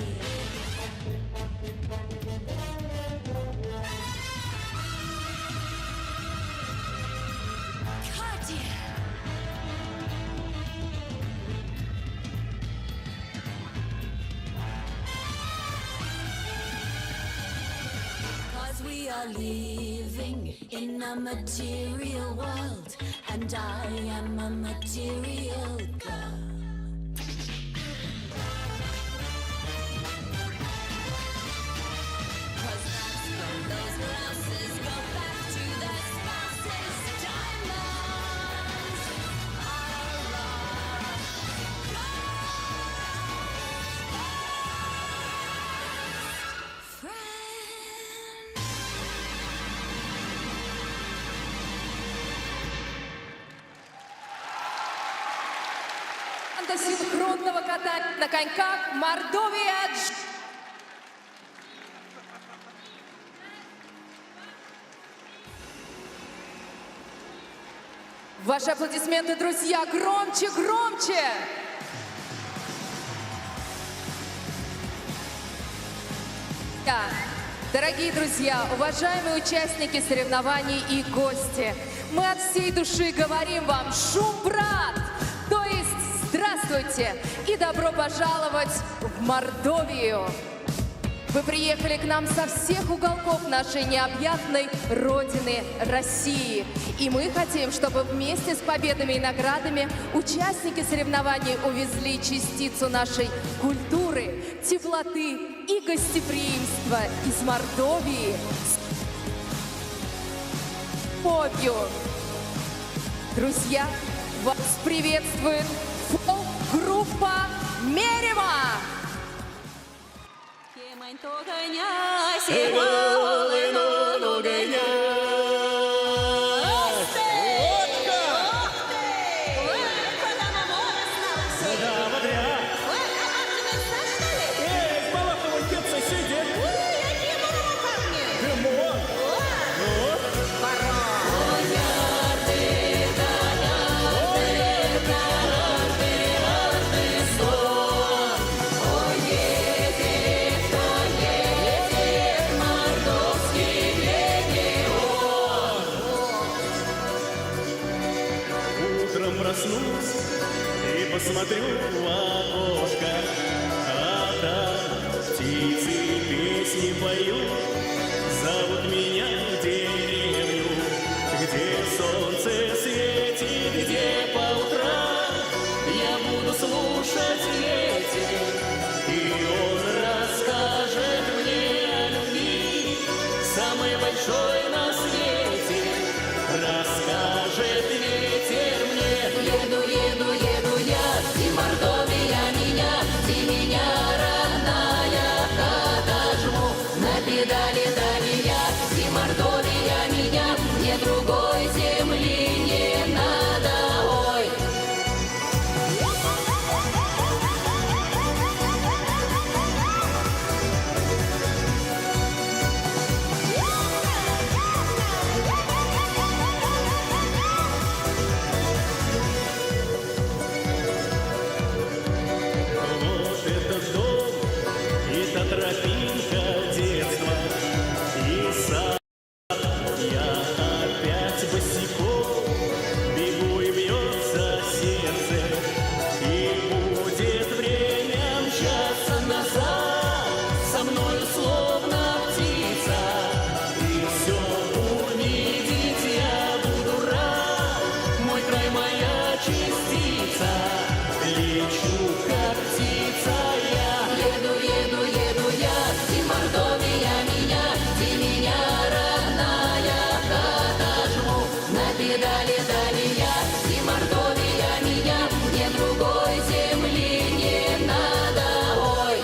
Cartier! 'Cause we are living in a material world, and I am a material girl. Команда синхронного катания на коньках Мордовия. Ваши аплодисменты, друзья, громче, громче! Дорогие друзья, уважаемые участники соревнований и гости, мы от всей души говорим вам «Шум, брат!», то есть здравствуйте и добро пожаловать в Мордовию! Вы приехали к нам со всех уголков нашей необъятной родины России. И мы хотим, чтобы вместе с победами и наградами участники соревнований увезли частицу нашей культуры, теплоты и гостеприимства из Мордовии. любовью. Друзья, вас приветствует фолк-группа «Мерема». Утром проснусь и посмотрю в окошко, а там птицы песни поют, зовут меня в деревню, где солнце светит, где по утрам я буду слушать ветер, и он расскажет мне о любви, самой большой на свете, расскажет ветер мне. Еду, еду, еду я, и Мордовия меня, и меня родная хата жму, на педали дали я, и Мордовия меня, мне другой земли не надо, ой. Вот этот дом, и та тропинка детства, и сад. Я опять босиком бегу, и бьется сердце, и будет время мчаться назад, со мною словно птица, и все увидеть я буду рад, мой край, моя частица, лечу как птица я. Еду, еду, еду я, и Мордовия меня, и меня родная хата жму, на педали дали я, и Мордовия меня, мне другой земли не надо, ой.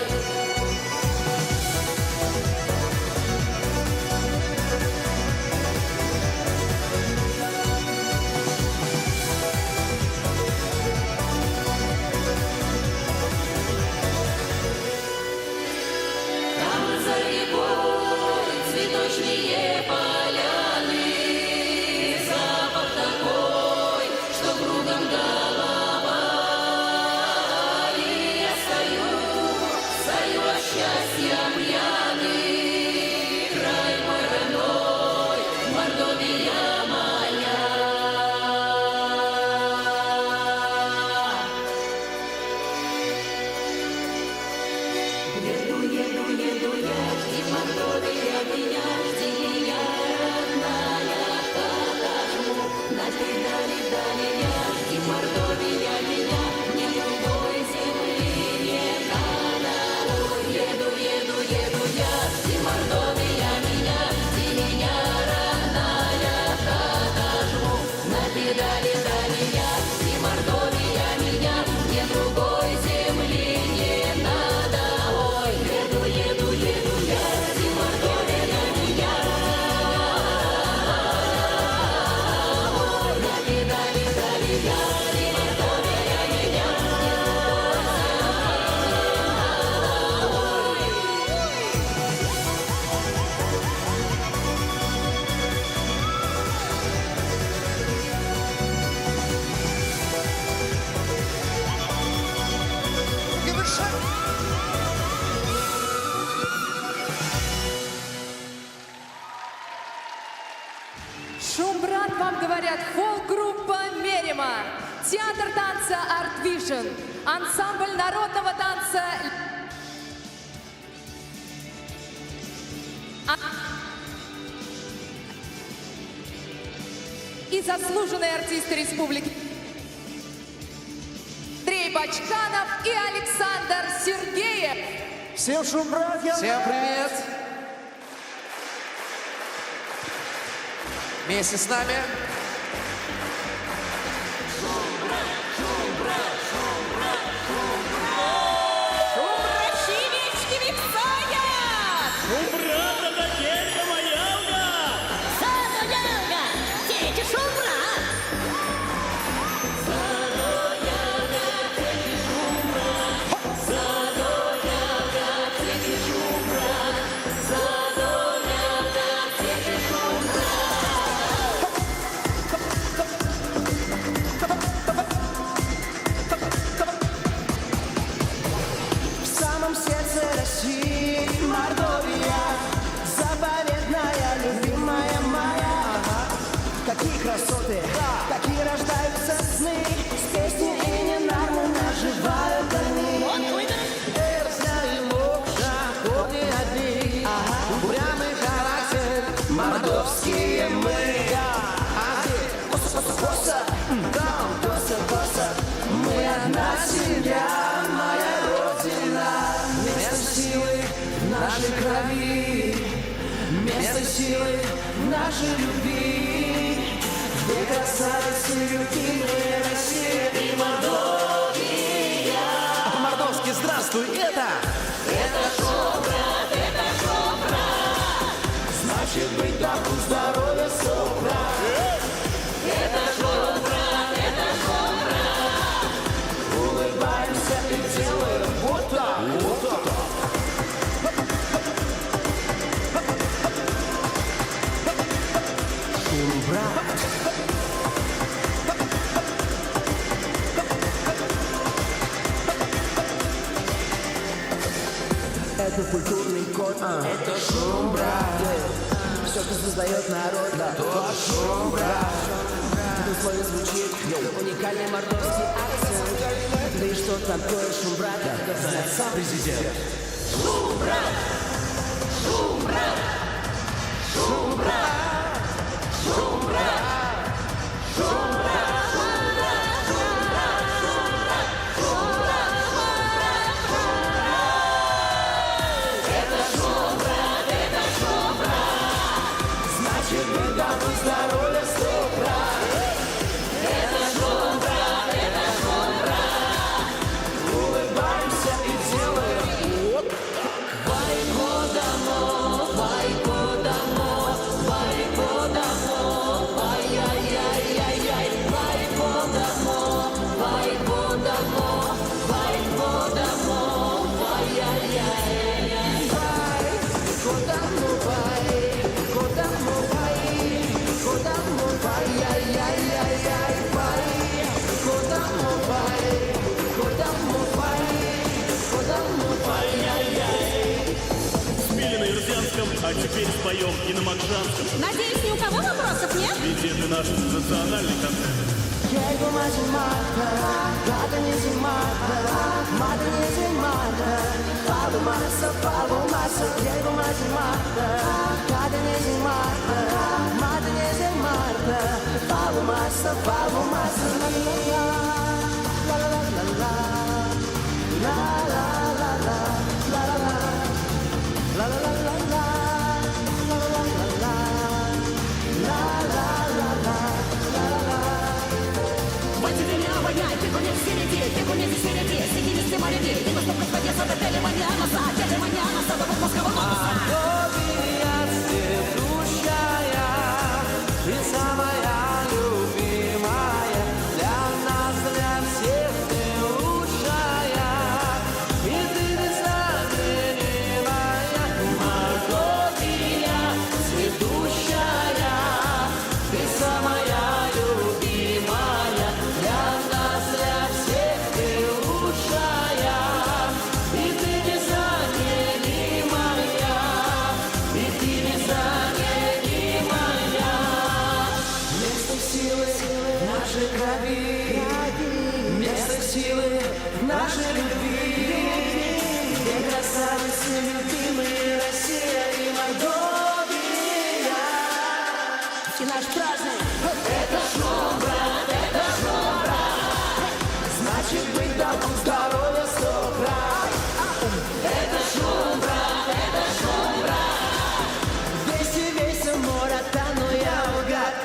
Там за рекой цветочные поляны, запах такой, что кругом голова. И я стою от счастья пьяный, край мой родной, Мордовия моя. Еду, еду, еду я, и Мордовия меня, жди меня, родная хата жму, на педали дали я, и Мордовия меня, мне другой земли не надо, ой. Еду, еду, еду я, и Мордовия меня, жди меня, родная хата жму, на педали дали я, и Мордовия меня, мне другой земли не надо, ой. Еду, еду, еду я, и Мордовия меня, ой. На педали дали я, и Мордовия меня, Шум-брат, вам говорят, фолк-группа «Мерема», театр танца «Арт Вижн», ансамбль народного танца и заслуженные артисты республики Андрей Бачканов и Александр Сергеев. Всем шум, братья! Всем привет! Вместе с нами. В самом сердце России Мордовия, заповедная, любимая моя. Какие красоты, какие рождаются сны, с песней и ненармы наживают они. Эрзя и Мокша, корни одни, упрямый характер, мордовские мы. А ты, коса, там, коса, мы одна семья, моя родина. Место силы в нашей крови, место силы в нашей любви. Две красавицы, любимые Россия и Мордовия. А по-мордовски здравствуй, это Шобра. Значит быть добру, здоровья, собра. Это Шобра. Улыбаемся и делаем вот так, вот так. Это культурный код, это шум, брат. Все, что создает народ, да, то шум, брат. В этом слове звучит уникальный мордовский акцент. Да и что такое шум, брат? Это знает сам президент. Шум, брат! Шум, брат! Шум, брат! Шум, брат! Шум, брат! Здоровья, стопра. Это шум, брат. Улыбаемся и делаем вот так. Байко домой, ай-яй-яй-яй-яй. Байко домой, ай-яй-яй. Байко домой, Спели на Ирзянском, а теперь споем и на Макжанском. Надеюсь, ни у кого вопросов нет? Ведь это наш национальный концерт. место силы в нашей любви. Две красавицы, любимые Россия и Мордовия. И наш праздник — это шум, брат, это шум, брат. Значит быть добру, здоровья, стопра. Это шум, брат, это шум, брат. Весь и весь море, но я угад.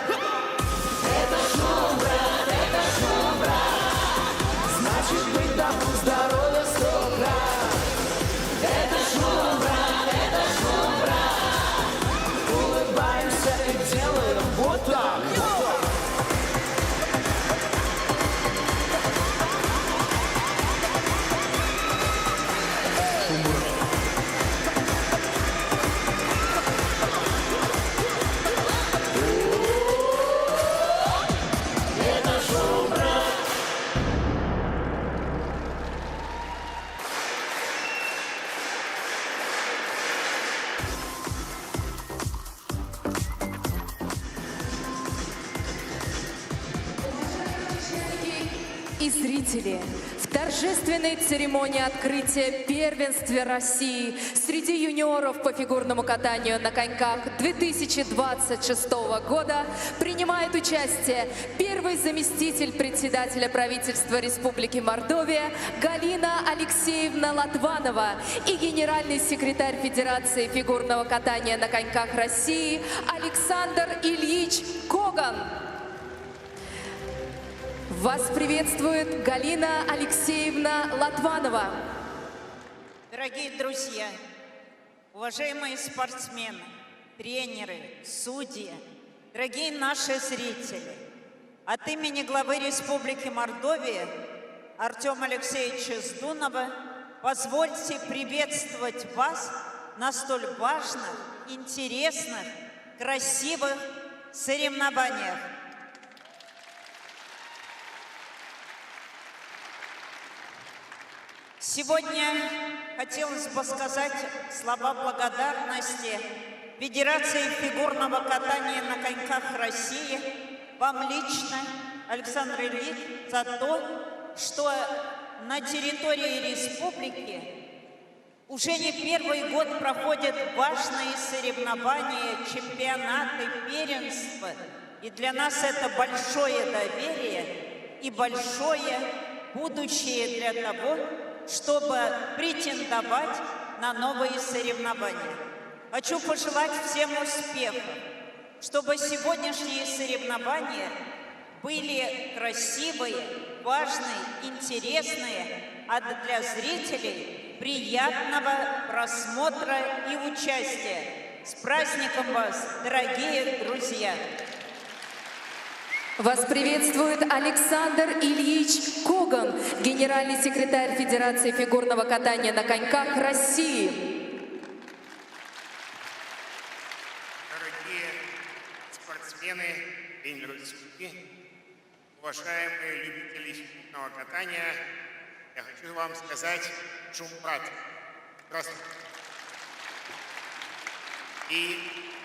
и зрители, в торжественной церемонии открытия первенства России среди юниоров по фигурному катанию на коньках 2026 года принимает участие первый заместитель председателя правительства Республики Мордовия Галина Алексеевна Латванова и генеральный секретарь Федерации фигурного катания на коньках России Александр Ильич Коган. Вас приветствует Галина Алексеевна Латванова. Дорогие друзья, уважаемые спортсмены, тренеры, судьи, дорогие наши зрители, от имени главы Республики Мордовия Артема Алексеевича Здунова позвольте приветствовать вас на столь важных, интересных, красивых соревнованиях. Сегодня хотелось бы сказать слова благодарности Федерации фигурного катания на коньках России, вам лично, Александр Ильич, за то, что на территории республики уже не первый год проходят важные соревнования, чемпионаты, первенства. И для нас это большое доверие и большое будущее для того, чтобы претендовать на новые соревнования. Хочу пожелать всем успехов, чтобы сегодняшние соревнования были красивые, важные, интересные, а для зрителей приятного просмотра и участия. С праздником вас, дорогие друзья! Вас приветствует Александр Ильич Коган, генеральный секретарь Федерации фигурного катания на коньках России. Дорогие спортсмены, тренеры, судьи, уважаемые любители фигурного катания, я хочу вам сказать Шумбрат. Здравствуйте. И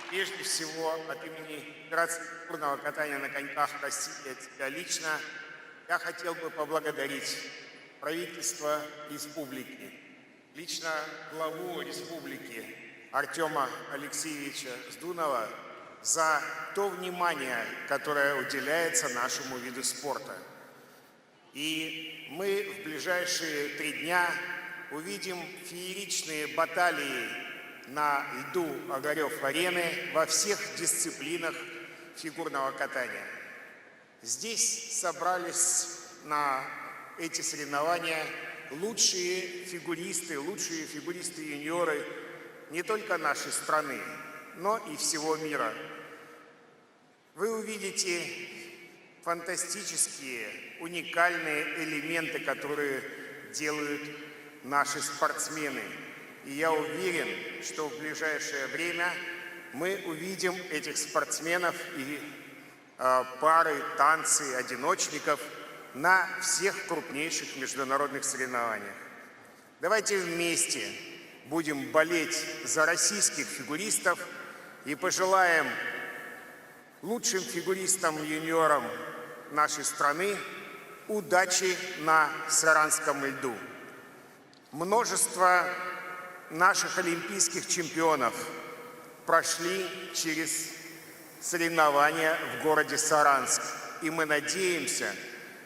прежде всего от имени Федерации фигурного катания на коньках России, от себя лично, я хотел бы поблагодарить правительство республики, лично главу республики Артема Алексеевича Здунова за то внимание, которое уделяется нашему виду спорта. И мы в ближайшие 3 дня увидим фееричные баталии на льду Огарев-арены во всех дисциплинах фигурного катания. Здесь собрались на эти соревнования лучшие фигуристы-юниоры не только нашей страны, но и всего мира. Вы увидите фантастические, уникальные элементы, которые делают наши спортсмены. И я уверен, что в ближайшее время мы увидим этих спортсменов и пары, танцы, одиночников на всех крупнейших международных соревнованиях. Давайте вместе будем болеть за российских фигуристов и пожелаем лучшим фигуристам-юниорам нашей страны удачи на саранском льду. Множество наших олимпийских чемпионов прошли через соревнования в городе Саранск. И мы надеемся,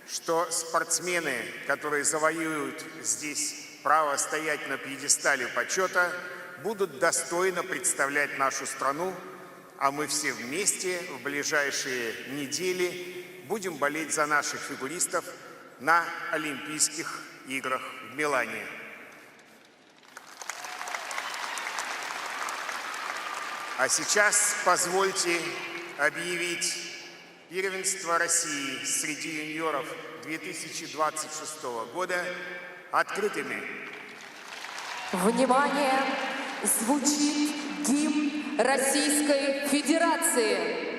что спортсмены, которые завоюют здесь право стоять на пьедестале почета, будут достойно представлять нашу страну, а мы все вместе в ближайшие недели будем болеть за наших фигуристов на Олимпийских играх в Милане. А сейчас позвольте объявить первенство России среди юниоров 2026 года открытыми. Внимание! Звучит гимн Российской Федерации.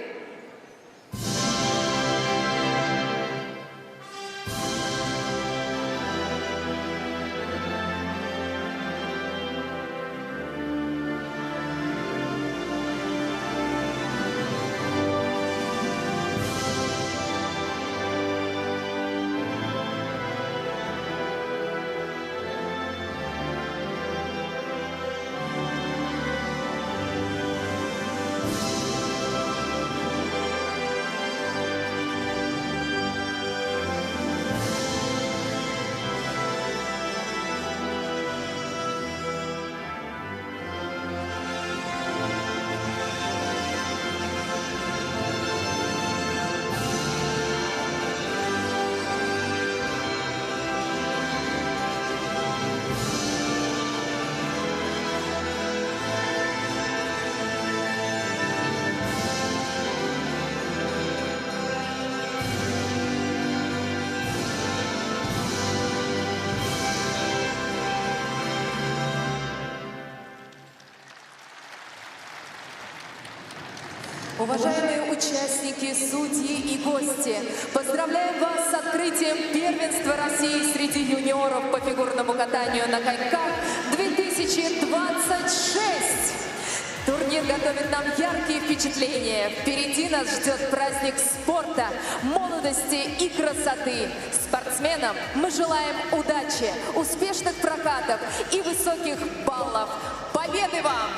Уважаемые участники, судьи и гости, поздравляем вас с открытием первенства России среди юниоров по фигурному катанию на коньках 2026. Турнир готовит нам яркие впечатления. Впереди нас ждет праздник спорта, молодости и красоты. Спортсменам мы желаем удачи, успешных прокатов и высоких баллов. Победы вам!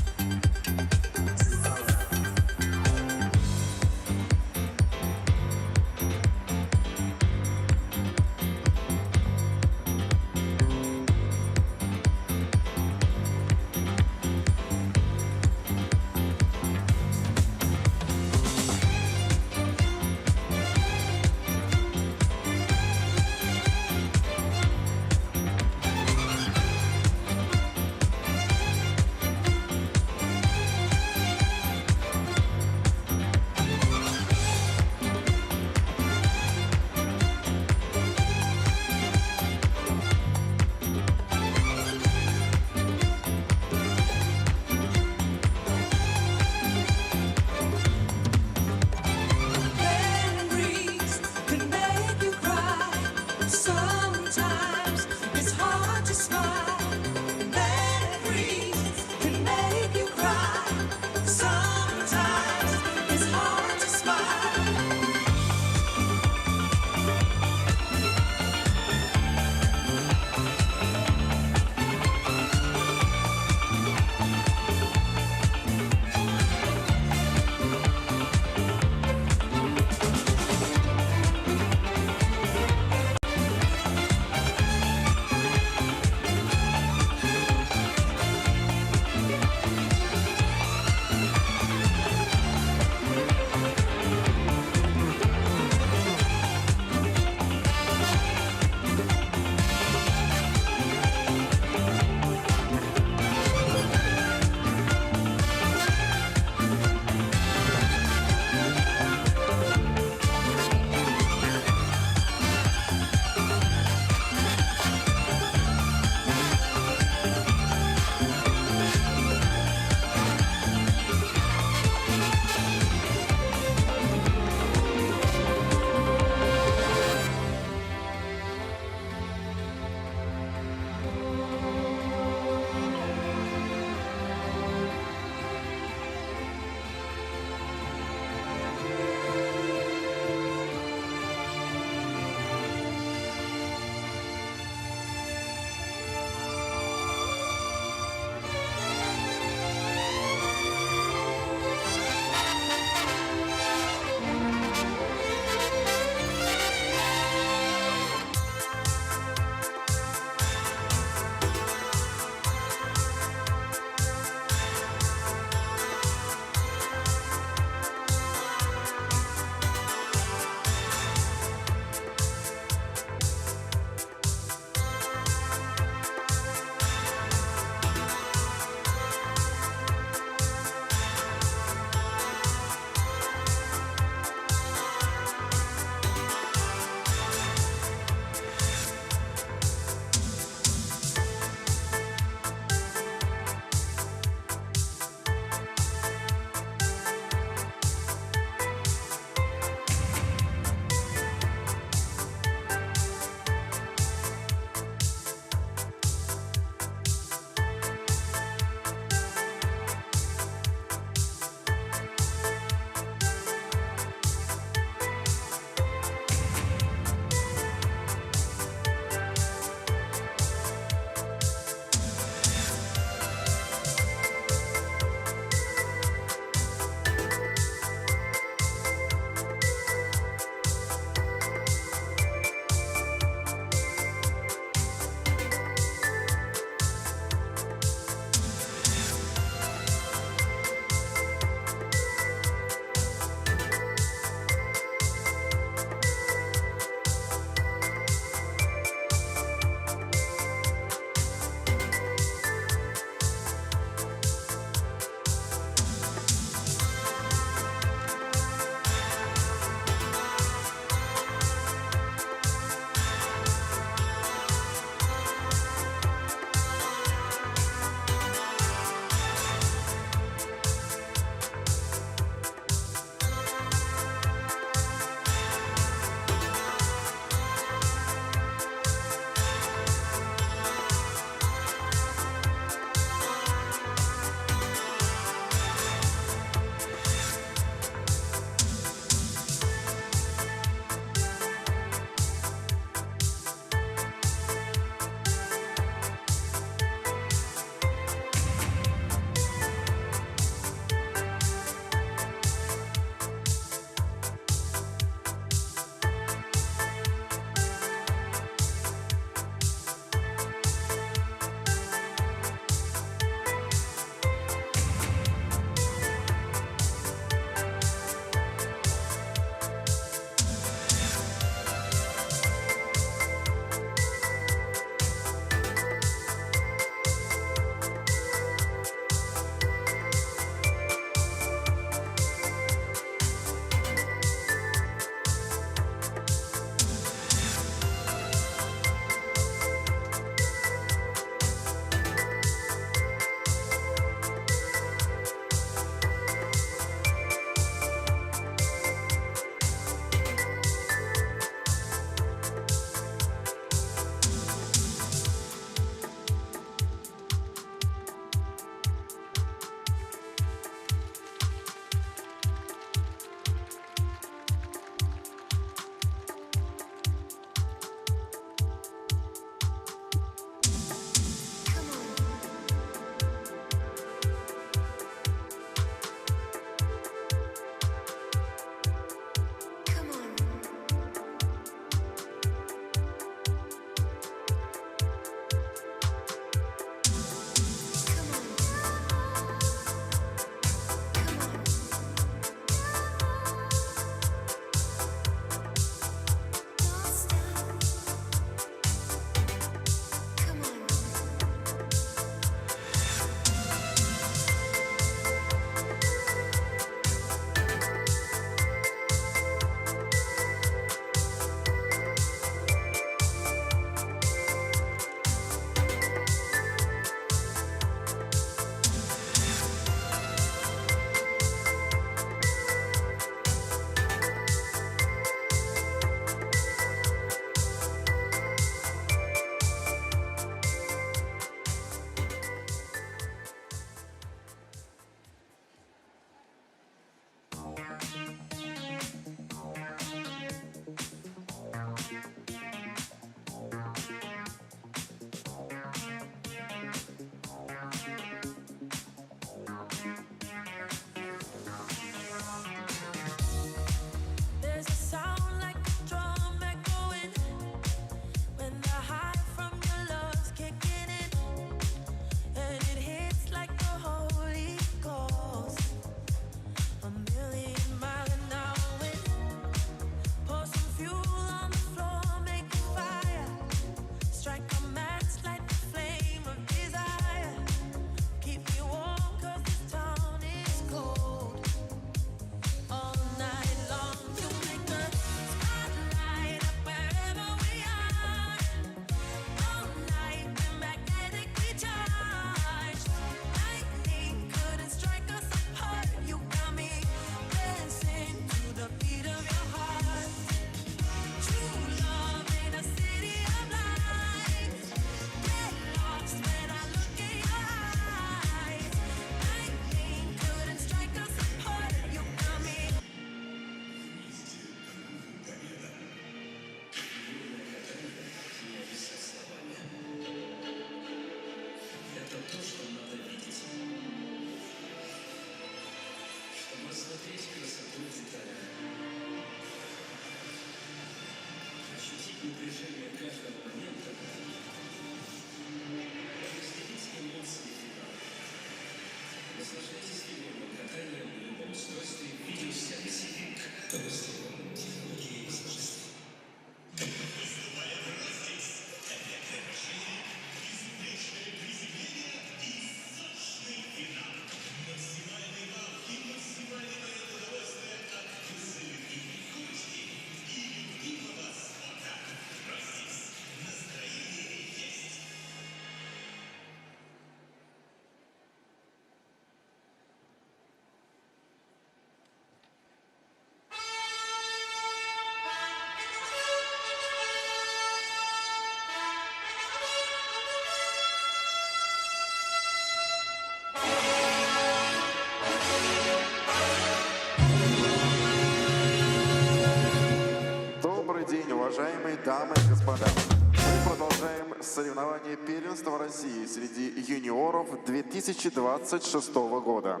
Добрый день, уважаемые дамы и господа. Мы продолжаем соревнования первенства России среди юниоров 2026 года.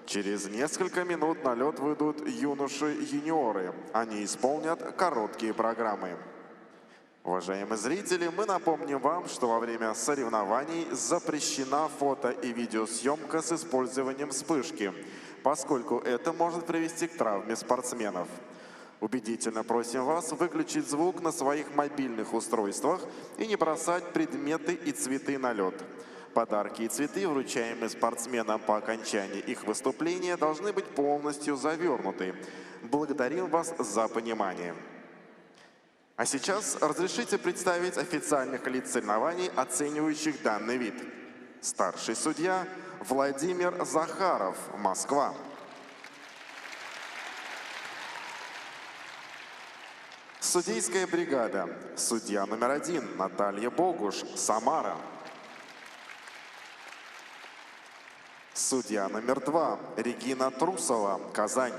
Через несколько минут на лед выйдут юноши-юниоры. Они исполнят короткие программы. Уважаемые зрители, мы напомним вам, что во время соревнований запрещена фото- и видеосъемка с использованием вспышки, поскольку это может привести к травме спортсменов. Убедительно просим вас выключить звук на своих мобильных устройствах и не бросать предметы и цветы на лед. Подарки и цветы, вручаемые спортсменам по окончании их выступления, должны быть полностью завернуты. Благодарим вас за понимание. А сейчас разрешите представить официальных лиц соревнований, оценивающих данный вид. Старший судья Владимир Захаров, Москва. Судейская бригада. Судья номер 1 Наталья Богуш, Самара. Судья номер 2 Регина Трусова, Казань.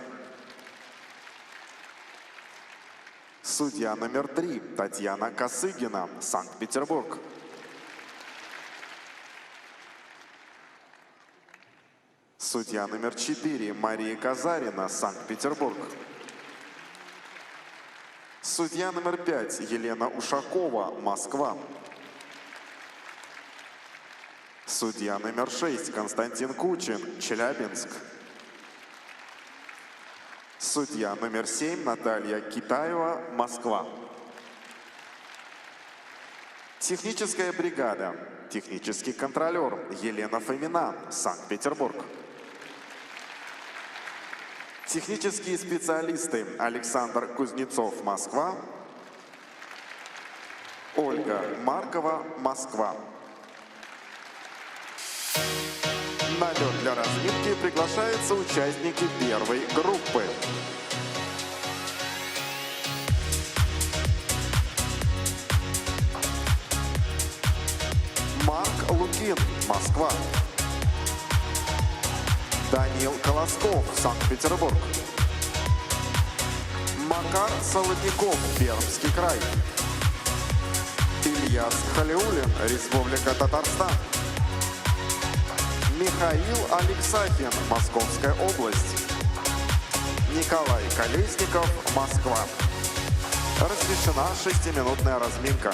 Судья номер 3 Татьяна Косыгина, Санкт-Петербург. Судья номер 4 Мария Казарина, Санкт-Петербург. Судья номер 5 Елена Ушакова, Москва. Судья номер 6 Константин Кучин, Челябинск. Судья номер 7 Наталья Китаева, Москва. Техническая бригада. Технический контролер Елена Фомина, Санкт-Петербург. Технические специалисты Александр Кузнецов, Москва. Ольга Маркова, Москва. На лед для разминки приглашаются участники первой группы. Марк Лукин, Москва. Даниил Колосков, Санкт-Петербург. Макар Солодников, Пермский край. Ильяс Халиуллин, Республика Татарстан. Михаил Алексахин, Московская область. Николай Колесников, Москва. Разрешена 6-минутная разминка.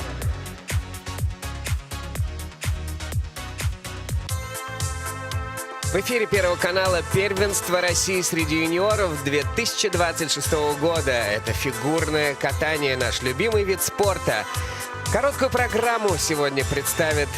В эфире Первого канала первенство России среди юниоров 2026 года. Это фигурное катание, наш любимый вид спорта. Короткую программу сегодня представят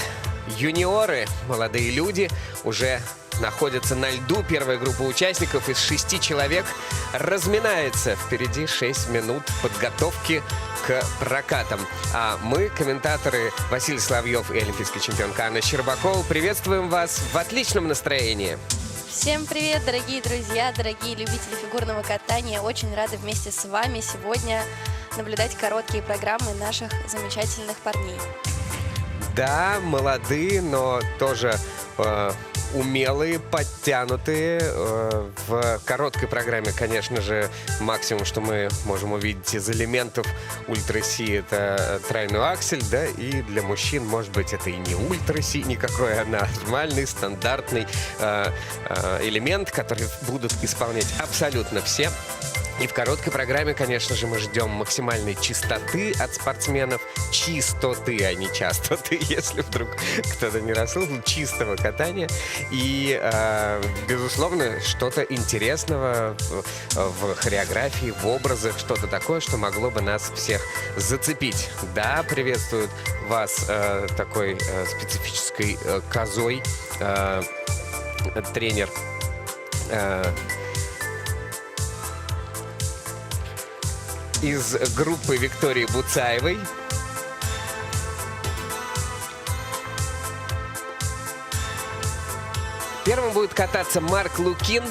юниоры, молодые люди, уже находятся на льду. Первая группа участников из 6 человек разминается. Впереди 6 минут подготовки к прокатам. А мы, комментаторы Василий Соловьев и олимпийский чемпионка Анна Щербакова, приветствуем вас в отличном настроении. Всем привет, дорогие друзья, дорогие любители фигурного катания. Очень рады вместе с вами сегодня наблюдать короткие программы наших замечательных парней. Да, молодые, но тоже умелые, подтянутые. В короткой программе, конечно же, максимум, что мы можем увидеть из элементов ультра-си, это тройной аксель, да, и для мужчин, может быть, это и не ультра-си никакой, а нормальный, стандартный элемент, который будут исполнять абсолютно все. И в короткой программе, конечно же, мы ждем максимальной чистоты от спортсменов. Чистоты, а не частоты, если вдруг кто-то не расслышал. Чистого катания. И, безусловно, что-то интересного в хореографии, в образах. Что-то такое, что могло бы нас всех зацепить. Да, приветствует вас такой специфической козой тренер из группы Виктории Буцаевой. Первым будет кататься Марк Лукин.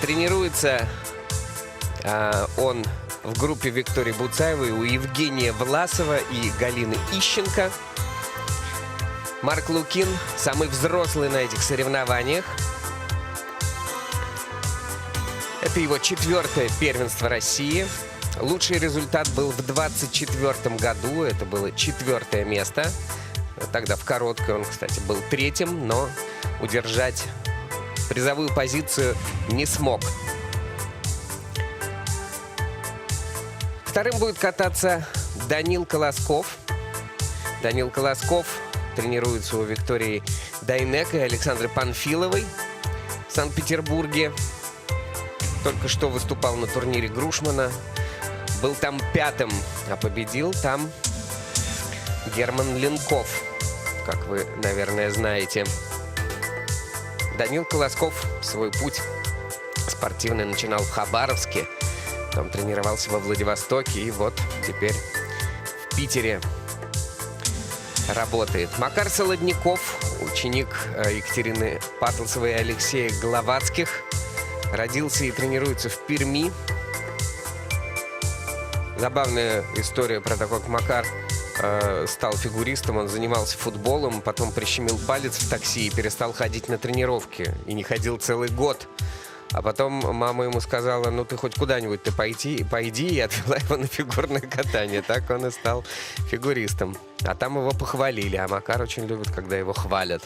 Тренируется он в группе Виктории Буцаевой у Евгения Власова и Галины Ищенко. Марк Лукин самый взрослый на этих соревнованиях. Это его 4-е первенство России. Лучший результат был в 24-м году. Это было 4-е место. Тогда в короткой он, кстати, был 3-м, но удержать призовую позицию не смог. Вторым будет кататься Данил Колосков. Данил Колосков тренируется у Виктории Дайнеко и Александры Панфиловой в Санкт-Петербурге. Только что выступал на турнире Грушмана. Был там 5-м, а победил там Герман Ленков, как вы, наверное, знаете. Данил Колосков свой путь спортивный начинал в Хабаровске. Там тренировался во Владивостоке и вот теперь в Питере работает. Макар Солодников, ученик Екатерины Патлцевой и Алексея Гловацких. Родился и тренируется в Перми. Забавная история про то, как Макар стал фигуристом. Он занимался футболом, потом прищемил палец в такси и перестал ходить на тренировки. И не ходил целый год. А потом мама ему сказала: ну ты хоть куда-нибудь ты пойди, и отвела его на фигурное катание. Так он и стал фигуристом. А там его похвалили. А Макар очень любит, когда его хвалят.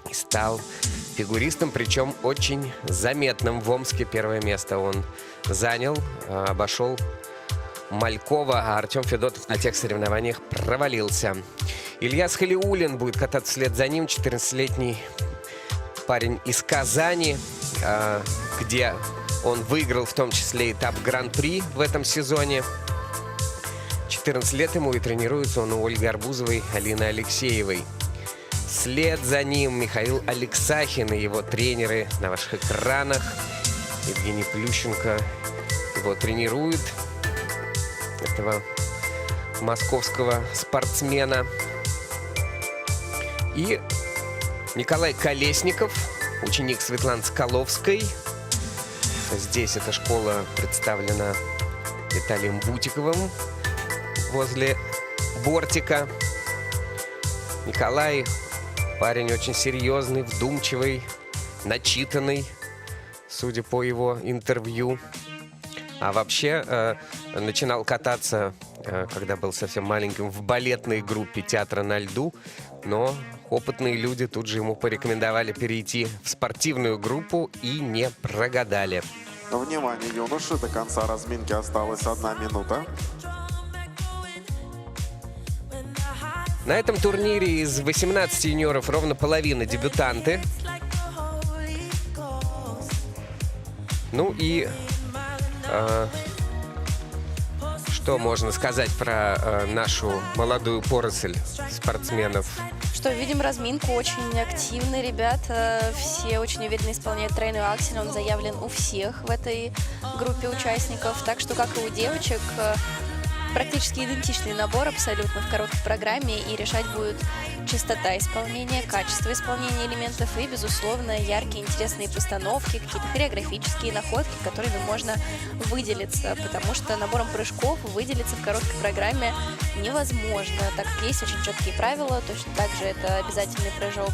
И стал фигуристом, причем очень заметным. В Омске 1-е место он занял, обошел Малькова, а Артем Федотов на тех соревнованиях провалился. Ильяс Халиуллин будет кататься вслед за ним, 14-летний парень из Казани, где он выиграл в том числе этап Гран-при в этом сезоне. 14 лет ему, и тренируется он у Ольги Арбузовой, Алины Алексеевой. Вслед за ним Михаил Алексахин и его тренеры на ваших экранах. Евгений Плющенко его тренирует, этого московского спортсмена. И Николай Колесников, ученик Светланы Скаловской. Здесь эта школа представлена Виталием Бутиковым возле бортика. Николай парень очень серьезный, вдумчивый, начитанный, судя по его интервью. А вообще начинал кататься, когда был совсем маленьким, в балетной группе театра на льду. Но опытные люди тут же ему порекомендовали перейти в спортивную группу и не прогадали. Внимание, юноши, до конца разминки осталась 1 минута. На этом турнире из 18 юниоров ровно половина дебютанты. Ну и что можно сказать про нашу молодую поросль спортсменов? Что видим разминку, очень активные ребята, все очень уверенно исполняют тройной аксель, он заявлен у всех в этой группе участников, так что, как и у девочек, практически идентичный набор абсолютно в короткой программе, и решать будет частота исполнения, качество исполнения элементов и, безусловно, яркие, интересные постановки, какие-то хореографические находки, которыми можно выделиться, потому что набором прыжков выделиться в короткой программе невозможно, так как есть очень четкие правила. Точно так же это обязательный прыжок,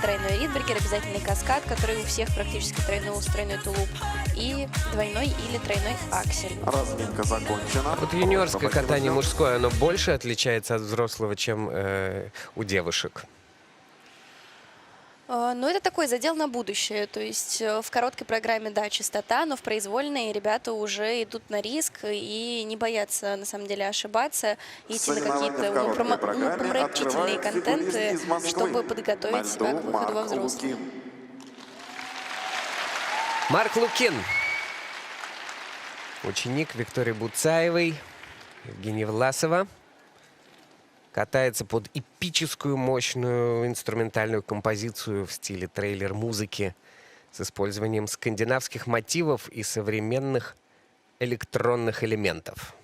тройной ридбергер, обязательный каскад, который у всех практически тройной тулуп, и двойной или тройной аксель. Разминка закончена. Вот юниорское катание мужское, оно больше отличается от взрослого, чем у девушек? Ну, это такой задел на будущее. То есть в короткой программе, да, частота, но в произвольной ребята уже идут на риск и не боятся, на самом деле, ошибаться, идти на какие-то умопомрачительные контенты, чтобы подготовить себя к выходу во взрослые. Марк Лукин, ученик Виктории Буцаевой, Евгения Власова, катается под эпическую, мощную инструментальную композицию в стиле трейлер-музыки с использованием скандинавских мотивов и современных электронных элементов.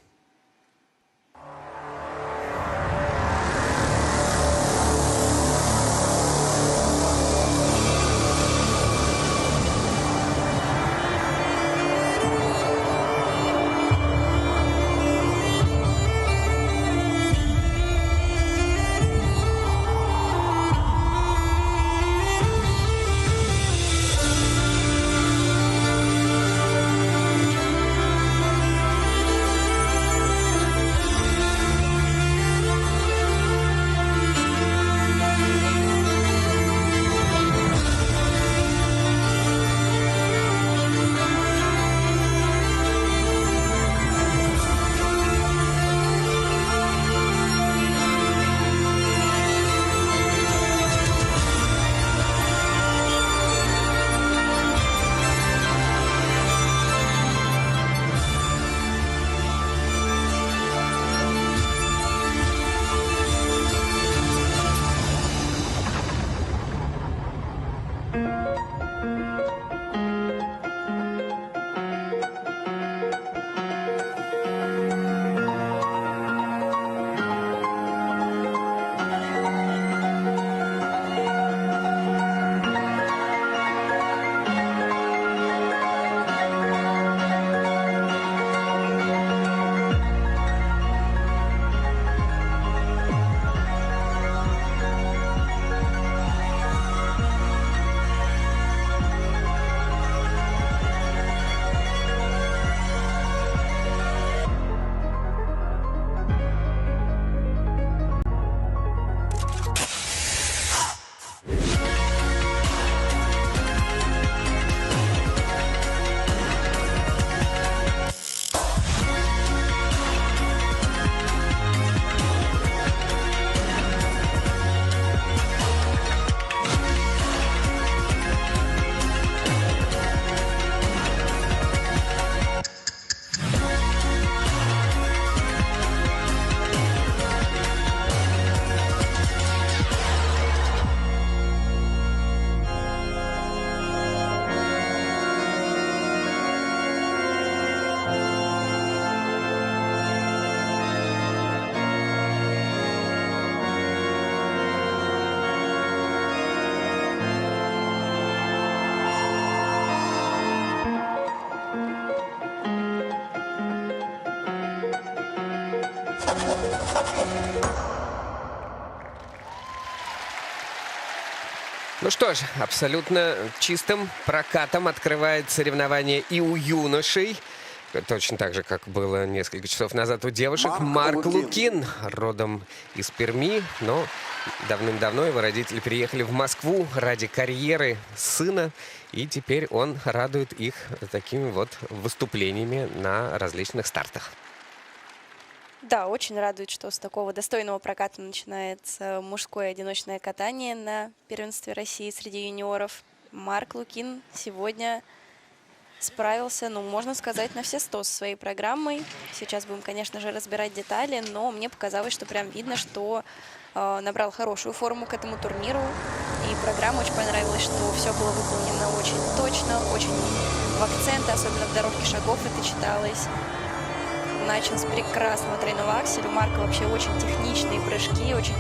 Ну что ж, абсолютно чистым прокатом открывает соревнование и у юношей. Точно так же, как было несколько часов назад у девушек. Марк Лукин, родом из Перми, но давным-давно его родители приехали в Москву ради карьеры сына. И теперь он радует их такими вот выступлениями на различных стартах. Да, очень радует, что с такого достойного проката начинается мужское одиночное катание на первенстве России среди юниоров. Марк Лукин сегодня справился, ну, можно сказать, на все 100 со своей программой. Сейчас будем, конечно же, разбирать детали, но мне показалось, что прям видно, что набрал хорошую форму к этому турниру. И программа очень понравилась, что все было выполнено очень точно, очень в акцент, особенно в дорожке шагов это читалось. начал с прекрасного тройного акселя. У Марка вообще очень техничные прыжки, очень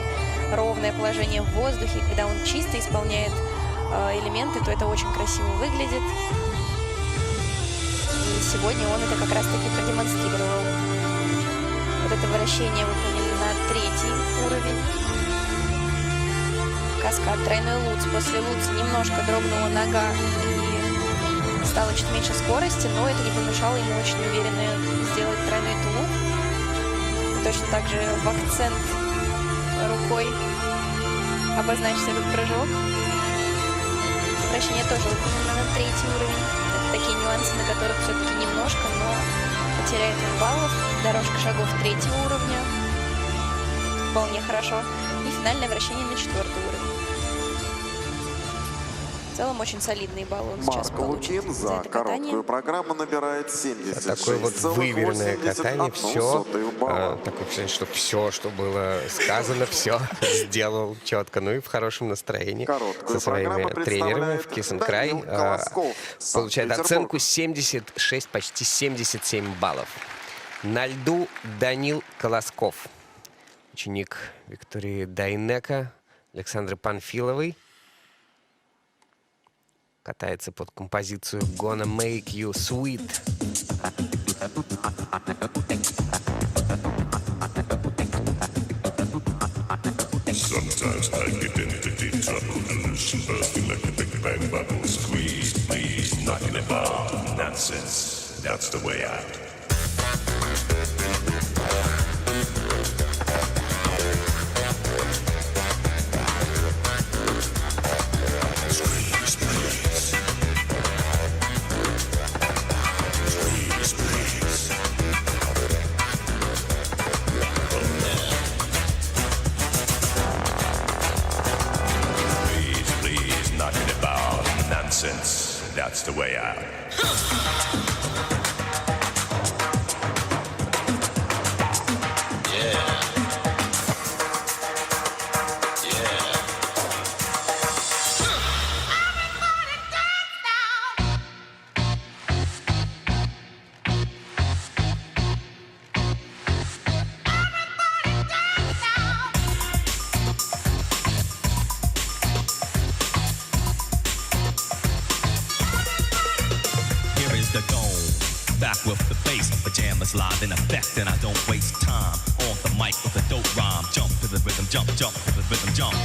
ровное положение в воздухе. Когда он чисто исполняет элементы, то это очень красиво выглядит. И сегодня он это как раз-таки продемонстрировал. Вот это вращение выполнено на 3-й уровень. Каскад, тройной луц. После луца немножко дрогнула нога и стало чуть меньше скорости, но это не помешало ему очень уверенно сделать тройной тулуп. Точно так же в акцент рукой обозначить этот прыжок. Вращение тоже выполнено на 3-й уровень. Это такие нюансы, на которых все-таки немножко, но потеряет он баллов. Дорожка шагов 3-го уровня. Вполне хорошо. И финальное вращение на 4-й уровень. В целом очень солидные баллы он сейчас Марк получит Лукин за за это катание. короткую программу набирает 76,81 Такое вот выверенное катание, все, такое впечатление, что все, что было сказано, все сделал четко, ну и в хорошем настроении со своими тренерами в Кисенкрай. Получает оценку 76, почти 77 баллов. На льду Данил Колосков, ученик Виктории Дайнеко, Александры Панфиловой. Катается под композицию «Gonna Make You Sweet». Sometimes I get into deep trouble, loosen, bursting like a big bang bubble. Squeeze, please, knocking about. Nonsense, that's the way out. That's the way out. Live in effect, and I don't waste time on the mic with a dope rhyme. Jump to the rhythm, jump, jump to the rhythm, jump.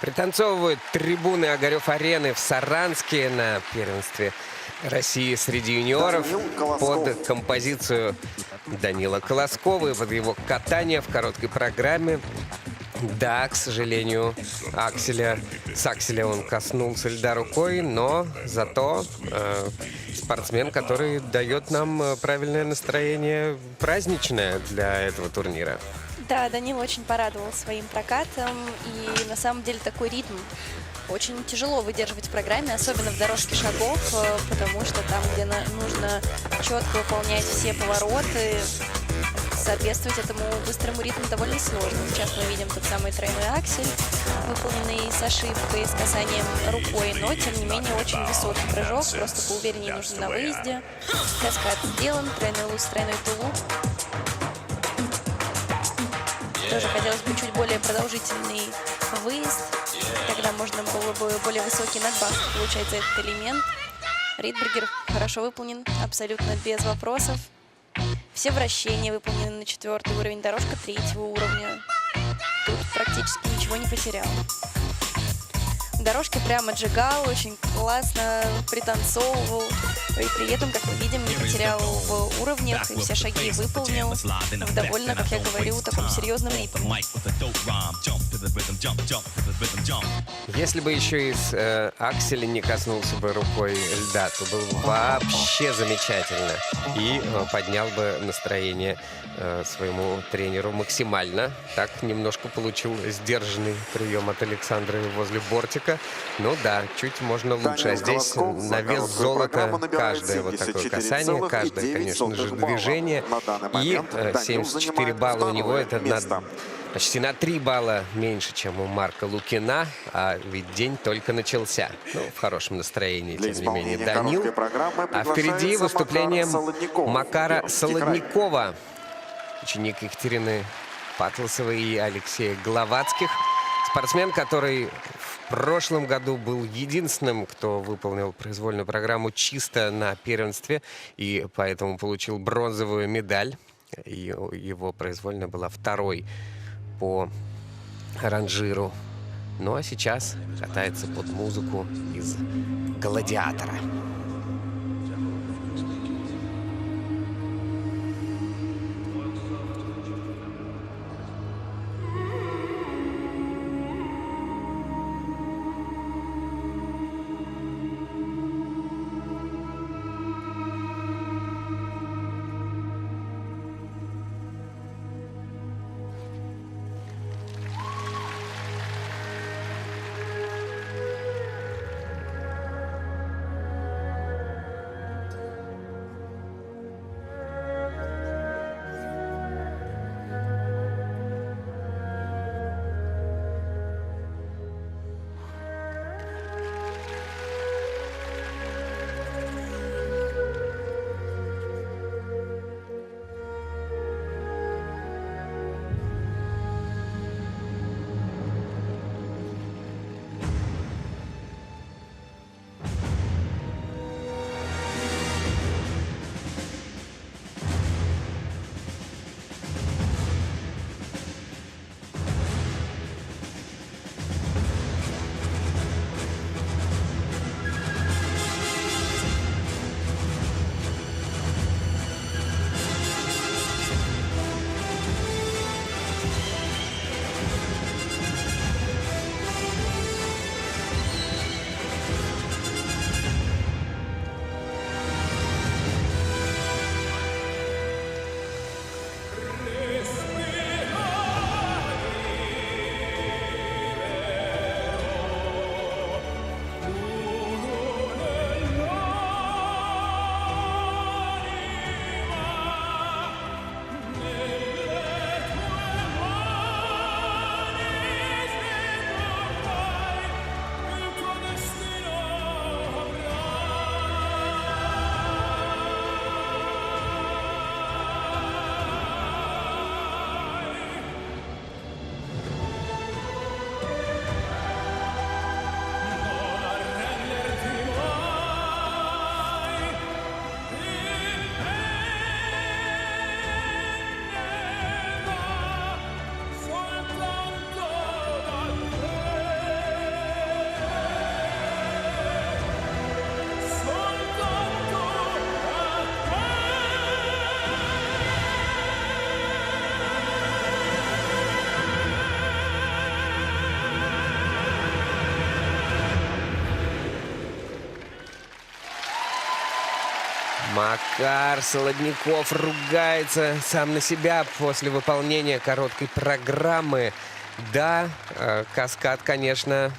Пританцовывают трибуны Огарев-арены в Саранске на первенстве России среди юниоров под композицию Данила Колоскова и под его катание в короткой программе. Да, к сожалению, с акселя он коснулся льда рукой, но зато спортсмен, который дает нам правильное настроение праздничное для этого турнира. Да, Данил очень порадовал своим прокатом, и на самом деле такой ритм очень тяжело выдерживать в программе, особенно в дорожке шагов, потому что там, где нужно четко выполнять все повороты, соответствовать этому быстрому ритму довольно сложно. Сейчас мы видим тот самый тройной аксель, выполненный с ошибкой, с касанием рукой, но тем не менее очень высокий прыжок, просто поувереннее нужно на выезде. Каскад сделан, тройной луз, тройной тулуп. Тоже хотелось бы чуть более продолжительный выезд, когда можно было бы более высокий надбавки получать за этот элемент. Ридбергер хорошо выполнен, абсолютно без вопросов. Все вращения выполнены на 4-й уровень, дорожка 3-го уровня. Тут практически ничего не потерял. Дорожки прямо отжигал, очень классно пританцовывал. И при этом, как мы видим, не потерял в уровнях и все шаги выполнил в довольно, как я говорю, таком серьезном ритме. Если бы еще из акселя не коснулся бы рукой льда, то было бы вообще замечательно. И поднял бы настроение своему тренеру максимально. Так немножко получил сдержанный прием от Александры возле бортика. Ну да, чуть можно лучше. А здесь на вес золота каждое вот такое касание, каждое, конечно же, движение. И 74 балла у него, это почти на 3 балла меньше, чем у Марка Лукина, а ведь день только начался. Ну, в хорошем настроении, тем не менее, Данил. А впереди выступление Макара Солодникова, ученик Екатерины Патласовой и Алексея Гловацких. Спортсмен, который в прошлом году был единственным, кто выполнил произвольную программу чисто на первенстве, и поэтому получил бронзовую медаль. Его произвольная была 2-й по ранжиру. Ну а сейчас катается под музыку из «Гладиатора». Макар Солодников ругается сам на себя после выполнения короткой программы. Да, каскад, конечно,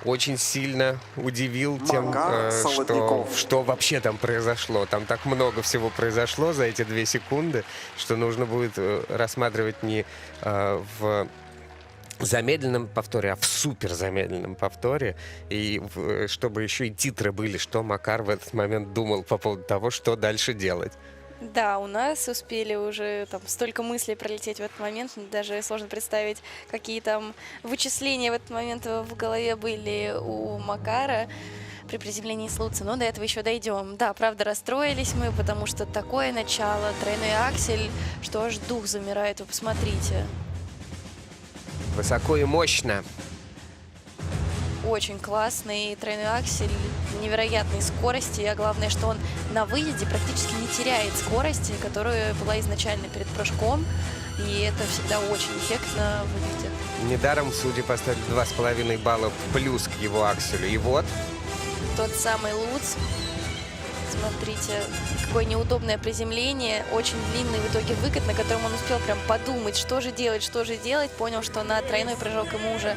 очень сильно удивил тем, Макар Солодников. что вообще там произошло. Там так много всего произошло за эти 2 секунды, что нужно будет рассматривать не в замедленном повторе, а в суперзамедленном повторе. И чтобы еще и титры были, что Макар в этот момент думал по поводу того, что дальше делать. Да, у нас успели уже там столько мыслей пролететь в этот момент, даже сложно представить, какие там вычисления в этот момент в голове были у Макара при приземлении с Луци. Но до этого еще дойдем. Да, правда, расстроились мы, потому что такое начало, тройной аксель, что аж дух замирает, вы посмотрите. Высоко и мощно. Очень классный тройной аксель, невероятной скорости, а главное, что он на выезде практически не теряет скорости, которая была изначально перед прыжком, и это всегда очень эффектно выглядит. Недаром судьи поставили 2,5 балла плюс к его акселю. И вот Тот самый Луц. Смотрите, какое неудобное приземление, очень длинный в итоге выкат, на котором он успел прям подумать, что же делать, понял, что на тройной прыжок ему уже,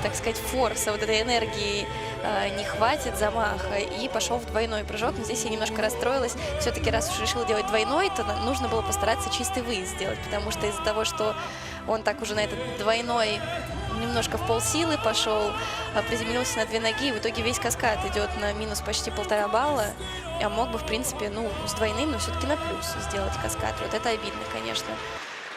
так сказать, форса, вот этой энергии не хватит, замаха, и пошел в двойной прыжок. Но здесь я немножко расстроилась, все-таки раз уж решил делать двойной, то нужно было постараться чистый выезд сделать, потому что из-за того, что он так уже на этот двойной немножко в полсилы пошел, приземлился на 2 ноги, и в итоге весь каскад идет на минус почти 1,5 балла, а мог бы, в принципе, ну, с двойным, но все-таки на плюс сделать каскад. Вот это обидно, конечно.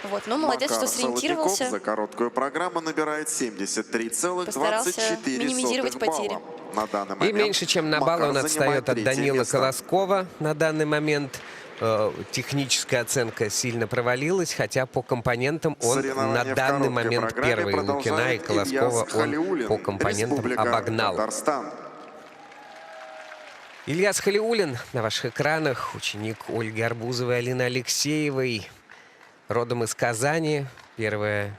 Вот, но молодец, Макар что сориентировался. Солодников за короткую программу набирает 73,24 Постарался минимизировать потери. балла. На данный и момент меньше чем на балл Макар он отстает занимает от 3-е Данила место. Колоскова на данный момент. Техническая оценка сильно провалилась, хотя по компонентам он Соревнования на в данный короткой момент программе первый. Лукина и продолжает Колоскова Ильяс он Халиуллин, по компонентам Республика обогнал. Татарстан. Ильяс Халиуллин на ваших экранах, ученик Ольги Арбузовой, Алины Алексеевой, родом из Казани. Первое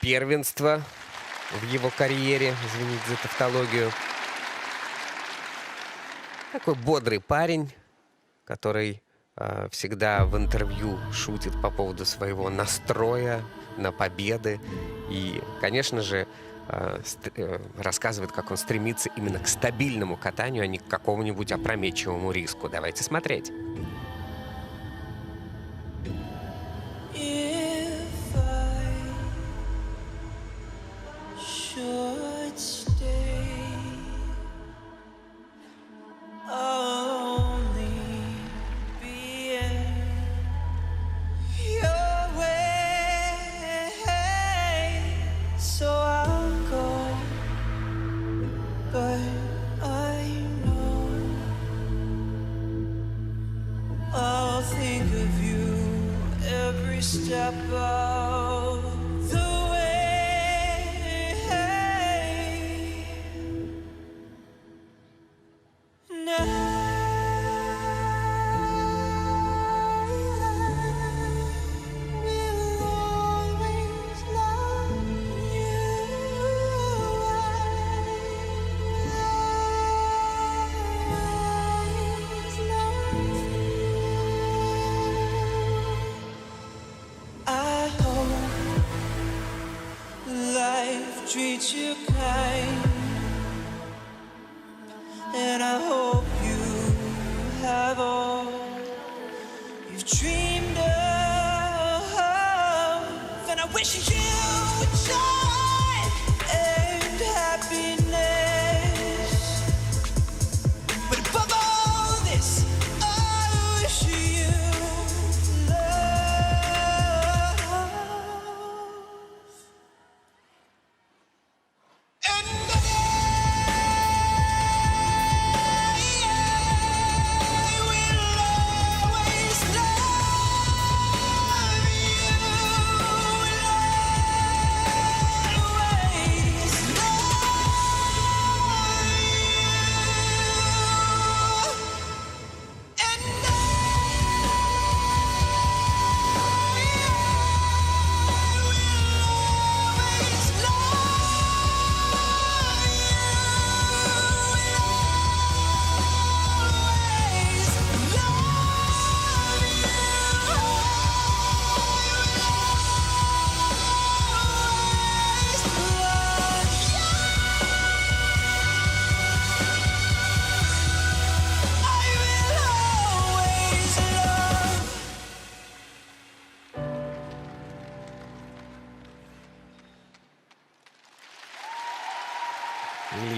первенство в его карьере, извините за тавтологию. Такой бодрый парень, который всегда в интервью шутит по поводу своего настроя на победы. И, конечно же, рассказывает, как он стремится именно к стабильному катанию, а не к какому-нибудь опрометчивому риску. Давайте смотреть. Step of the way. Now we'll always love I hope life treats you kind, and I hope you have all you've dreamed of, and I wish you joy and happiness, but above all this, I wish you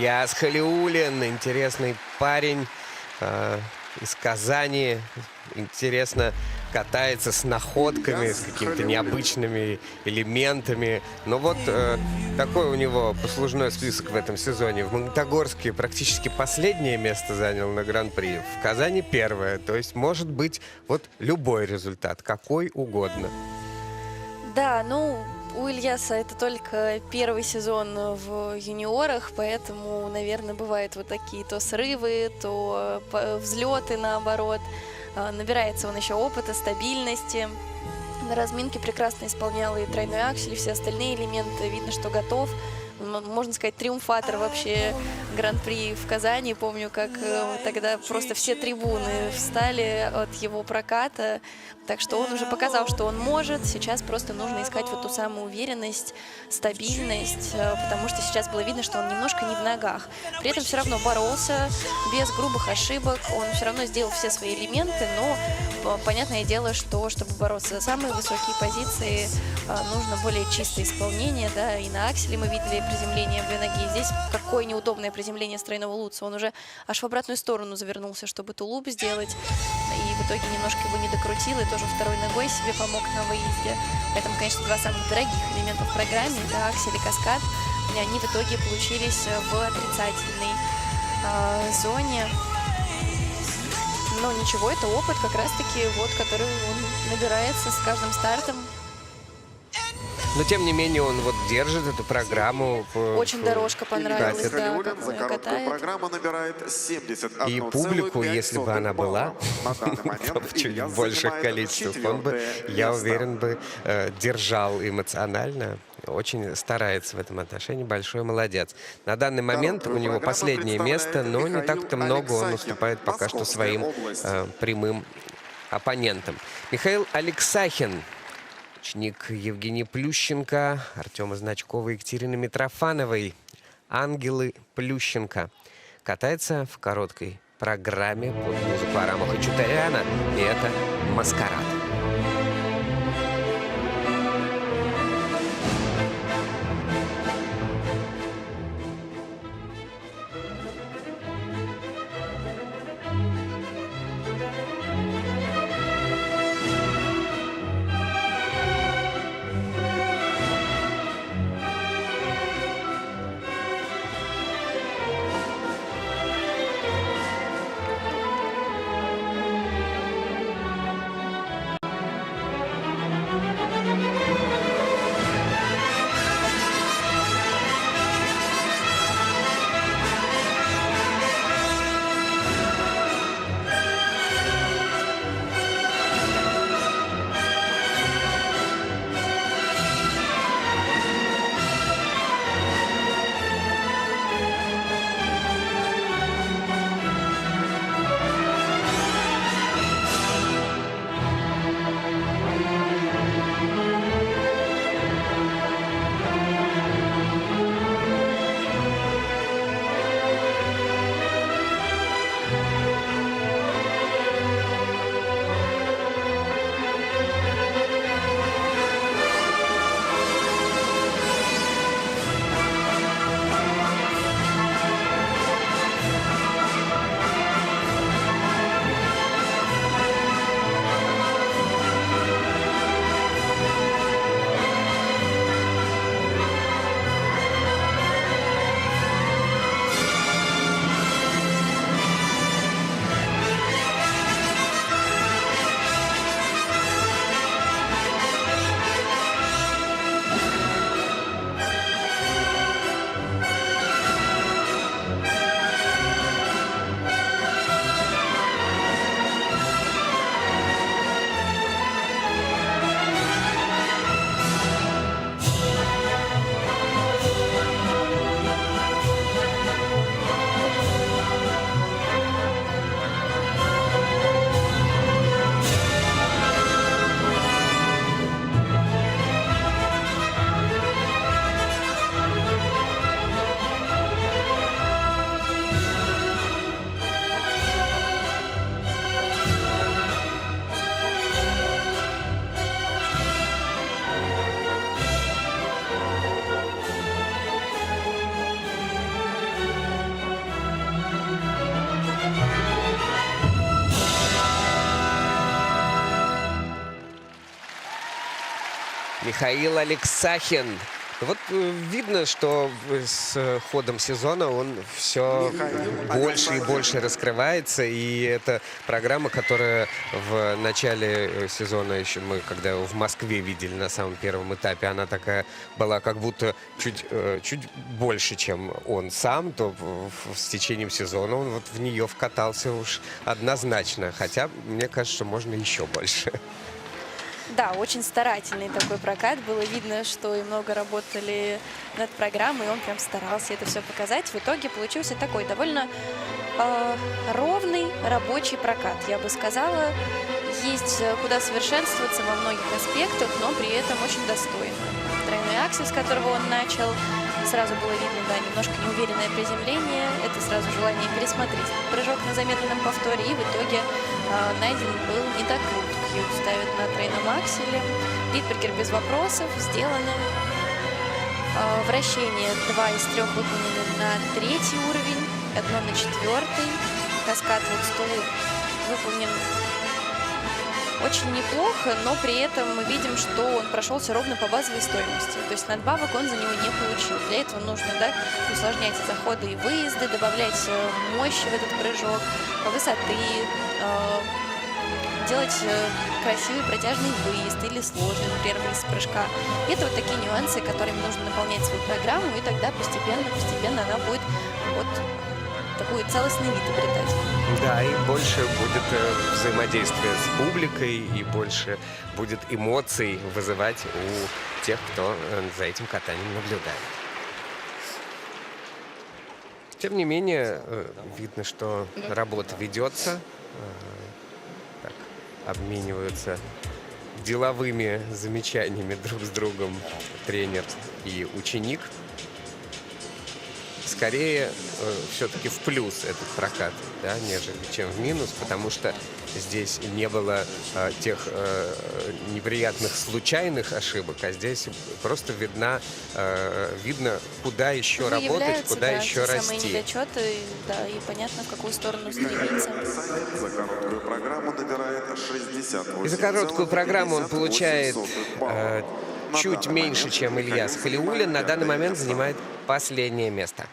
Ильяс Халиуллин, интересный парень из Казани. Интересно катается с находками, с какими-то необычными элементами. Но вот такой у него послужной список в этом сезоне. В Магнитогорске практически последнее место занял на Гран-при. В Казани первое. То есть может быть вот любой результат, какой угодно. Да, ну, у Ильяса это только первый сезон в юниорах, поэтому, наверное, бывают вот такие то срывы, то взлеты наоборот. Набирается он еще опыта, стабильности. На разминке прекрасно исполнял и тройной аксель, и все остальные элементы. Видно, что готов. Можно сказать, триумфатор вообще Гран-при в Казани. Помню, как тогда просто все трибуны встали от его проката. Так что он уже показал, что он может. Сейчас просто нужно искать вот ту самую уверенность, стабильность, потому что сейчас было видно, что он немножко не в ногах. При этом все равно боролся, без грубых ошибок. Он все равно сделал все свои элементы, но понятное дело, что чтобы бороться за самые высокие позиции, нужно более чистое исполнение. Да? И на акселе мы видели приземление в две ноги. Здесь какое неудобное приземление с тройного лутца. Он уже аж в обратную сторону завернулся, чтобы тулуп сделать. И в итоге немножко его не докрутил. И тоже второй ногой себе помог на выезде. Поэтому, конечно, два самых дорогих элемента в программе, это аксель и каскад. И они в итоге получились в отрицательной зоне. Но ничего, это опыт как раз-таки, вот, который он набирается с каждым стартом. Но, тем не менее, он вот держит эту программу. Очень дорожка понравилась, Ильяс да, Халиуллин как за он короткую катает. программу набирает 71,5 И публику, если бы она была, На данный момент в чуть Ильяс больших занимает количествах, он бы, 4-е я место. уверен, бы держал эмоционально. Очень старается в этом отношении, большой молодец. На данный момент у него последнее место, но не так-то много он уступает пока что своим прямым оппонентам. Михаил Алексахин, ученик Евгении Плющенко, Артема Значкова и Екатерины Митрофановой. Ангелы Плющенко катается в короткой программе под музыку Арама Хачатуряна, и это «Маскарад». Михаил Алексахин. Вот видно, что с ходом сезона он все больше и больше раскрывается. И это программа, которая в начале сезона, еще мы когда его в Москве видели на самом первом этапе, она такая была как будто чуть больше, чем он сам, то с течением сезона он вот в нее вкатался уж однозначно. Хотя, мне кажется, что можно еще больше. Да, очень старательный такой прокат. Было видно, что и много работали над программой, и он прям старался это все показать. В итоге получился такой довольно ровный рабочий прокат, я бы сказала. Есть куда совершенствоваться во многих аспектах, но при этом очень достойно. Тройной аксель, с которого он начал, сразу было видно, да, немножко неуверенное приземление. Это сразу желание пересмотреть прыжок на замедленном повторе. И в итоге найден был не так круто. Хьюз ставит на тройном акселе. Ридбергер без вопросов. Сделано. Вращение 2 из 3 выполнены на 3-й уровень. 1 на 4-й. Каскад в стулу выполнен очень неплохо, но при этом мы видим, что он прошелся ровно по базовой стоимости. То есть надбавок он за него не получил. Для этого нужно, да, усложнять заходы и выезды, добавлять мощи в этот прыжок, высоты, делать красивый протяжный выезд или сложный, например, выезд с прыжка. И это вот такие нюансы, которыми нужно наполнять свою программу, и тогда постепенно она будет вот такой целостный вид обретать. Да, и больше будет взаимодействия с публикой, и больше будет эмоций вызывать у тех, кто за этим катанием наблюдает. Тем не менее, видно, что работа ведется. Так, обмениваются деловыми замечаниями друг с другом тренер и ученик. Скорее, все-таки в плюс этот прокат, да, нежели чем в минус, потому что здесь не было тех неприятных случайных ошибок, а здесь просто видно, куда еще работать, куда еще расти. Самые недочеты, да, и понятно, в какую сторону стремиться. За короткую программу набирает 68. И за короткую программу он получает чуть меньше, чем Ильяс Халиуллин. На данный момент занимает последнее место.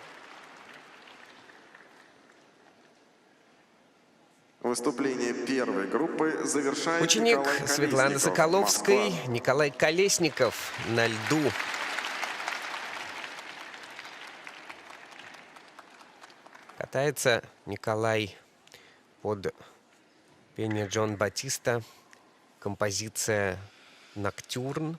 Выступление первой группы завершает Ученик Николай Светланы Колесников, Соколовской, Москва. Николай Колесников на льду. Катается Николай под пение Джон Батиста. Композиция «Ноктюрн».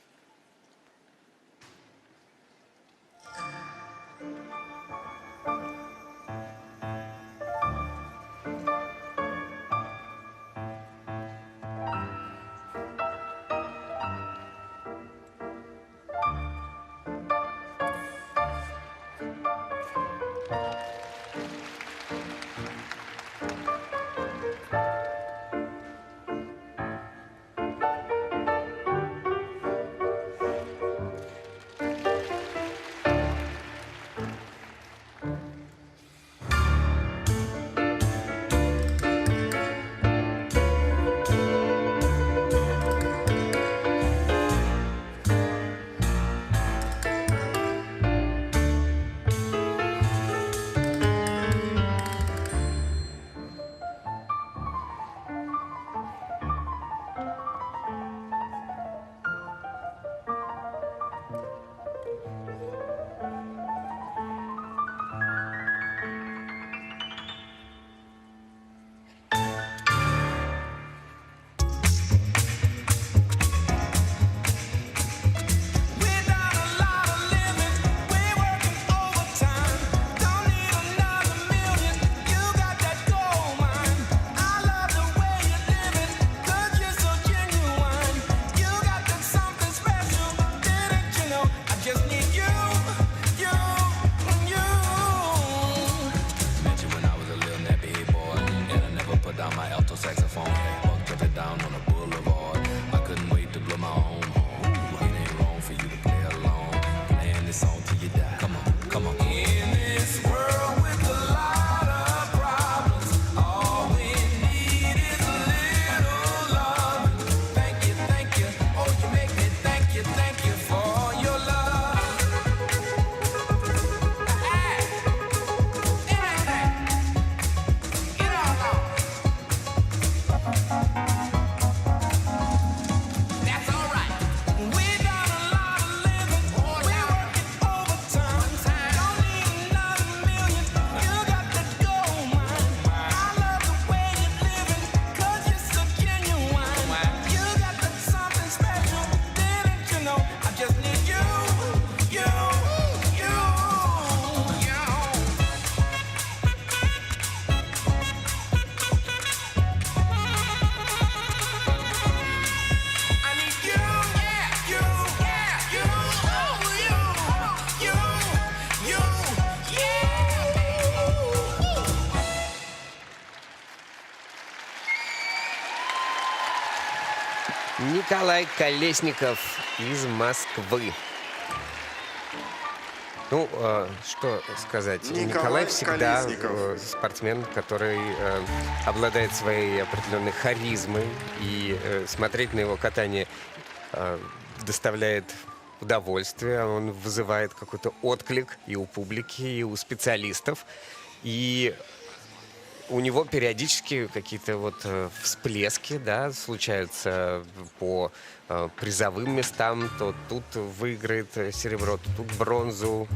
Николай Колесников из Москвы. Ну, что сказать. Николай всегда спортсмен, который обладает своей определенной харизмой. И смотреть на его катание доставляет удовольствие. Он вызывает какой-то отклик и у публики, и у специалистов. И у него периодически какие-то вот всплески, да, случаются по призовым местам. То тут выиграет серебро, то тут бронзу.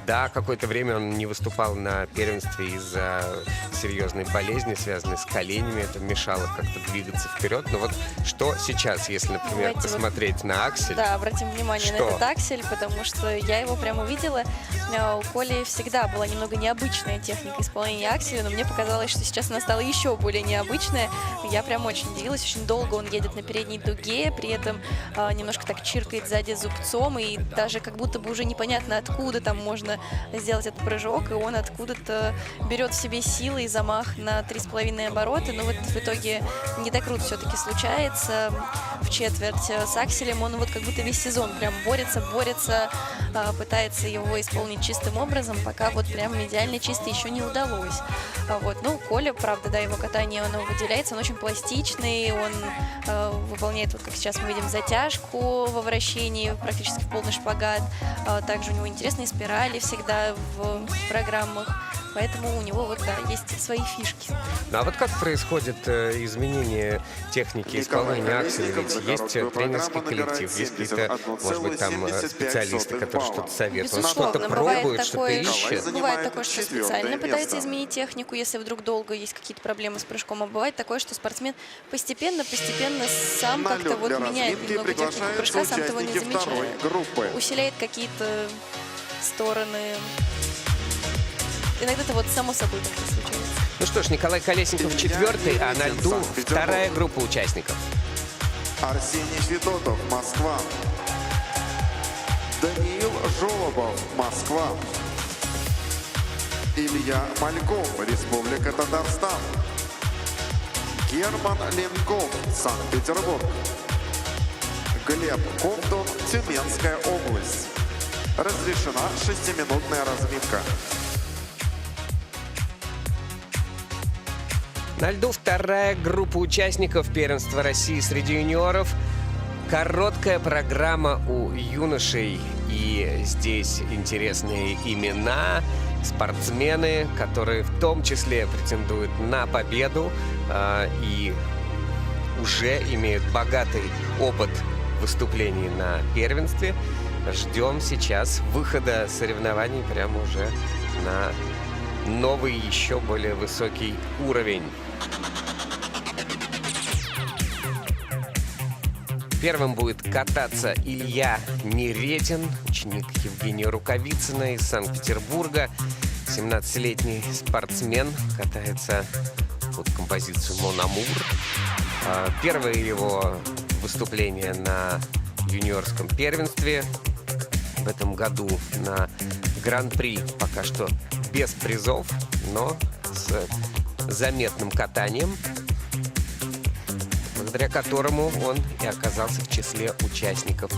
Да, какое-то время он не выступал на первенстве из-за серьезной болезни, связанной с коленями. Это мешало как-то двигаться вперед. Но вот что сейчас, если, например, Давайте посмотреть на аксель? Да, обратим внимание Что? на этот аксель, потому что я его прямо увидела. У Коли всегда была немного необычная техника исполнения акселя, но мне показалось, что сейчас она стала еще более необычная. Я прям очень удивилась. Очень долго он едет на передней дуге, при этом немножко так чиркает сзади зубцом, и даже как будто бы уже непонятно, откуда там можно сделать этот прыжок, и он откуда-то берет в себе силы и замах на 3,5 оборота. Но вот в итоге не так круто все-таки случается в четверть с акселем. Он вот как будто весь сезон прям борется, пытается его исполнить чистым образом, пока вот прям идеально чисто еще не удалось. Вот. Ну, Коля, правда, да, его катание, оно выделяется, он очень пластичный, он выполняет, вот как сейчас мы видим, затяжку во вращении, практически в полный шпагат. Также у него интересные спирали всегда в программах, поэтому у него вот, да, есть свои фишки. Ну а вот как происходит изменение техники исполнения акселя? Ведь есть тренерский коллектив, есть какие-то, может быть, там специалисты, которые что-то советуют. Он что-то пробует, что-то ищет. Бывает такое, что специально пытается изменить технику, если вдруг долго есть какие-то проблемы с прыжком. А бывает такое, что спортсмен постепенно сам как-то вот меняет немного технику прыжка, сам того не замечает. Усиляет какие-то стороны. Иногда это вот само собой как-то случается. Ну что ж, Николай Колесников четвертый, а на льду вторая группа участников. Арсений Федотов, Москва. Даниил Жолобов, Москва. Илья Мальков, Республика Татарстан. Герман Ленков, Санкт-Петербург. Глеб Ковтун, Тюменская область. Разрешена 6-минутная разминка. На льду вторая группа участников первенства России среди юниоров. Короткая программа у юношей. И здесь интересные имена, спортсмены, которые в том числе претендуют на победу и уже имеют богатый опыт выступлений на первенстве. Ждем сейчас выхода соревнований прямо уже на новый, еще более высокий уровень. Первым будет кататься Илья Неретин, ученик Евгения Рукавицына из Санкт-Петербурга. 17-летний спортсмен, катается под композицию «Мон Амур». Первое его выступление на юниорском первенстве в этом году на Гран-при. Пока что без призов, но с заметным катанием, благодаря которому он и оказался в числе участников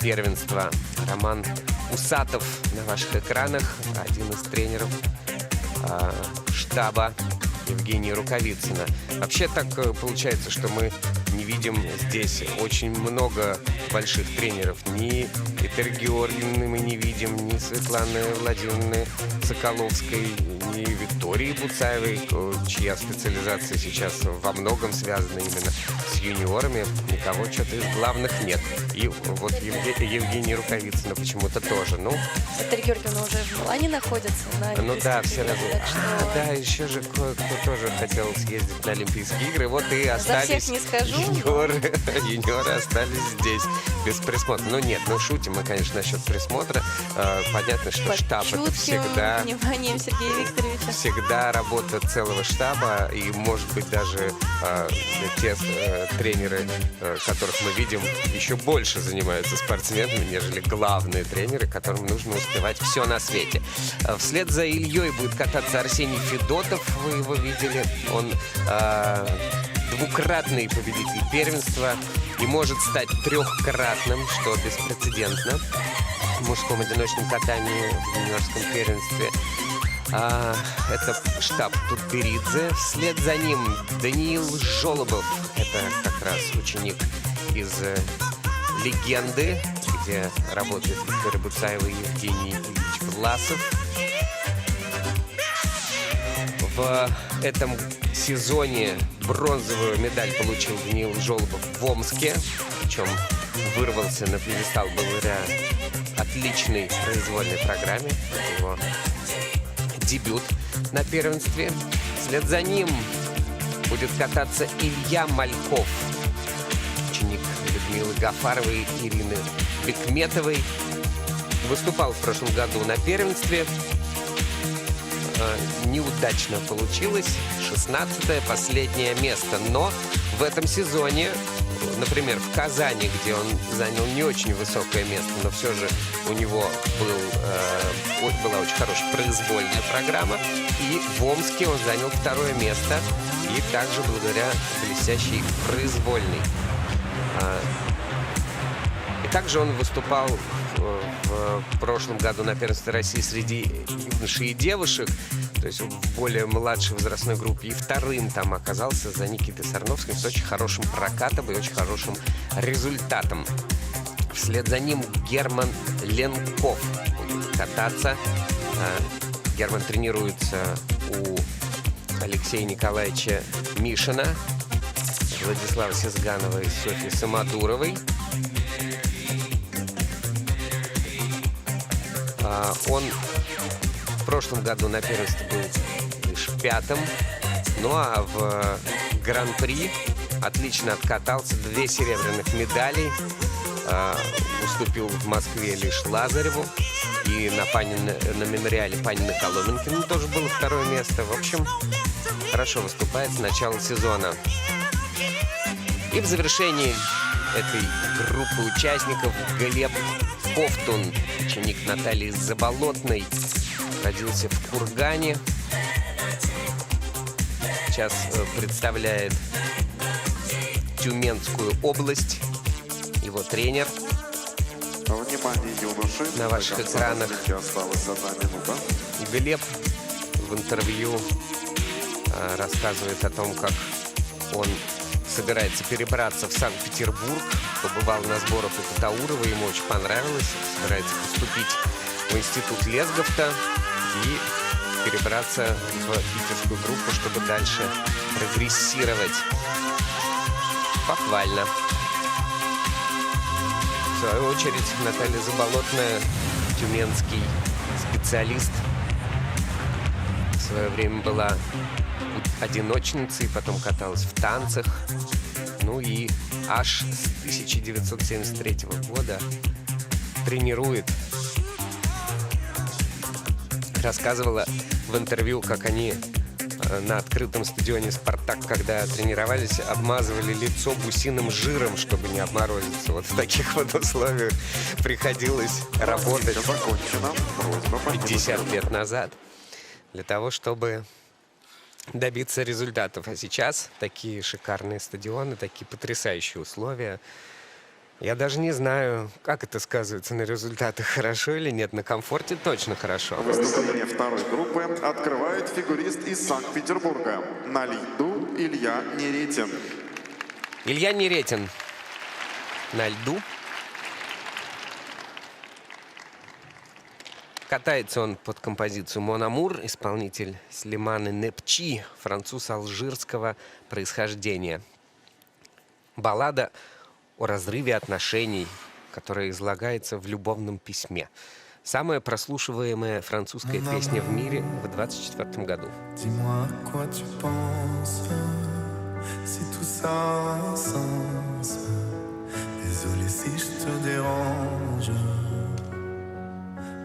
первенства. Роман Усатов на ваших экранах, один из тренеров штаба Евгения Рукавицына. Вообще так получается, что мы не видим здесь очень много больших тренеров. Ни Этери Георгиевны мы не видим, ни Светланы Владимировны Соколовской, ни Виктории Буцаевой, чья специализация сейчас во многом связана именно с юниорами. Никого что-то из главных нет. И вот Евгения Рукавицына почему-то тоже. Ну, Этери Георгиевна уже в Милане находится. Ну да, все разные. Да, еще же кое-кто тоже хотел съездить на Олимпийские игры. Вот и остались. За всех не скажу. Юниоры остались здесь без присмотра. Ну нет, ну шутим мы, конечно, насчет присмотра. Понятно, что штаб это всегда... вниманием Сергея Викторовича. Всегда работа целого штаба. И, может быть, даже те тренеры, которых мы видим, еще больше занимаются спортсменами, нежели главные тренеры, которым нужно успевать все на свете. Вслед за Ильей будет кататься Арсений Федотов. Вы его видели. Он двукратный победитель первенства и может стать трехкратным, что беспрецедентно в мужском одиночном катании в юниорском первенстве. Это штаб Тутберидзе. Вслед за ним Даниил Жолобов. Это как раз ученик из «Легенды», где работают Виктория Буцаева и Евгений Ильич Власов. В этом сезоне бронзовую медаль получил Даниил Жолобов в Омске. Причем вырвался на пьедестал благодаря отличной произвольной программе. Это его дебют на первенстве. Вслед за ним будет кататься Илья Мальков, ученик Людмилы Гафаровой и Ирины Бекметовой. Выступал в прошлом году на первенстве. Неудачно получилось. 16-е, последнее место. Но в этом сезоне, например, в Казани, где он занял не очень высокое место, но все же у него была очень хорошая произвольная программа. И в Омске он занял 2-е место. И также благодаря блестящей произвольной. И также он выступал в прошлом году на первенстве России среди юношей и девушек, то есть в более младшей возрастной группе, и 2-м там оказался за Никитой Сарновским с очень хорошим прокатом и очень хорошим результатом. Вслед за ним Герман Ленков будет кататься. Герман тренируется у Алексея Николаевича Мишина, Владислава Сизганова и Софьи Самодуровой. Он в прошлом году на первенстве был лишь 5-м. Ну а в Гран-при отлично откатался. 2 серебряных медалей. Уступил в Москве лишь Лазареву. И на мемориале Панина Коломенкина тоже было 2-е место. В общем, хорошо выступает с начала сезона. И в завершении этой группы участников Глеб Ковтун, ученик Натальи Заболотной, родился в Кургане. Сейчас представляет Тюменскую область. Его тренер. Внимание, юноши. На ваших экранах осталась 1 минута. Глеб в интервью рассказывает о том, как он собирается перебраться в Санкт-Петербург. Побывал на сборах у Катаурова, ему очень понравилось. Собирается поступить в институт Лесговта и перебраться в питерскую группу, чтобы дальше прогрессировать. Похвально. В свою очередь, Наталья Заболотная, тюменский специалист, в свое время была одиночницей, потом каталась в танцах. Ну и аж с 1973 года тренирует. Рассказывала в интервью, как они на открытом стадионе «Спартак», когда тренировались, обмазывали лицо гусиным жиром, чтобы не обморозиться. Вот в таких вот условиях приходилось работать 50 лет назад для того, чтобы добиться результатов. А сейчас такие шикарные стадионы, такие потрясающие условия. Я даже не знаю, как это сказывается на результатах, хорошо или нет. На комфорте точно хорошо. Выступление 2-й группы открывает фигурист из Санкт-Петербурга. На льду Илья Неретин. Илья Неретин на льду. Катается он под композицию «Мон Амур», исполнитель Слиманы Непчи, француз алжирского происхождения. Баллада о разрыве отношений, которая излагается в любовном письме. Самая прослушиваемая французская песня в мире в 2024 году. Dis-moi à quoi tu penses, si tout ça a un sens. Désolé si je te dérange,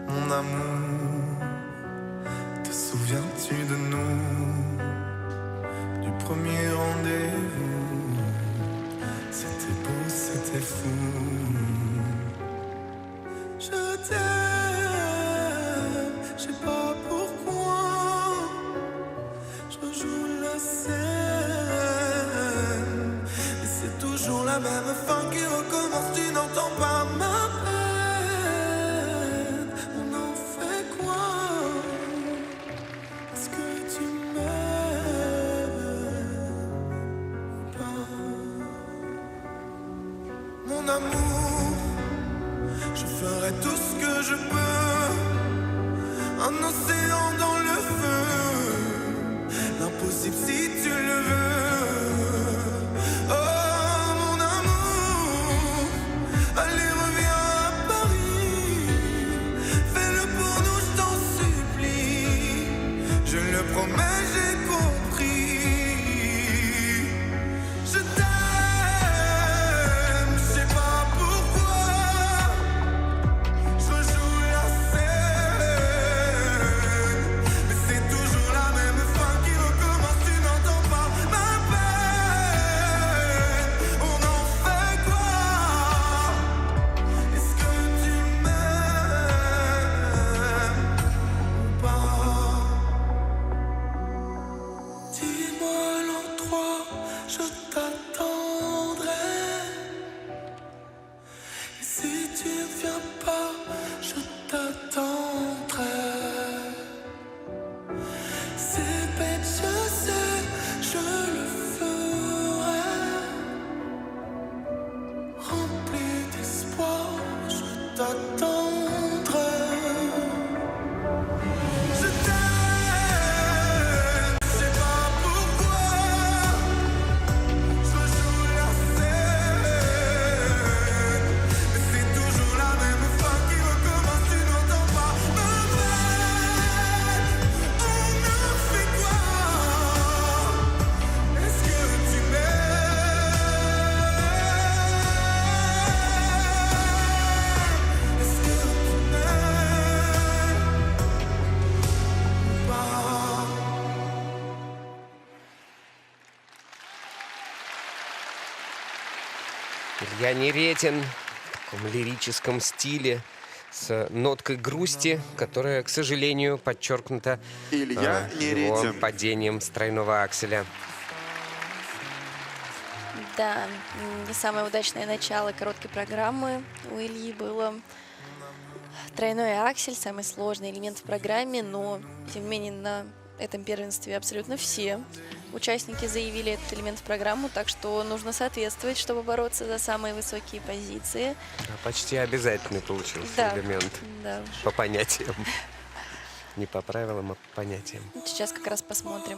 mon amour. Te souviens-tu de nous, du premier rendez-vous? C'était beau, c'était fou. Je t'aime, je sais pas pourquoi. Je joue la scène. la même fin qui recommence, tu n'entends pas ma peine. On en fait quoi? Est-ce que tu m'aimes pas? Mon amour, je ferai tout ce que je peux. Un océan dans le feu, l'impossible si tu le veux. Oh mon amour, allez reviens à Paris, fais-le pour nous, je t'en supplie. Je le promets, j'ai compris. Je t'aime, je sais pas pourquoi. Je joue la scène, mais c'est toujours la même fin qui recommence. Tu n'entends pas ma peine. On en fait quoi? Est-ce que tu m'aimes ou pas? Dis-moi l'endroit, je t'attendrai. Et si tu ne viens pas, je t'attendrai. C'est bête, je sais, je le ferai. Rempli d'espoir, je t'attendrai. Je t'aime, je sais pas pourquoi. Je joue la scène, mais c'est toujours la même fin qui recommence. Tu n'entends pas ma peine. On en fait quoi? Est-ce que tu m'aimes? Est-ce que tu m'aimes ou pas? Илья Неретин в таком лирическом стиле с ноткой грусти, которая, к сожалению, подчеркнута Илья его Неретин. падением с тройного акселя. Да, не самое удачное начало короткой программы у Ильи было. Тройной аксель, самый сложный элемент в программе, но, тем не менее, на этом первенстве абсолютно все участники заявили этот элемент в программу, так что нужно соответствовать, чтобы бороться за самые высокие позиции. Да, почти обязательный получился Да, элемент да. по понятиям. Не по правилам, а по понятиям. Сейчас как раз посмотрим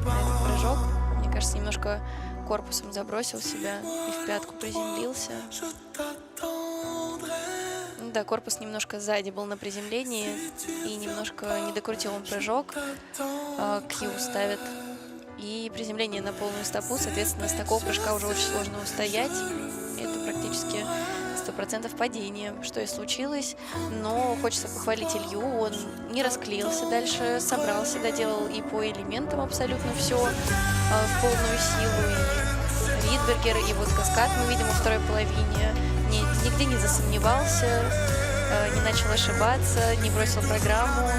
на этот прыжок. Мне кажется, немножко корпусом забросил себя и в пятку приземлился. Да, корпус немножко сзади был на приземлении и немножко не докрутил он прыжок. Кью ставит. И приземление на полную стопу, соответственно, с такого прыжка уже очень сложно устоять. Это практически 100% падение, что и случилось. Но хочется похвалить Илью, он не расклеился дальше, собрался, доделал и по элементам абсолютно все в полную силу. И Ридбергер, и вот каскад мы видим во второй половине. Нигде не засомневался, не начал ошибаться, не бросил программу.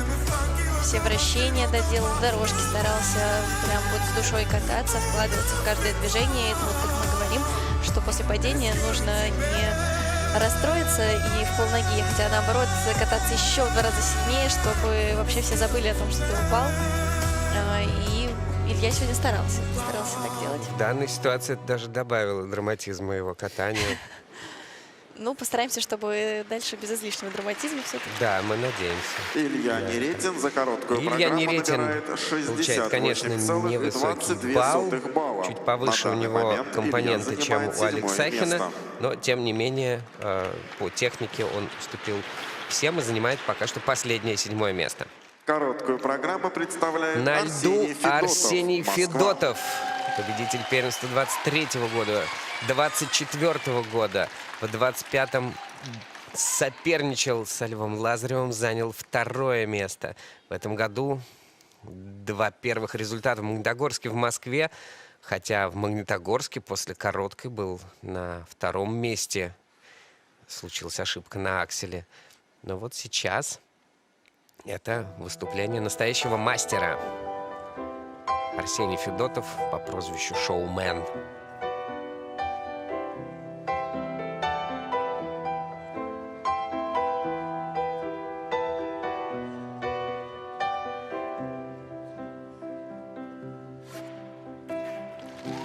Все вращения доделал, дорожки старался прям вот с душой кататься, вкладываться в каждое движение. Это вот как мы говорим, что после падения нужно не расстроиться и в полноги, хотя наоборот кататься еще в 2 раза сильнее, чтобы вообще все забыли о том, что ты упал. И Илья сегодня старался так делать. В данной ситуации это даже добавило драматизма его катанию. Ну, постараемся, чтобы дальше без излишнего драматизма все-таки. Да, мы надеемся. Илья Неретин за короткую Илья программу Неретин набирает получает, конечно, невысокий балл, 68,22 балла. чуть повыше На у данный него момент компоненты, Илья чем у занимает 7-е Алексахина, место. но, тем не менее, по технике он уступил всем и занимает пока что последнее 7-е место. Короткую программу представляет На льду Арсений Москва. Федотов, победитель первенства 23-го года, 24-го года, в 25-м соперничал со Львом Лазаревым, занял 2-е место. В этом году 2 первых результата в Магнитогорске, в Москве, хотя в Магнитогорске после короткой был на 2-м месте. Случилась ошибка на акселе. Но вот сейчас это выступление настоящего мастера. Арсений Федотов по прозвищу Шоумен.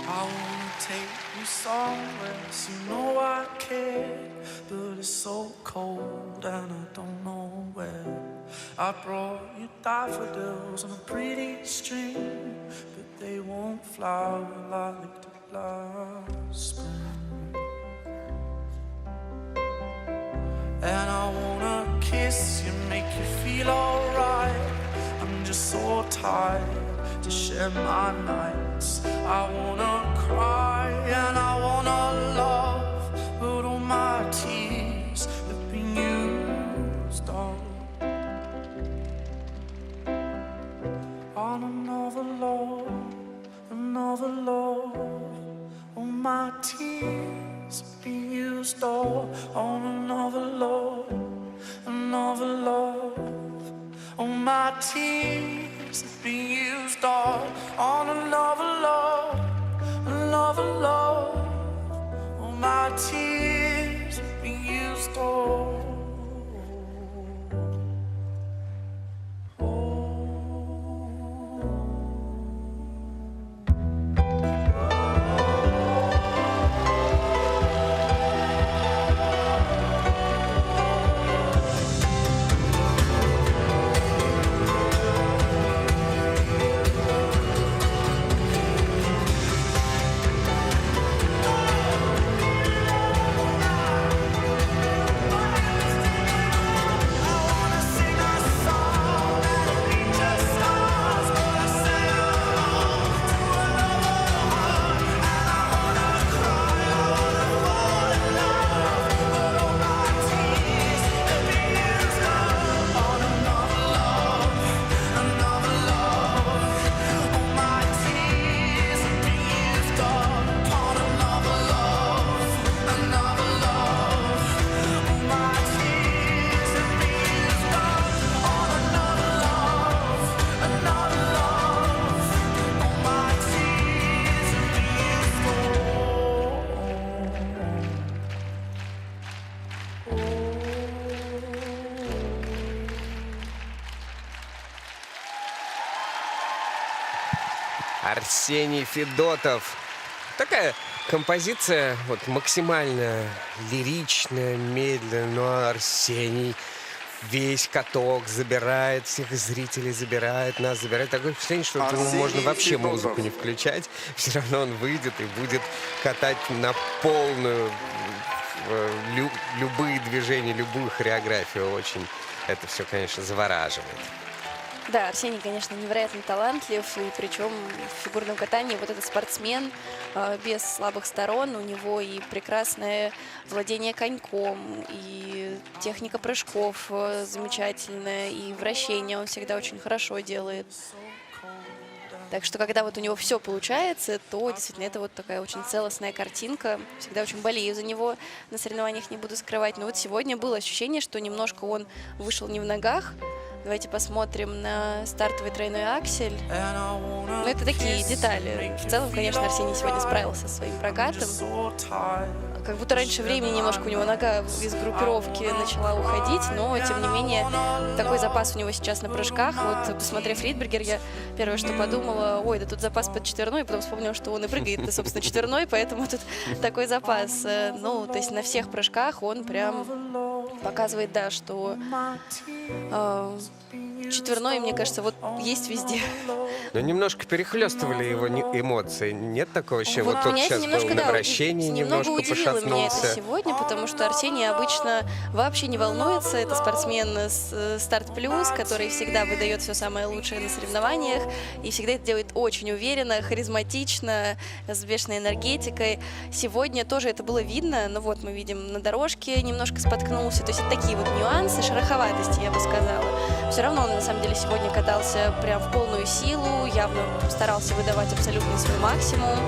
I wanna take you somewhere, so you know I care. But it's so cold and I don't know where. I brought you daffodils on a pretty string, but they won't flower like the last spring. And I wanna kiss you, make you feel alright. I'm just so tired to share my nights. I wanna cry and I wanna love, but all my tears have been used up on another love, another love. All my tears have been used up on another love, another love. All my tears have been used all on another love, another love. All my tears have been used all. Арсений Федотов. Такая композиция вот максимально лиричная, медленная, но Арсений весь каток забирает, всех зрителей забирает, нас забирает. Такое впечатление, что ему можно вообще музыку не включать. Все равно он выйдет и будет катать на полную любые движения, любую хореографию. Очень это все, конечно, завораживает. Да, Арсений, конечно, невероятно талантлив, и причем в фигурном катании вот этот спортсмен без слабых сторон, у него и прекрасное владение коньком, и техника прыжков замечательная, и вращение он всегда очень хорошо делает. Так что, когда вот у него все получается, то действительно это вот такая очень целостная картинка. Всегда очень болею за него на соревнованиях, не буду скрывать. Но вот сегодня было ощущение, что немножко он вышел не в ногах. Давайте посмотрим на стартовый тройной аксель. Ну, это такие детали. В целом, конечно, Арсений сегодня справился со своим прокатом. Как будто раньше времени немножко у него нога из группировки начала уходить, но, тем не менее, такой запас у него сейчас на прыжках. Вот, посмотрев Ридбергер, я первое, что подумала, ой, да тут запас под четверной, потом вспомнила, что он и прыгает, собственно, четверной, поэтому тут такой запас. Ну, то есть на всех прыжках он прям показывает, да, что четверной, мне кажется, вот есть везде. Но немножко перехлестывали его эмоции. Нет такого вообще? Вот тут меня сейчас немножко, был на да, вращении, немного немножко удивило меня это пошатнулся. сегодня, потому что Арсений обычно вообще не волнуется. Это спортсмен с Старт Плюс, который всегда выдает все самое лучшее на соревнованиях и всегда это делает очень уверенно, харизматично, с бешеной энергетикой. Сегодня тоже это было видно, но вот мы видим на дорожке немножко споткнулся. То есть это такие вот нюансы, шероховатости, я бы сказала. Все равно он на самом деле сегодня катался прям в полную силу, явно старался выдавать абсолютно свой максимум.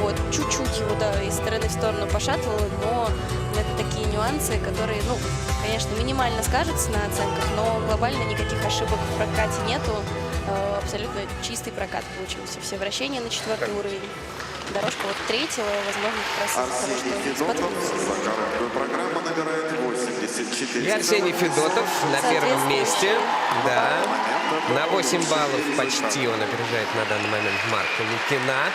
Вот, чуть-чуть его, да, из стороны в сторону пошатывало, но это такие нюансы, которые, ну, конечно, минимально скажутся на оценках, но глобально никаких ошибок в прокате нету. Абсолютно чистый прокат получился. Все вращения на четвертый уровень. Дорожка вот третьего, возможно, как раз из-за того, Арсений что Федотов споткнулся. за короткую программу набирает 84. И Арсений Федотов на первом месте. Да, на 8 баллов почти он опережает на данный момент Марка Лукина.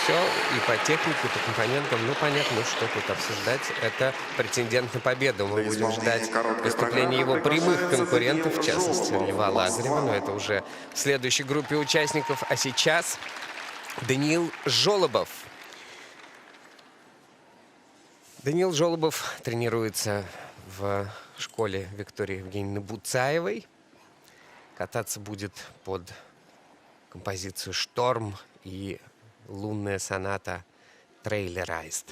все. И по технике, и по компонентам. Ну, понятно, что тут обсуждать. Это претендент на победу. Мы будем ждать выступления его прямых конкурентов, в частности, Льва Лазарева. Но это уже в следующей группе участников. А сейчас Даниил Жолобов. Даниил Жолобов тренируется в школе Виктории Евгеньевны Буцаевой. Кататься будет под композицию «Шторм» и лунная соната «Трейлерайзд».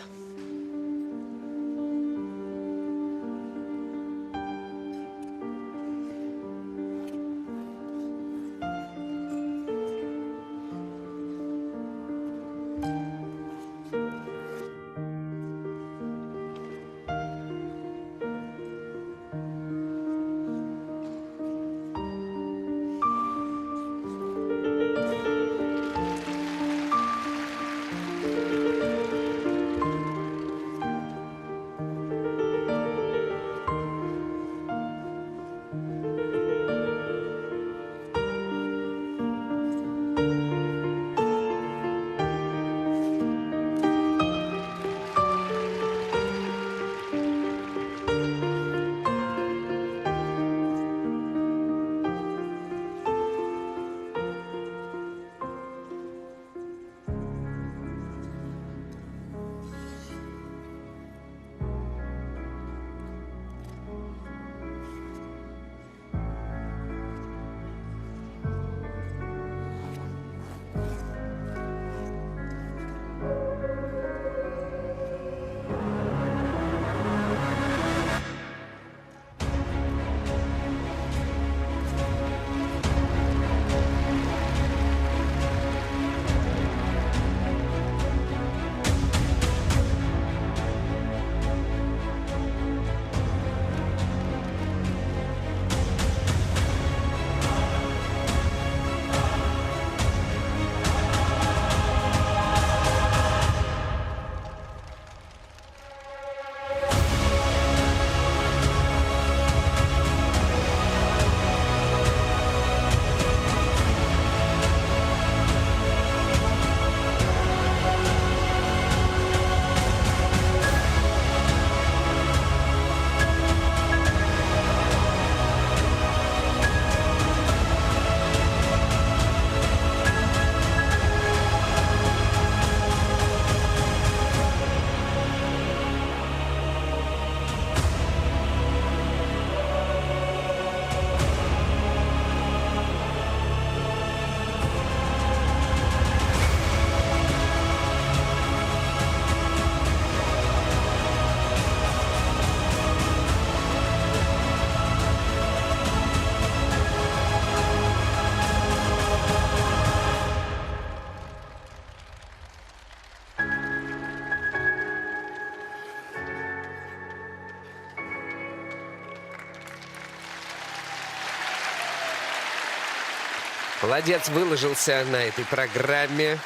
Молодец, выложился на этой программе.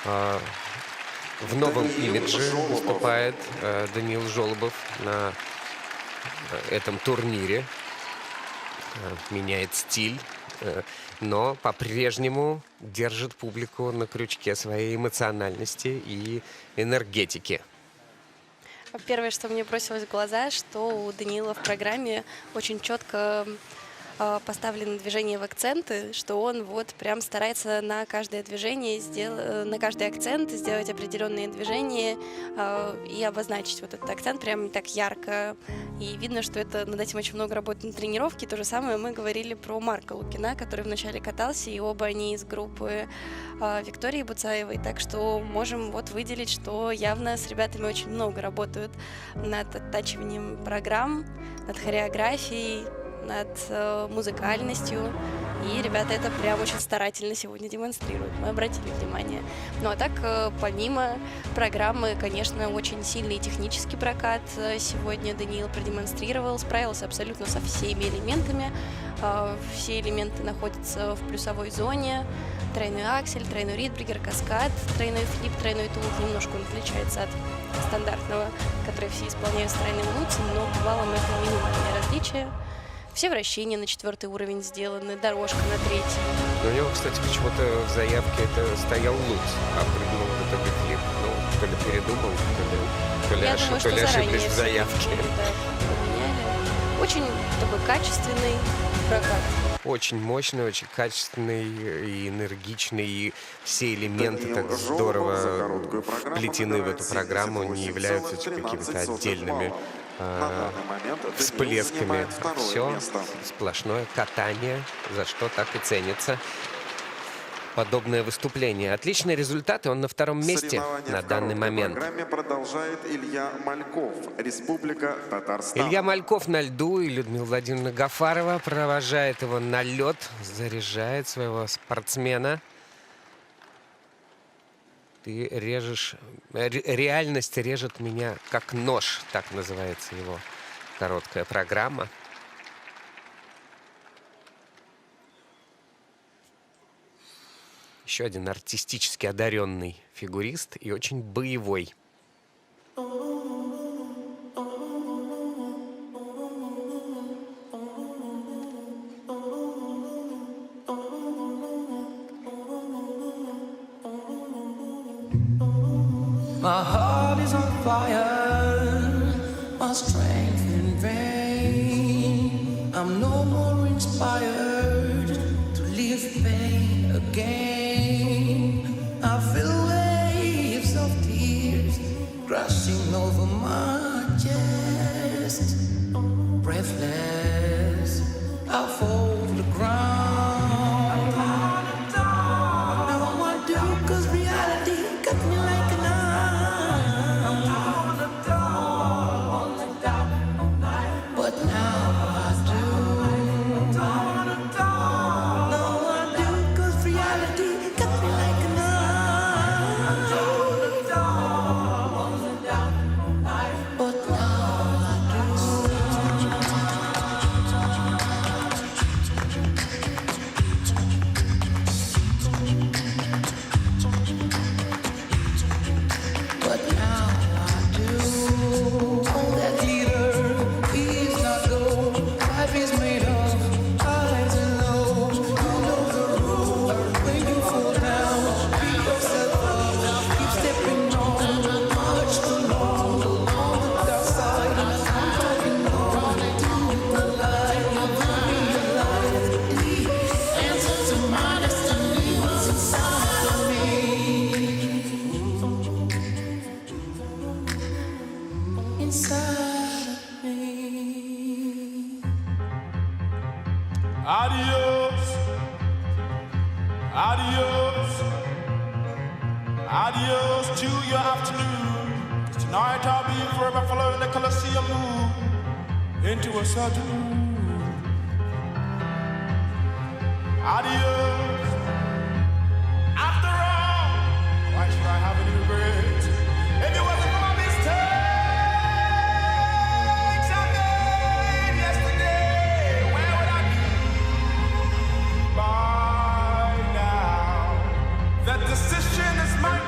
В новом имидже выступает Даниил Жолобов на этом турнире. Меняет стиль, но по-прежнему держит публику на крючке своей эмоциональности и энергетики. Первое, что мне бросилось в глаза, что у Даниила в программе очень четко поставлены движения в акценты, что он вот прям старается на каждое движение, на каждый акцент сделать определенные движения и обозначить вот этот акцент прям так ярко. И видно, что это над этим очень много работы на тренировке. То же самое мы говорили про Марка Лукина, который вначале катался, и оба они из группы Виктории Буцаевой. Так что можем вот выделить, что явно с ребятами очень много работают над оттачиванием программ, над хореографией, над музыкальностью. И ребята это прям очень старательно сегодня демонстрируют. Мы обратили внимание. Ну а так, помимо программы, конечно, очень сильный технический прокат сегодня Даниил продемонстрировал. Справился абсолютно со всеми элементами. Все элементы находятся в плюсовой зоне. Тройной аксель, тройной ридбригер, каскад, тройной флип, тройной тулуп. Немножко он отличается от стандартного, который все исполняют с тройным луцем, но в валом это минимальное различие. Все вращения на 4-й уровень сделаны, дорожка на 3-й. У него, кстати, почему-то в заявке это стоял луц, а прыгнул в итоге то ли передумал, то ли Я думаю, что ошиблись заранее в всё заявке. это поменяли. Очень такой качественный прокат. Очень мощный, очень качественный и энергичный, и все элементы Даниил так Жолобов за здорово короткую программу вплетены в эту набирает программу, не 78,13 являются какими-то отдельными баллов. На данный момент Даниил всплесками. занимает второе Все место. сплошное катание, за что так и ценится подобное выступление. Отличные результаты, он на втором месте Соревнования на в данный короткой момент. программе продолжает Илья Мальков, Республика Татарстан. Илья Мальков на льду, и Людмила Владимировна Гафарова провожает его на лед, заряжает своего спортсмена. Ты режешь... Реальность режет меня как нож, так называется его короткая программа. Еще один артистически одаренный фигурист и очень боевой. My heart is on fire, my strength in vain. I'm no more inspired to live pain again. I feel waves of tears crashing over my chest. Breathless, I fall to the ground. Now what do? 'Cause reality cut me like a knife. But now I do. Now I do, 'cause reality cut me like a knife. But now I do. But now I do. All that glitter is not gold. Life is made of highs and lows. You know the rule. When you fall down, pick yourself up. Keep stepping on. Much too long. On the dark side, I'm talking on. Do the light. Realize the answer to my destiny was inside of me. Inside of me. Adios, adios, adios to your afternoon. 'Cause tonight I'll be forever following the Colosseum moon into a saloon. Adios. After all, why should I have any regrets? If it wasn't for my mistakes I made yesterday, where would I be by now? That decision is mine.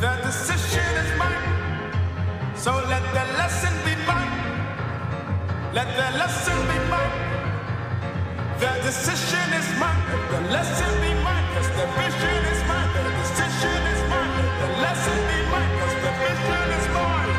That decision is mine. So let the lesson be mine. Let the lesson be mine. The decision is mine. Let the lesson be mine. 'Cause the vision is mine. The decision is mine. Let the lesson be mine. 'Cause the vision is mine.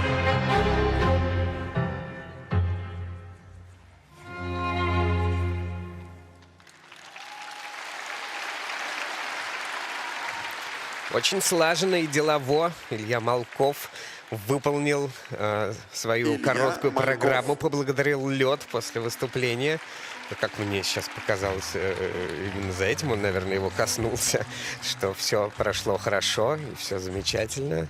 Очень слаженно и делово Илья Малков выполнил свою Илья короткую Мальков. программу, поблагодарил лед после выступления. И как мне сейчас показалось, именно за этим он, наверное, его коснулся, что все прошло хорошо и все замечательно.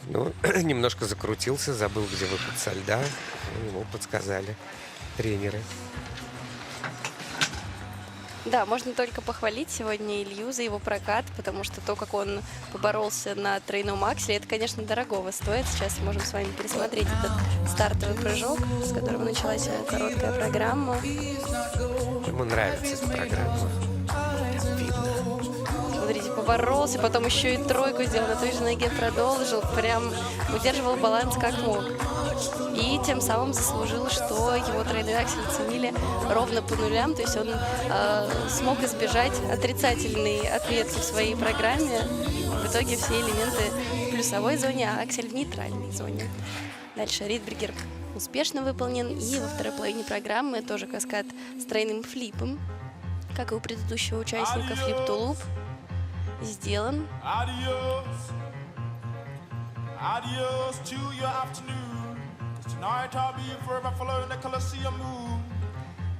Ну, немножко закрутился, забыл, где выход со льда. Ему подсказали тренеры. Да, можно только похвалить сегодня Илью за его прокат, потому что то, как он поборолся на тройном акселе, это, конечно, дорогого стоит. Сейчас можем с вами пересмотреть этот стартовый прыжок, с которого началась его короткая программа. Ему нравится эта программа. Видно. Смотрите, поборолся, потом еще и тройку сделал, на той же ноге продолжил, прям удерживал баланс как мог. И тем самым заслужил, что его тройной аксель оценили ровно по нулям, то есть он смог избежать отрицательной отметки в своей программе. в итоге все элементы в плюсовой зоне, а аксель в нейтральной зоне. Дальше Ридбергер успешно выполнен, и во второй половине программы тоже каскад с тройным флипом, как и у предыдущего участника, флип-тулуп сделан. Adios to your afternoon. 'Cause tonight I'll be forever following the Colosseum moon.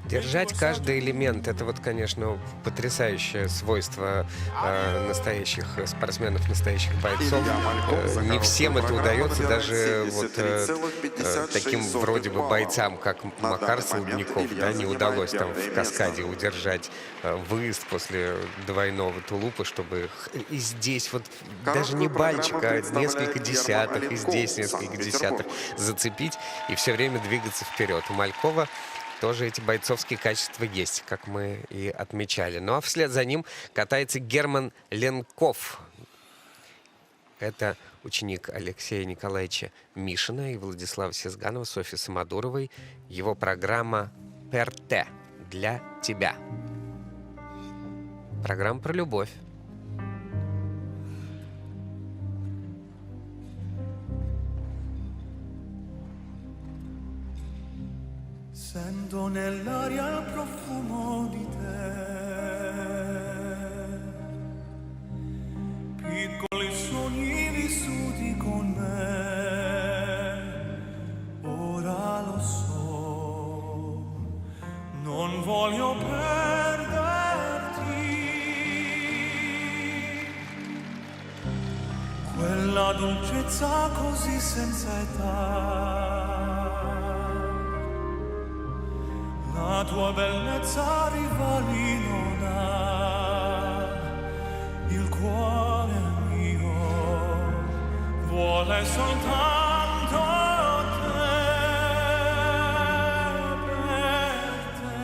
Держать каждый элемент — это вот, конечно, потрясающее свойство настоящих спортсменов, настоящих бойцов. Не всем это удается, даже вот таким вроде бы бойцам, как Макар Солодников, да, не удалось там в каскаде удержать выезд после двойного тулупа, чтобы и здесь вот даже не бальчик, а несколько десятых, и здесь несколько десятых зацепить и все время двигаться вперед. У Малькова тоже эти бойцовские качества есть, как мы и отмечали. Ну а вслед за ним катается Герман Ленков. Это ученик Алексея Николаевича Мишина и Владислава Сезганова, Софьи Самодуровой. Его программа «Перте» для тебя. Программа про любовь. Sento nell'aria il profumo di te, piccoli sogni vissuti con me, ora lo so, non voglio perderti, quella dolcezza così senza età. La tua bellezza rivali non ha, il cuore mio vuole soltanto te, per te.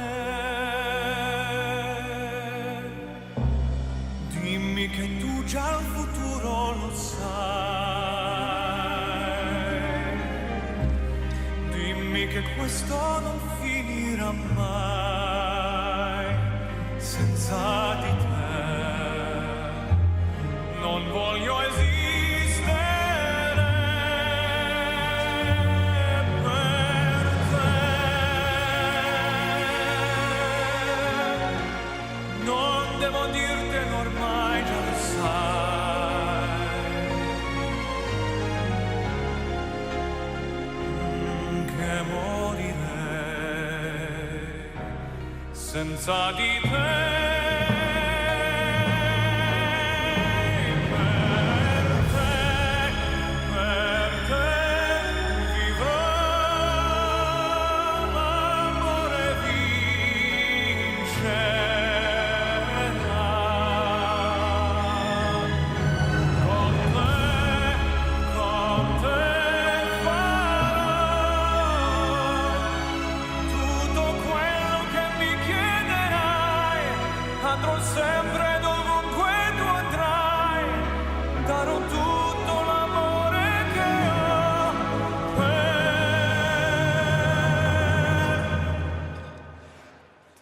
Dimmi che tu già il futuro lo sai, dimmi che questo non finirà mai senza di te, non voglio esistere per te, non devo dirtelo ormai, già lo sai, che morirei senza di te. Per te vivrò, l'amore vincerà. Con te farò tutto quello che mi chiederai, andrò sempre dovunque tu andrai, darò tutto l'amore che ho per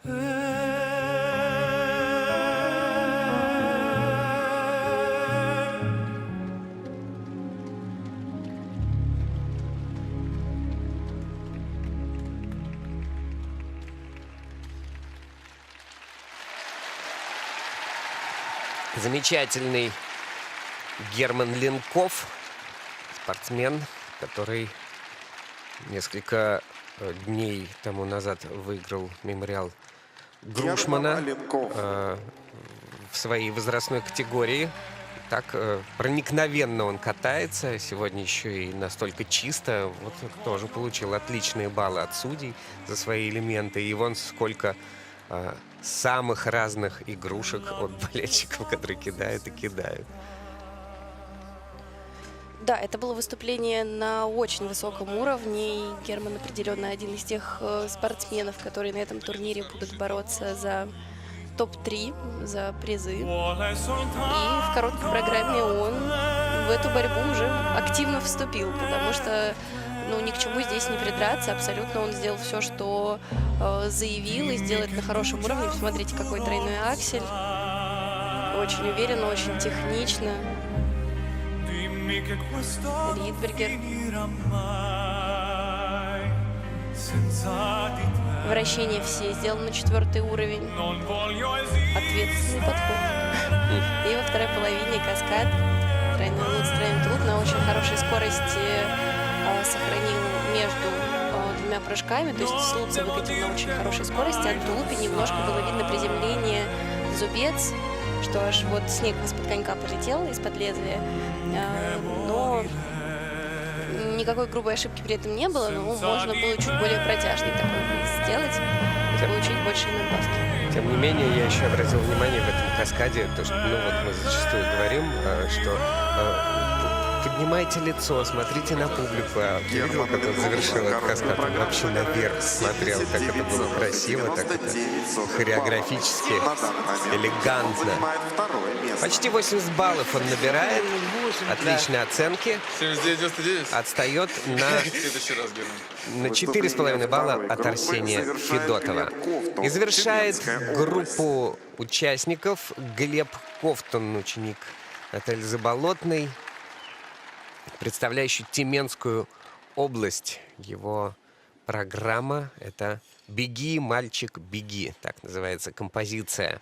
te. Замечательный Герман Ленков, спортсмен, который несколько дней тому назад выиграл мемориал Грушмана в своей возрастной категории. Так проникновенно он катается, сегодня еще и настолько чисто. Вот тоже получил отличные баллы от судей за свои элементы. И вон сколько самых разных игрушек от болельщиков, которые кидают и кидают. Да, это было выступление на очень высоком уровне, и Герман определенно один из тех спортсменов, которые на этом турнире будут бороться за топ-3, за призы. И в короткой программе он в эту борьбу уже активно вступил, потому что ни к чему здесь не придраться. Абсолютно он сделал все, что заявил, и сделал это на хорошем уровне. Посмотрите, какой тройной аксель. Очень уверенно, очень технично. che questo Ридбергер. finirà mai senza di te. Вращение все сделано на 4-й уровень. Non voglio Ответственный подход. И во второй половине каскад. Тройной луд, тройной труд на очень хорошей скорости сохранил между двумя прыжками. То есть Слуцкий выкатил на очень хорошей скорости. От тулупи немножко было видно приземление зубец, что аж вот снег из-под конька полетел, из-под лезвия. Но никакой грубой ошибки при этом не было, но можно было чуть более протяжный такой выезд сделать и получить большие надбавки. Тем не менее, я еще обратил внимание в этом каскаде, то, что мы зачастую говорим, что поднимайте лицо, смотрите на публику. Ты видел, как он завершил этот каскад? Он вообще наверх смотрел, как это было красиво, так это хореографически, элегантно. Почти 80 баллов он набирает, отличные оценки. 79-99. Отстает на 4,5 балла от Арсения Федотова. И завершает группу участников Глеб Ковтун, ученик Натальи Заболотной, представляющий Тюменскую область. Его программа — это «Беги, мальчик, беги», так называется композиция.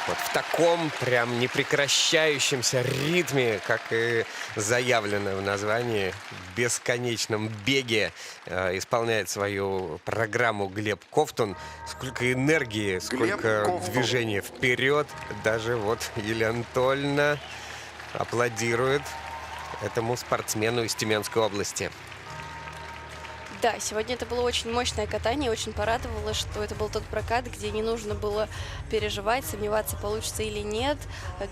Вот в таком прям непрекращающемся ритме, как и заявлено в названии, в бесконечном беге исполняет свою программу Глеб Ковтун. Сколько энергии, сколько движения вперед. Даже вот Елена Анатольевна аплодирует этому спортсмену из Тюменской области. Да, сегодня это было очень мощное катание, очень порадовало, что это был тот прокат, где не нужно было переживать, сомневаться, получится или нет.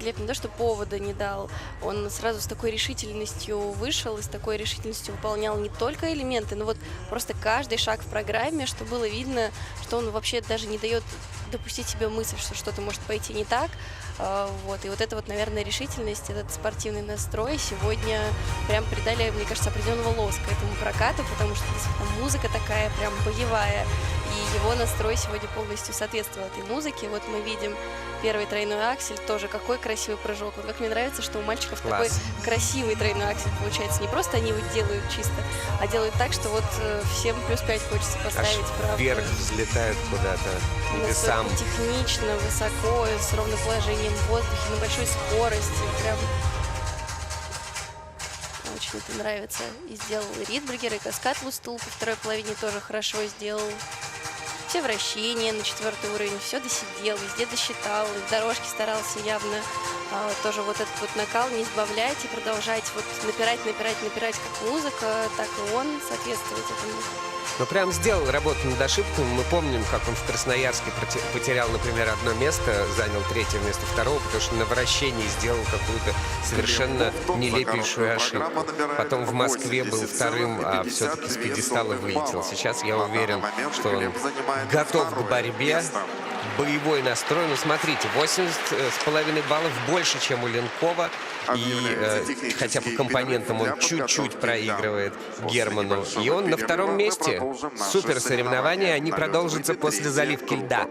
Глеб не то, что повода не дал, он сразу с такой решительностью вышел и с такой решительностью выполнял не только элементы, но вот просто каждый шаг в программе, что было видно, что он вообще даже не дает допустить себе мысль, что что-то может пойти не так. Вот. И вот эта вот, наверное, решительность, этот спортивный настрой сегодня прям придали, мне кажется, определенного лоска этому прокату, потому что действительно музыка такая прям боевая, и его настрой сегодня полностью соответствовал этой музыке. Вот мы видим первый тройной аксель, тоже какой красивый прыжок. Вот как мне нравится, что у мальчиков такой красивый тройной аксель получается. Не просто они его делают чисто, а делают так, что вот всем +5 хочется поставить. Аж вверх взлетают куда-то, небесам. Технично, высоко, с ровным положением в воздухе, на большой скорости. Прям очень это нравится. И сделал Ридбергер, и каскад Лустул по второй половине тоже хорошо сделал. Все вращения на 4-й уровень, все досидел, везде досчитал, и в дорожке старался явно тоже вот этот вот накал не сбавлять и продолжать вот напирать, как музыка, так и он соответствовать этому. Ну, прям сделал работу над ошибками. Мы помним, как он в Красноярске потерял, например, одно место, занял 3-е вместо 2-го, потому что на вращении сделал какую-то совершенно нелепейшую ошибку. Потом в Москве был 2-м, а все-таки с пьедестала вылетел. Сейчас я уверен, что он готов к борьбе, боевой настрой. Ну, смотрите, 80,5 баллов больше, чем у Ленкова. И хотя по компонентам он чуть-чуть проигрывает Герману. И он на 2-м месте. Супер соревнования, они продолжатся после заливки льда.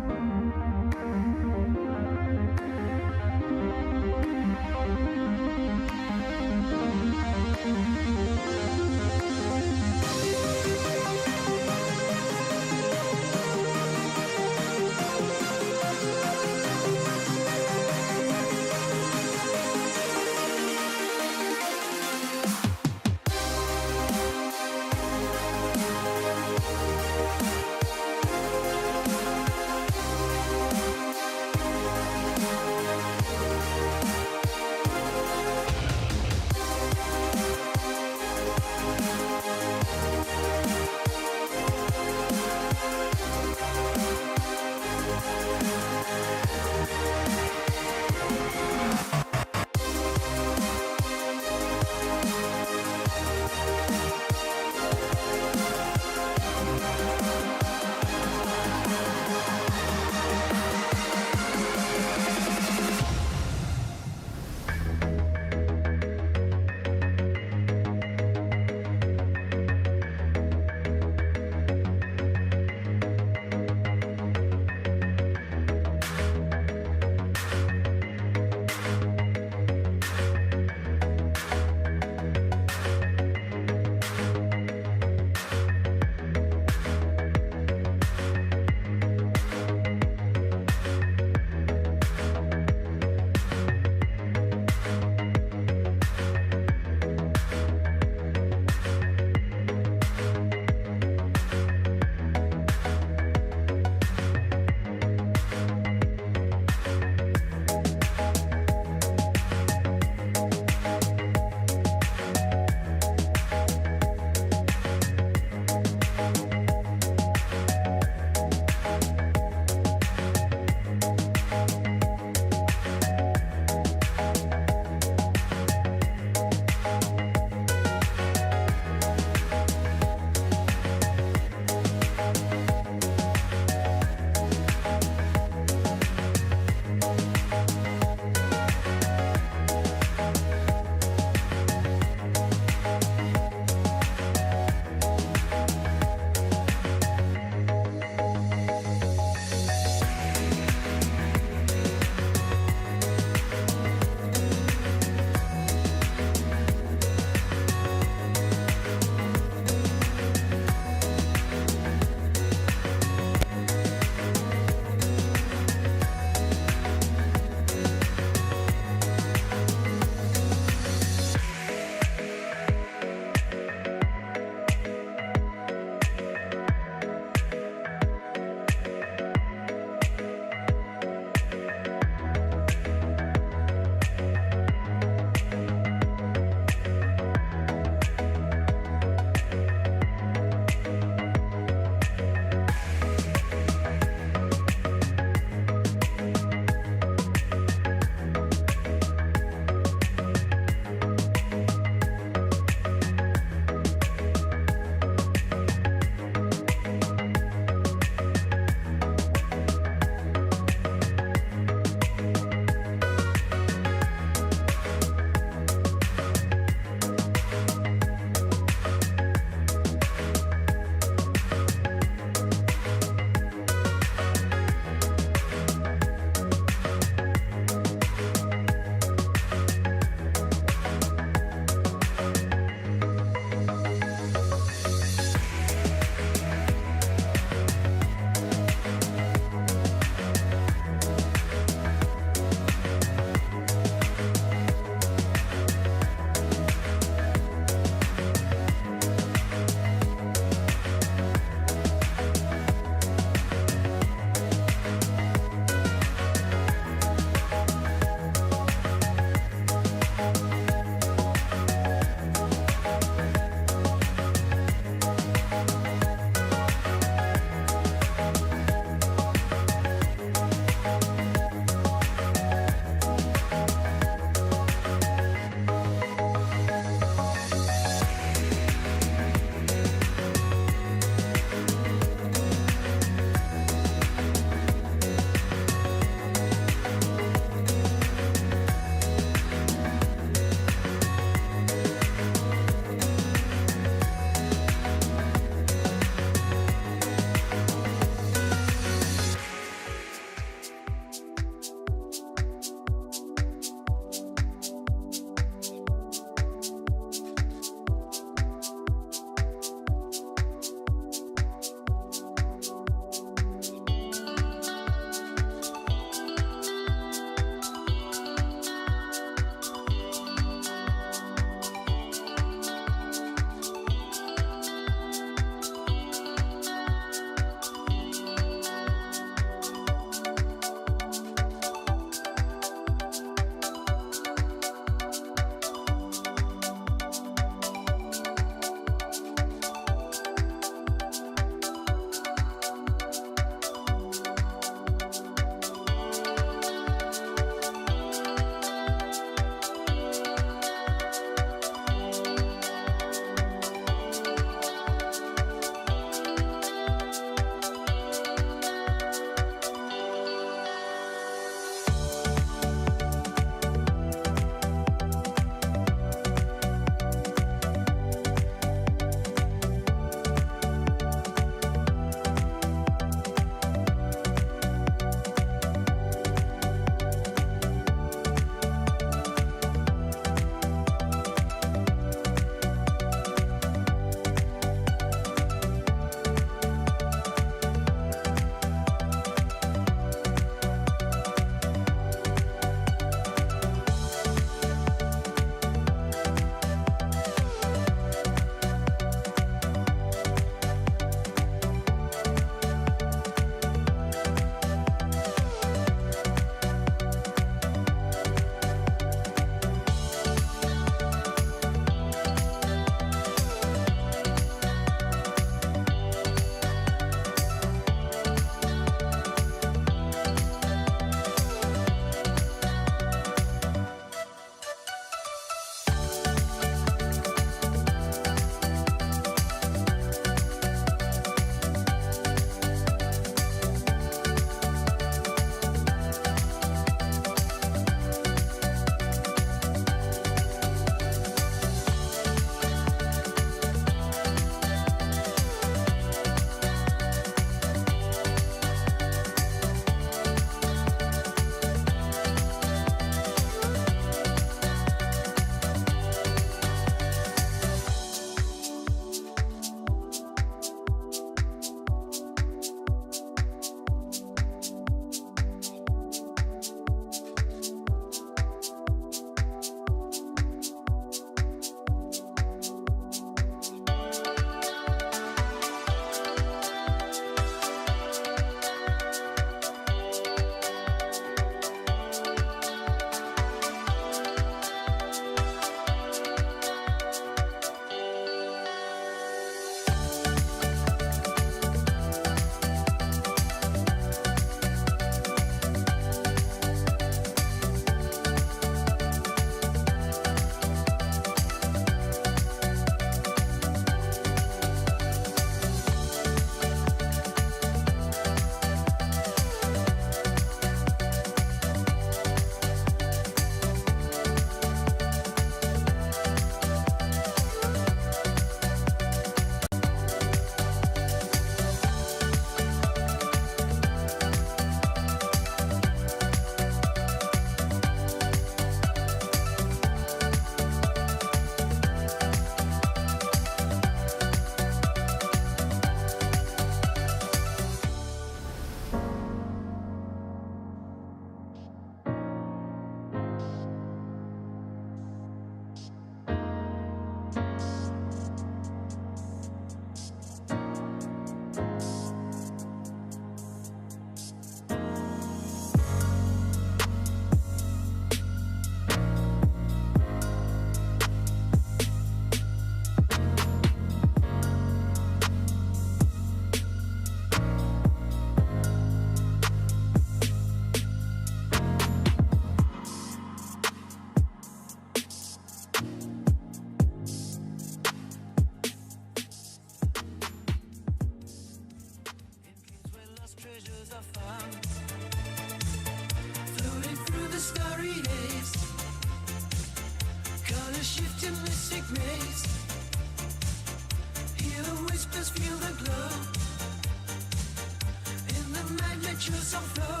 nature sans flow.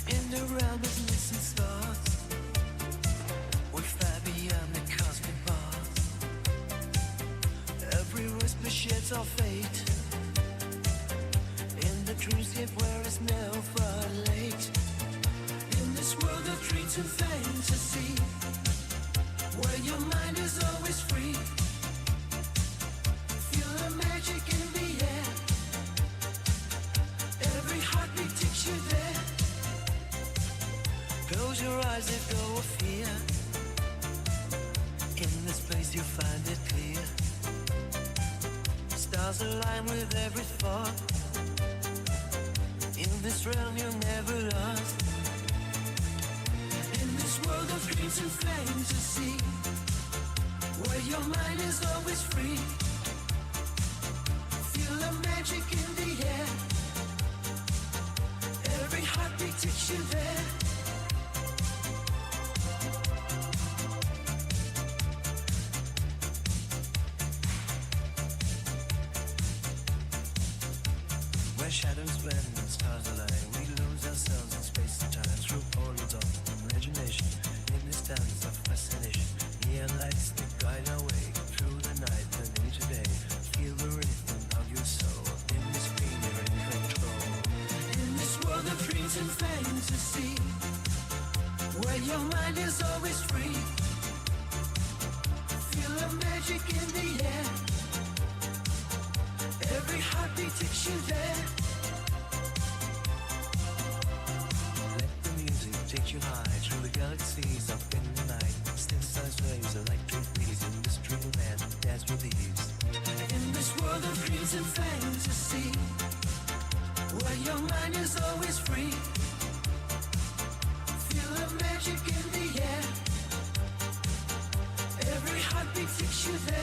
In the realm of missing stars, we fly beyond the cosmic bars. Every whisper sheds our fate. In the dreamscape where it's never late. In this world of dreams and fantasy, where your mind is always free. Feel the magic in the air. Every heartbeat takes you there. Close your eyes, let go of fear. In this place you find it clear. Stars align with every thought. In this realm you're never lost. In this world of dreams and fantasy, where your mind is always free. Feel the magic in the air. Every heartbeat takes you there. Where shadows blend and stars align, we lose ourselves in space and time through portals of imagination. In this dance of fascination, neon lights that guide our way through the night and into day. Feel the rhythm of your soul. In this dream you're in control. In this world of dreams and fantasy, where your mind is always free. Feel the magic in the air. Every heartbeat takes you there. Let the music take you high through the galaxies up in the night. Synthesized waves, electric breeze in this dreamland, dance with ease. In this world of dreams and fantasy, where your mind is always free. Feel the magic in the air. Every heartbeat takes you there.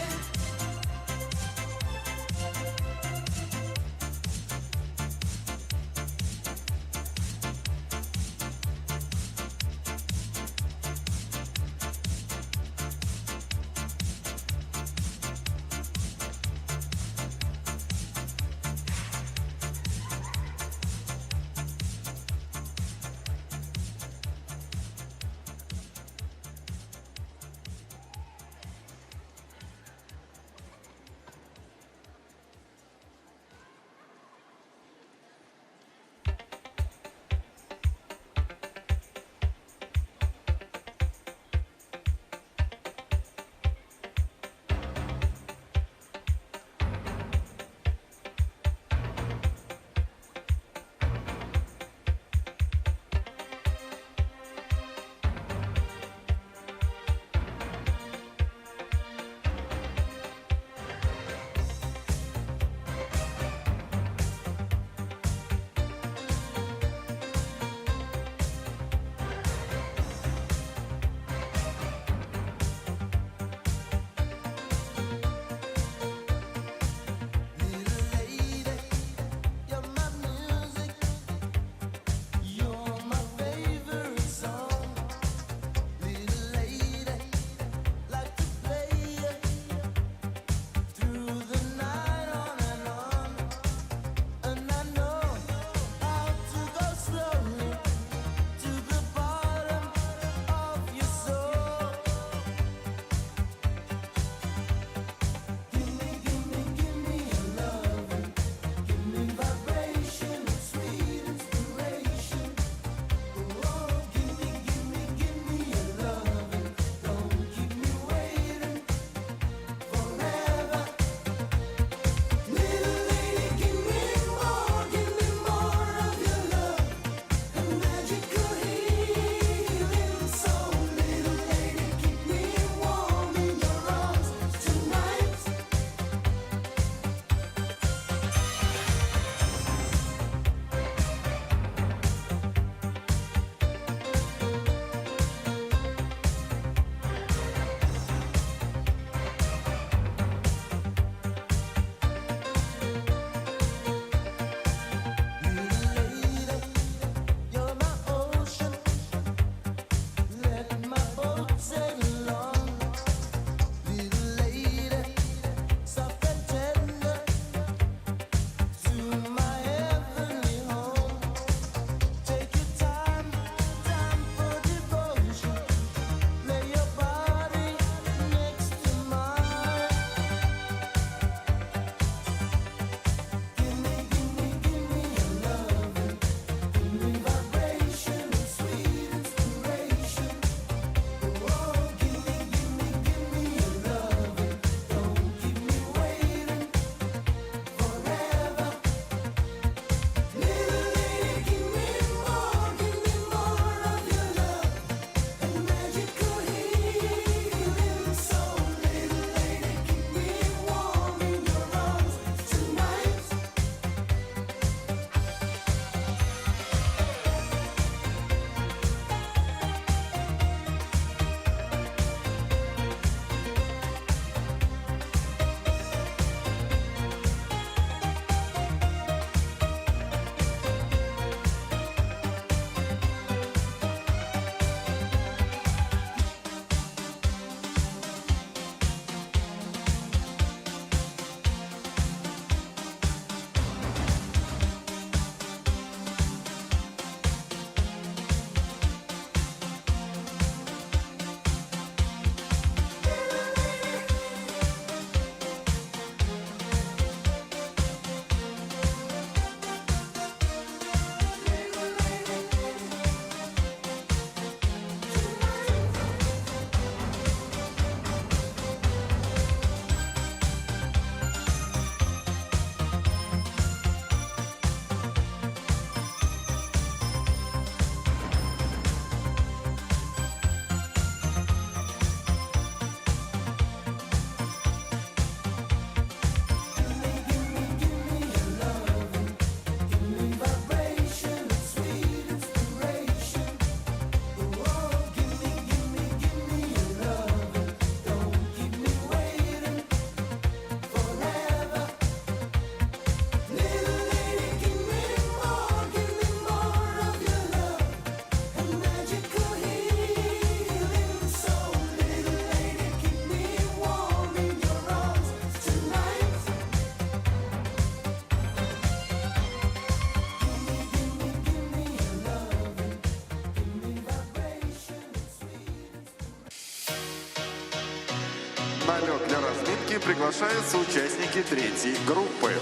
На лед для разминки приглашаются участники третьей группы.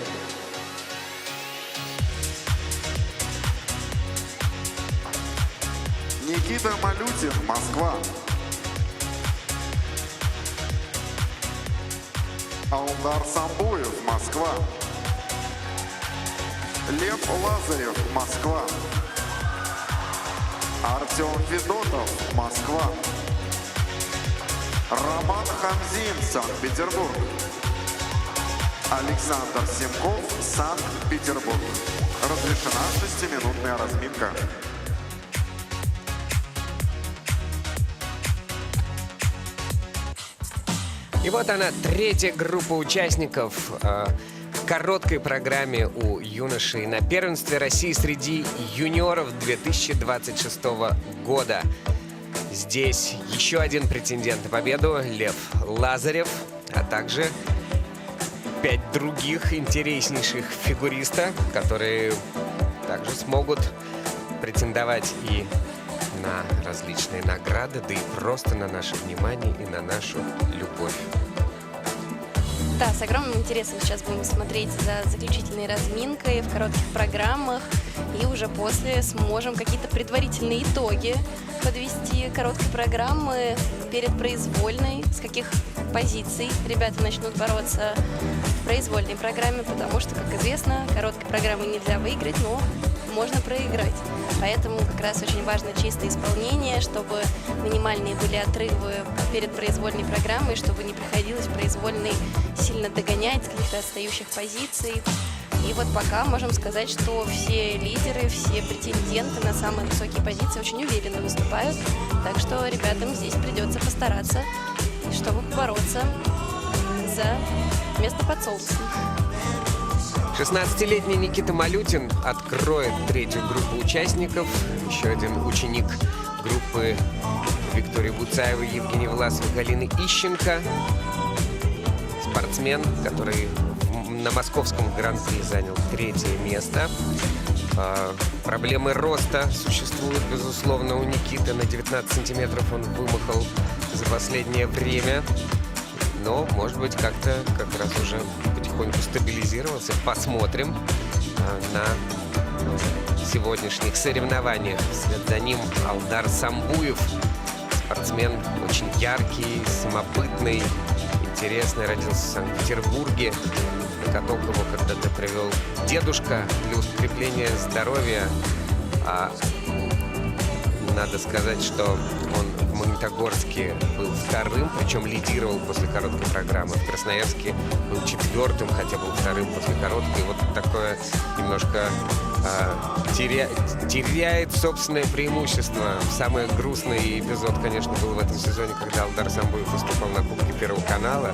Никита Малютин, Москва. Алдар Самбуев, Москва. Лев Лазарев, Москва. Артем Федотов, Москва. Роман Хамзин, Санкт-Петербург. Александр Семков, Санкт-Петербург. Разрешена 6-минутная разминка. И вот она, третья группа участников в короткой программе у юношей на первенстве России среди юниоров 2026 года. Здесь еще один претендент на победу — Лев Лазарев, а также 5 других интереснейших фигуриста, которые также смогут претендовать и на различные награды, да и просто на наше внимание и на нашу любовь. Да, с огромным интересом сейчас будем смотреть за заключительной разминкой в коротких программах. И уже после сможем какие-то предварительные итоги подвести короткой программы перед произвольной. С каких позиций ребята начнут бороться в произвольной программе, потому что, как известно, короткой программы нельзя выиграть, но можно проиграть. Поэтому как раз очень важно чистое исполнение, чтобы минимальные были отрывы перед произвольной программой, чтобы не приходилось произвольной сильно догонять с каких-то отстающих позиций. И вот пока можем сказать, что все лидеры, все претенденты на самые высокие позиции очень уверенно выступают. Так что ребятам здесь придется постараться, чтобы бороться за место под солнцем. 16-летний Никита Малютин откроет третью группу участников. Еще один ученик группы Виктории Буцаевой, Евгений Власов, Галины Ищенко. Спортсмен, который на московском гран-при занял 3-е место. Проблемы роста существуют, безусловно, у Никиты. На 19 сантиметров он вымахал за последнее время. Но, может быть, как-то как раз уже потихоньку стабилизировался. Посмотрим на сегодняшних соревнованиях. Вслед за ним Алдар Самбуев. Спортсмен очень яркий, самобытный, интересный. Родился в Санкт-Петербурге. На каток его когда-то привел дедушка для укрепления здоровья. Надо сказать, что он в Магнитогорске был вторым, причем лидировал после короткой программы. В Красноярске был 4-м, хотя был вторым после короткой. Вот такое немножко теряет собственное преимущество. Самый грустный эпизод, конечно, был в этом сезоне, когда Алдар Самбуев выступал на Кубке Первого канала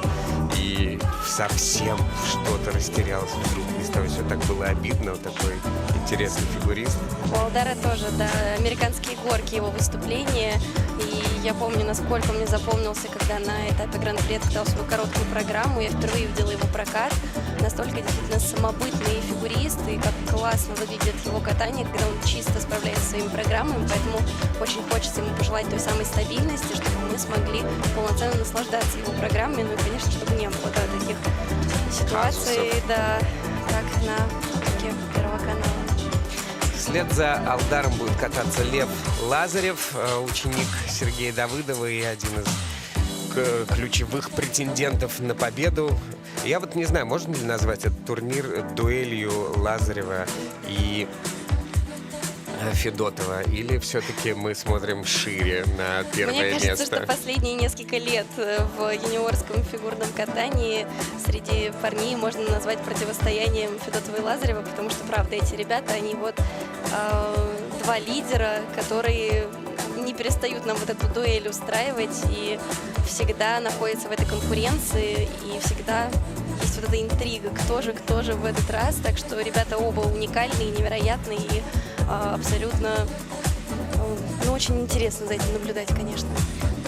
и совсем что-то растерялся вдруг. Из того все так было обидно. Вот такой интересный фигурист. У Алдара тоже, да, американские горки его выступления. И я помню, насколько мне запомнился, когда на этапе Гран-при откатал свою короткую программу. Я впервые видела его прокат. Настолько действительно самобытный фигурист, и как классно выглядит его катание, когда он чисто справляется со своими программами. Поэтому очень хочется ему пожелать той самой стабильности, чтобы мы смогли полноценно наслаждаться его программами. Ну и, конечно, чтобы не было таких ситуаций, да, как на Кубке Первого канала. Вслед за Алдаром будет кататься Лев Лазарев, ученик Сергея Давыдова и один из ключевых претендентов на победу. Я вот не знаю, можно ли назвать этот турнир дуэлью Лазарева и Федотова, или все-таки мы смотрим шире на первое место? Мне кажется, что последние несколько лет в юниорском фигурном катании среди парней можно назвать противостоянием Федотова и Лазарева, потому что, правда, эти ребята, они вот два лидера, которые не перестают нам вот эту дуэль устраивать и всегда находятся в этой конкуренции, и всегда есть вот эта интрига, кто же в этот раз. Так что ребята оба уникальные, невероятные и абсолютно, ну, очень интересно за этим наблюдать, конечно.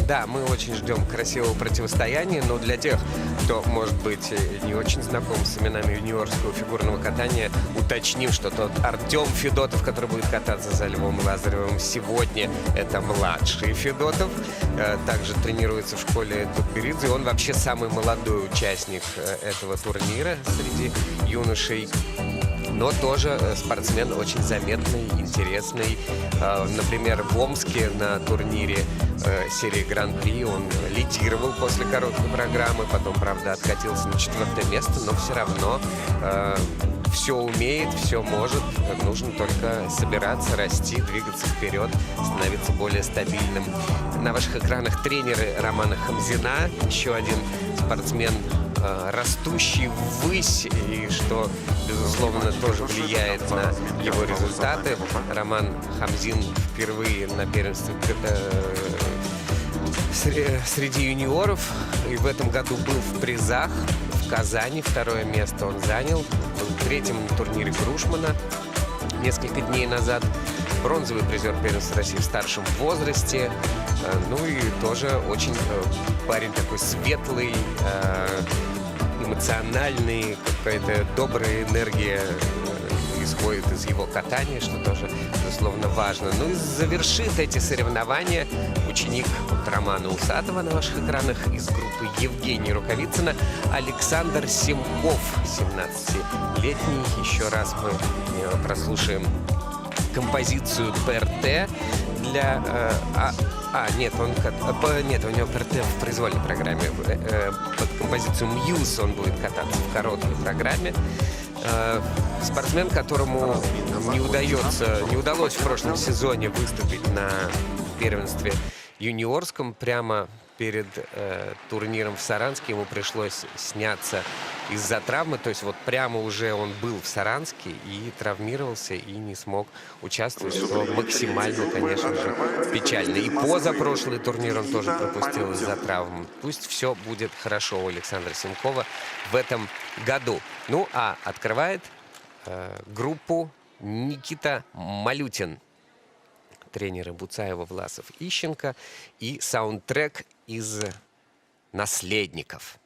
Да, мы очень ждем красивого противостояния, но для тех, кто, может быть, не очень знаком с именами юниорского фигурного катания, уточним, что тот Артем Федотов, который будет кататься за Львом Лазаревым сегодня, это младший Федотов. Также тренируется в школе Тутберидзе. Он вообще самый молодой участник этого турнира среди юношей. Но тоже спортсмен очень заметный, интересный. Например, в Омске на турнире серии Гран-при он лидировал после короткой программы, потом, правда, откатился на 4-е место, но все равно все умеет, все может. Нужно только собираться, расти, двигаться вперед, становиться более стабильным. На ваших экранах тренеры Романа Хамзина, еще один спортсмен, растущий ввысь, и что, безусловно, тоже влияет на его результаты. Роман Хамзин впервые на первенстве среди юниоров, и в этом году был в призах. В Казани 2-е место он занял, был третьим на турнире Крушмана несколько дней назад. Бронзовый призер первенства России в старшем возрасте. Ну и тоже очень парень такой светлый, эмоциональный, какая-то добрая энергия исходит из его катания, что тоже, безусловно, важно. Ну и завершит эти соревнования ученик Романа Усатова на ваших экранах из группы Евгения Рукавицына Александр Семков, 17-летний. Еще раз мы прослушаем композицию ПРТ для... Нет, у него ПРТ в произвольной программе. Под композицию «Мьюз» он будет кататься в короткой программе. Спортсмен, которому не удалось в прошлом сезоне выступить на первенстве юниорском, прямо перед турниром в Саранске ему пришлось сняться из-за травмы. То есть вот прямо уже он был в Саранске и травмировался, и не смог участвовать, что максимально, конечно же, печально. И позапрошлый турнир он тоже пропустил из-за травм. Пусть все будет хорошо у Александра Семкова в этом году. Ну, а открывает группу Никита Малютин. Тренеры Буцаева, Власов, Ищенко и саундтрек из «Наследников».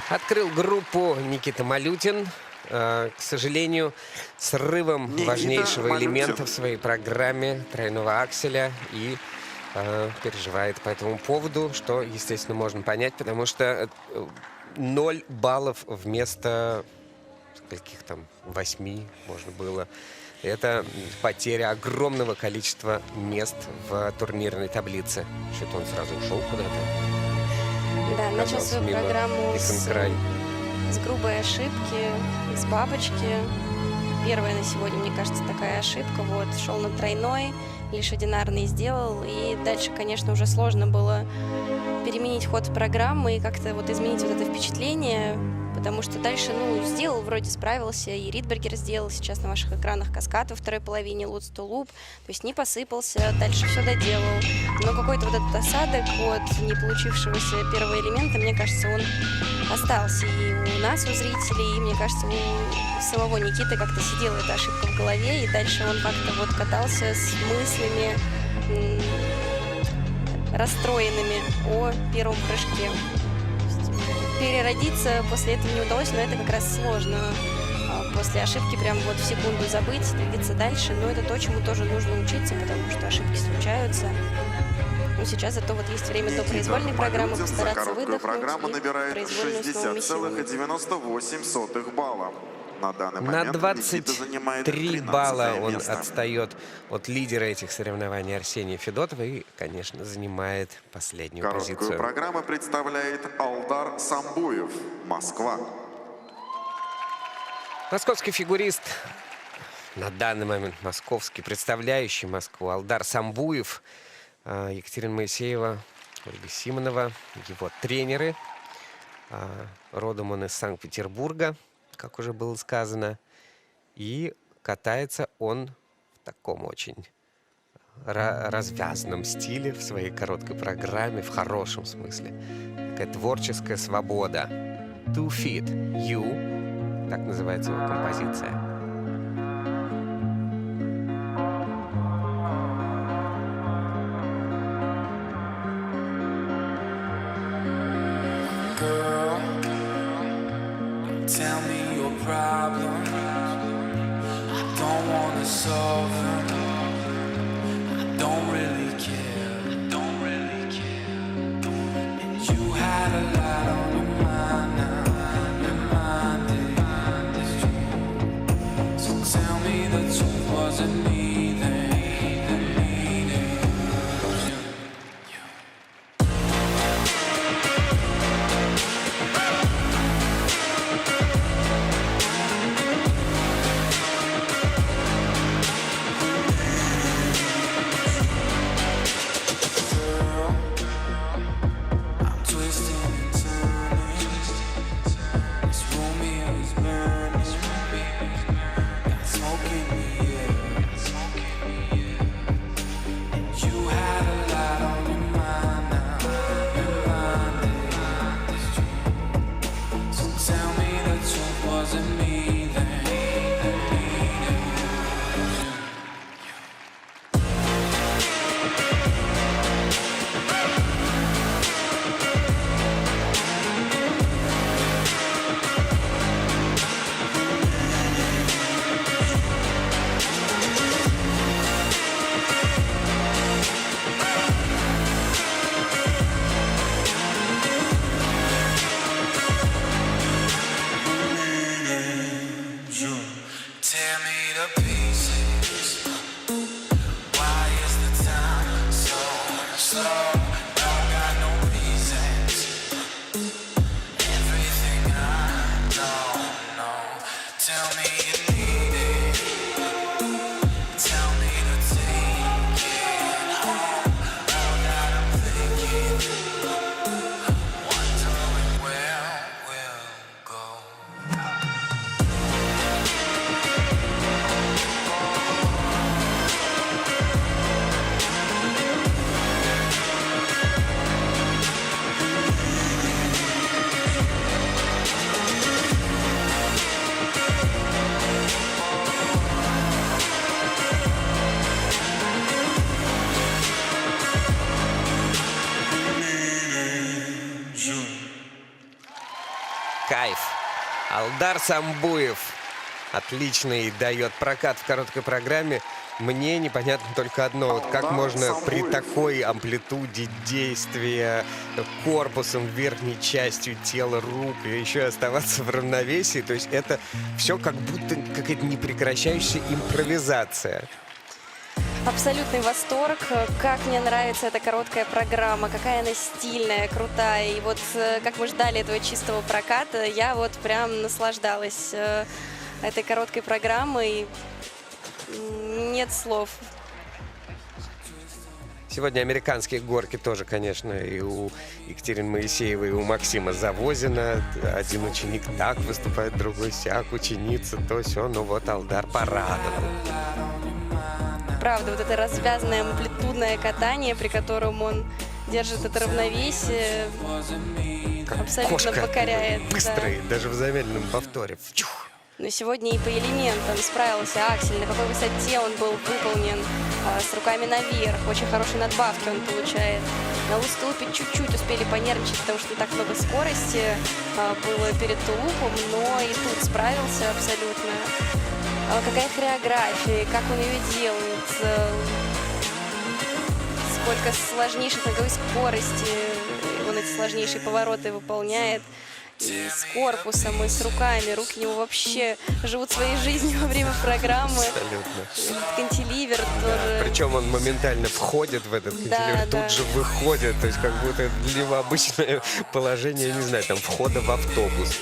Открыл группу Никита Малютин. К сожалению, срывом Никита важнейшего Малютин. элемента в своей программе тройного акселя и переживает по этому поводу, что, естественно, можно понять, потому что 0 баллов вместо скольких там 8 можно было. Это потеря огромного количества мест в турнирной таблице. Что-то он сразу ушел куда-то. Да, начал свою мимо программу Писанкрай. с грубой ошибки, с бабочки. Первая на сегодня, мне кажется, такая ошибка. Вот, шел на тройной, лишь одинарный сделал. И дальше, конечно, уже сложно было переменить ход программы и как-то вот изменить вот это впечатление. Потому что дальше, сделал, вроде справился, и Ридбергер сделал сейчас на ваших экранах каскад во второй половине, луц to луп, то есть не посыпался, дальше все доделал. Но какой-то вот этот осадок от не получившегося первого элемента, мне кажется, он остался и у нас, у зрителей, и, мне кажется, у самого Никиты как-то сидела эта ошибка в голове, и дальше он как-то вот катался с мыслями расстроенными о первом прыжке. Переродиться после этого не удалось, но это как раз сложно. После ошибки прям вот в секунду забыть, двигаться дальше. Но это то, чему тоже нужно учиться, потому что ошибки случаются. Но сейчас зато вот есть время до произвольной программы Малютин за постараться короткую выдохнуть программу и набирает произвольную снова миссию. 60,98 балла. На данный На момент Никита занимает 23 балла 13 он место. отстает от лидера этих соревнований Арсения Федотова и, конечно, занимает последнюю Короткую позицию. программу представляет Алдар Самбуев, Москва. Московский фигурист, на данный момент московский, представляющий Москву, Алдар Самбуев, Екатерина Моисеева, Ольга Симонова, его тренеры. Родом он из Санкт-Петербурга, как уже было сказано. И катается он в таком очень развязном стиле, в своей короткой программе, в хорошем смысле. Такая творческая свобода. Two Feet You, так называется его композиция. Girl, tell me your problems. I don't wanna solve them. I don't really care. And you had a lot on your mind now. Your mind is true. So tell me the truth, was it me that needed you? Кайф. Алдар Самбуев отличный дает прокат в короткой программе. Мне непонятно только одно. Вот как можно при такой амплитуде действия корпусом, верхней частью тела, рук, и еще и оставаться в равновесии. То есть это все как будто какая-то непрекращающаяся импровизация. Абсолютный восторг. Как мне нравится эта короткая программа, какая она стильная, крутая. И вот как мы ждали этого чистого проката, я вот прям наслаждалась этой короткой программой. Нет слов. Сегодня американские горки тоже, конечно, и у Екатерины Моисеевой, и у Максима Завозина. Один ученик так выступает, другой сяк, ученица, то сё. Ну вот Алдар порадовал. Правда, вот это развязанное амплитудное катание, при котором он держит это равновесие, как абсолютно кошка, покоряет. быстрый, Да. даже в замедленном повторе. Фью. Но сегодня и по элементам справился Аксель, на какой высоте он был выполнен, с руками наверх, очень хорошие надбавки он получает. На уступе чуть-чуть успели понервничать, потому что не так много скорости было перед тулупом, но и тут справился абсолютно. Какая хореография, как он ее делает, сколько сложнейших ноговой скорости, он эти сложнейшие повороты выполняет. И с корпусом, и с руками. Руки у него вообще живут своей жизнью во время программы. Абсолютно. Кантиливер тоже. Причем он моментально входит в этот кантиливер, Да. тут же выходит. То есть как будто это для него обычное положение, не знаю, там входа в автобус.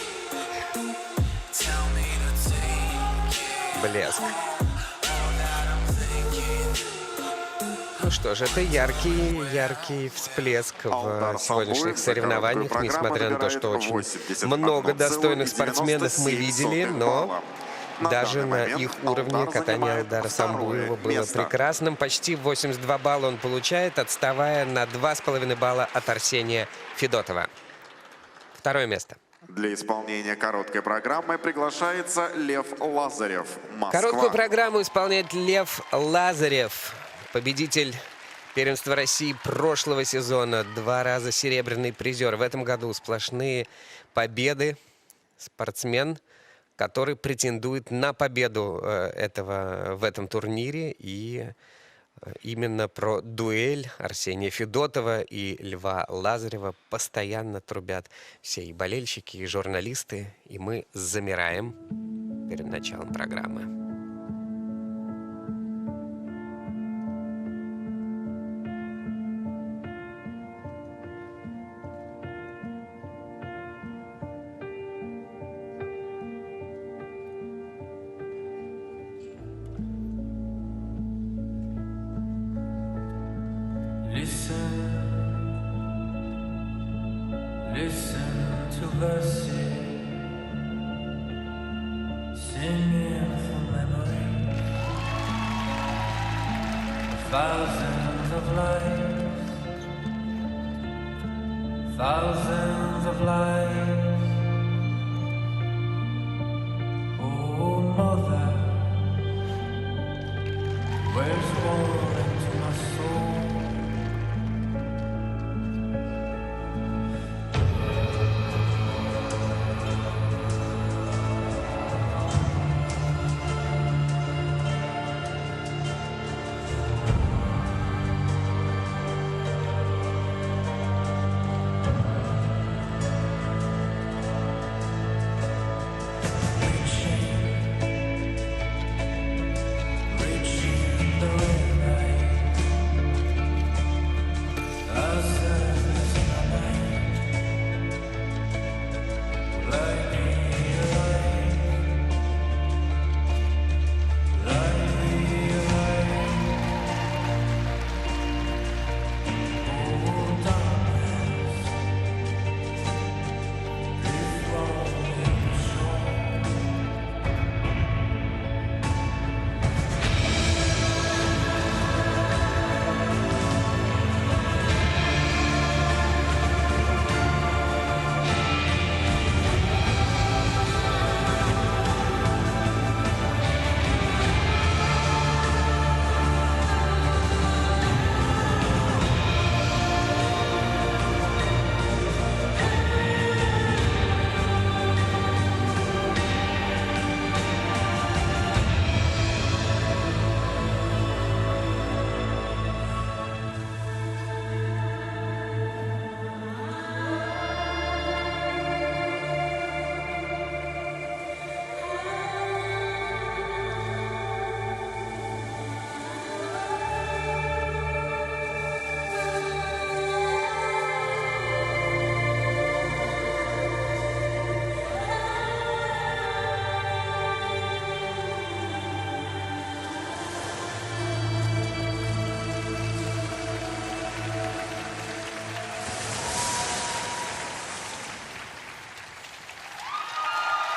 Блеск. Ну что ж, это яркий всплеск в сегодняшних соревнованиях, несмотря на то, что очень много достойных спортсменов мы видели, но даже на их уровне катание Алдара Самбуева было прекрасным. Почти 82 балла он получает, отставая на 2,5 балла от Арсения Федотова. Второе место. Для исполнения короткой программы приглашается Лев Лазарев, Москва. Короткую программу исполняет Лев Лазарев. Победитель первенства России прошлого сезона, 2 раза серебряный призер. В этом году сплошные победы. Спортсмен, который претендует на победу в этом турнире. И именно про дуэль Арсения Федотова и Льва Лазарева постоянно трубят все и болельщики, и журналисты. И мы замираем перед началом программы. Listen to verses singing from memory, thousands of lives, thousands of lives. Oh, mother, where's born into my soul?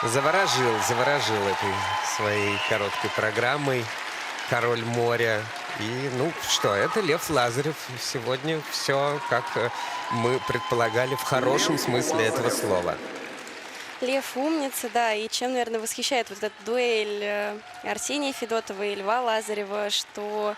заворожил этой своей короткой программой «Король моря». И, ну что, это Лев Лазарев. Сегодня все, как мы предполагали, в хорошем смысле этого слова. Лев умница, да, и чем, наверное, восхищает вот эта дуэль Арсения Федотова и Льва Лазарева, что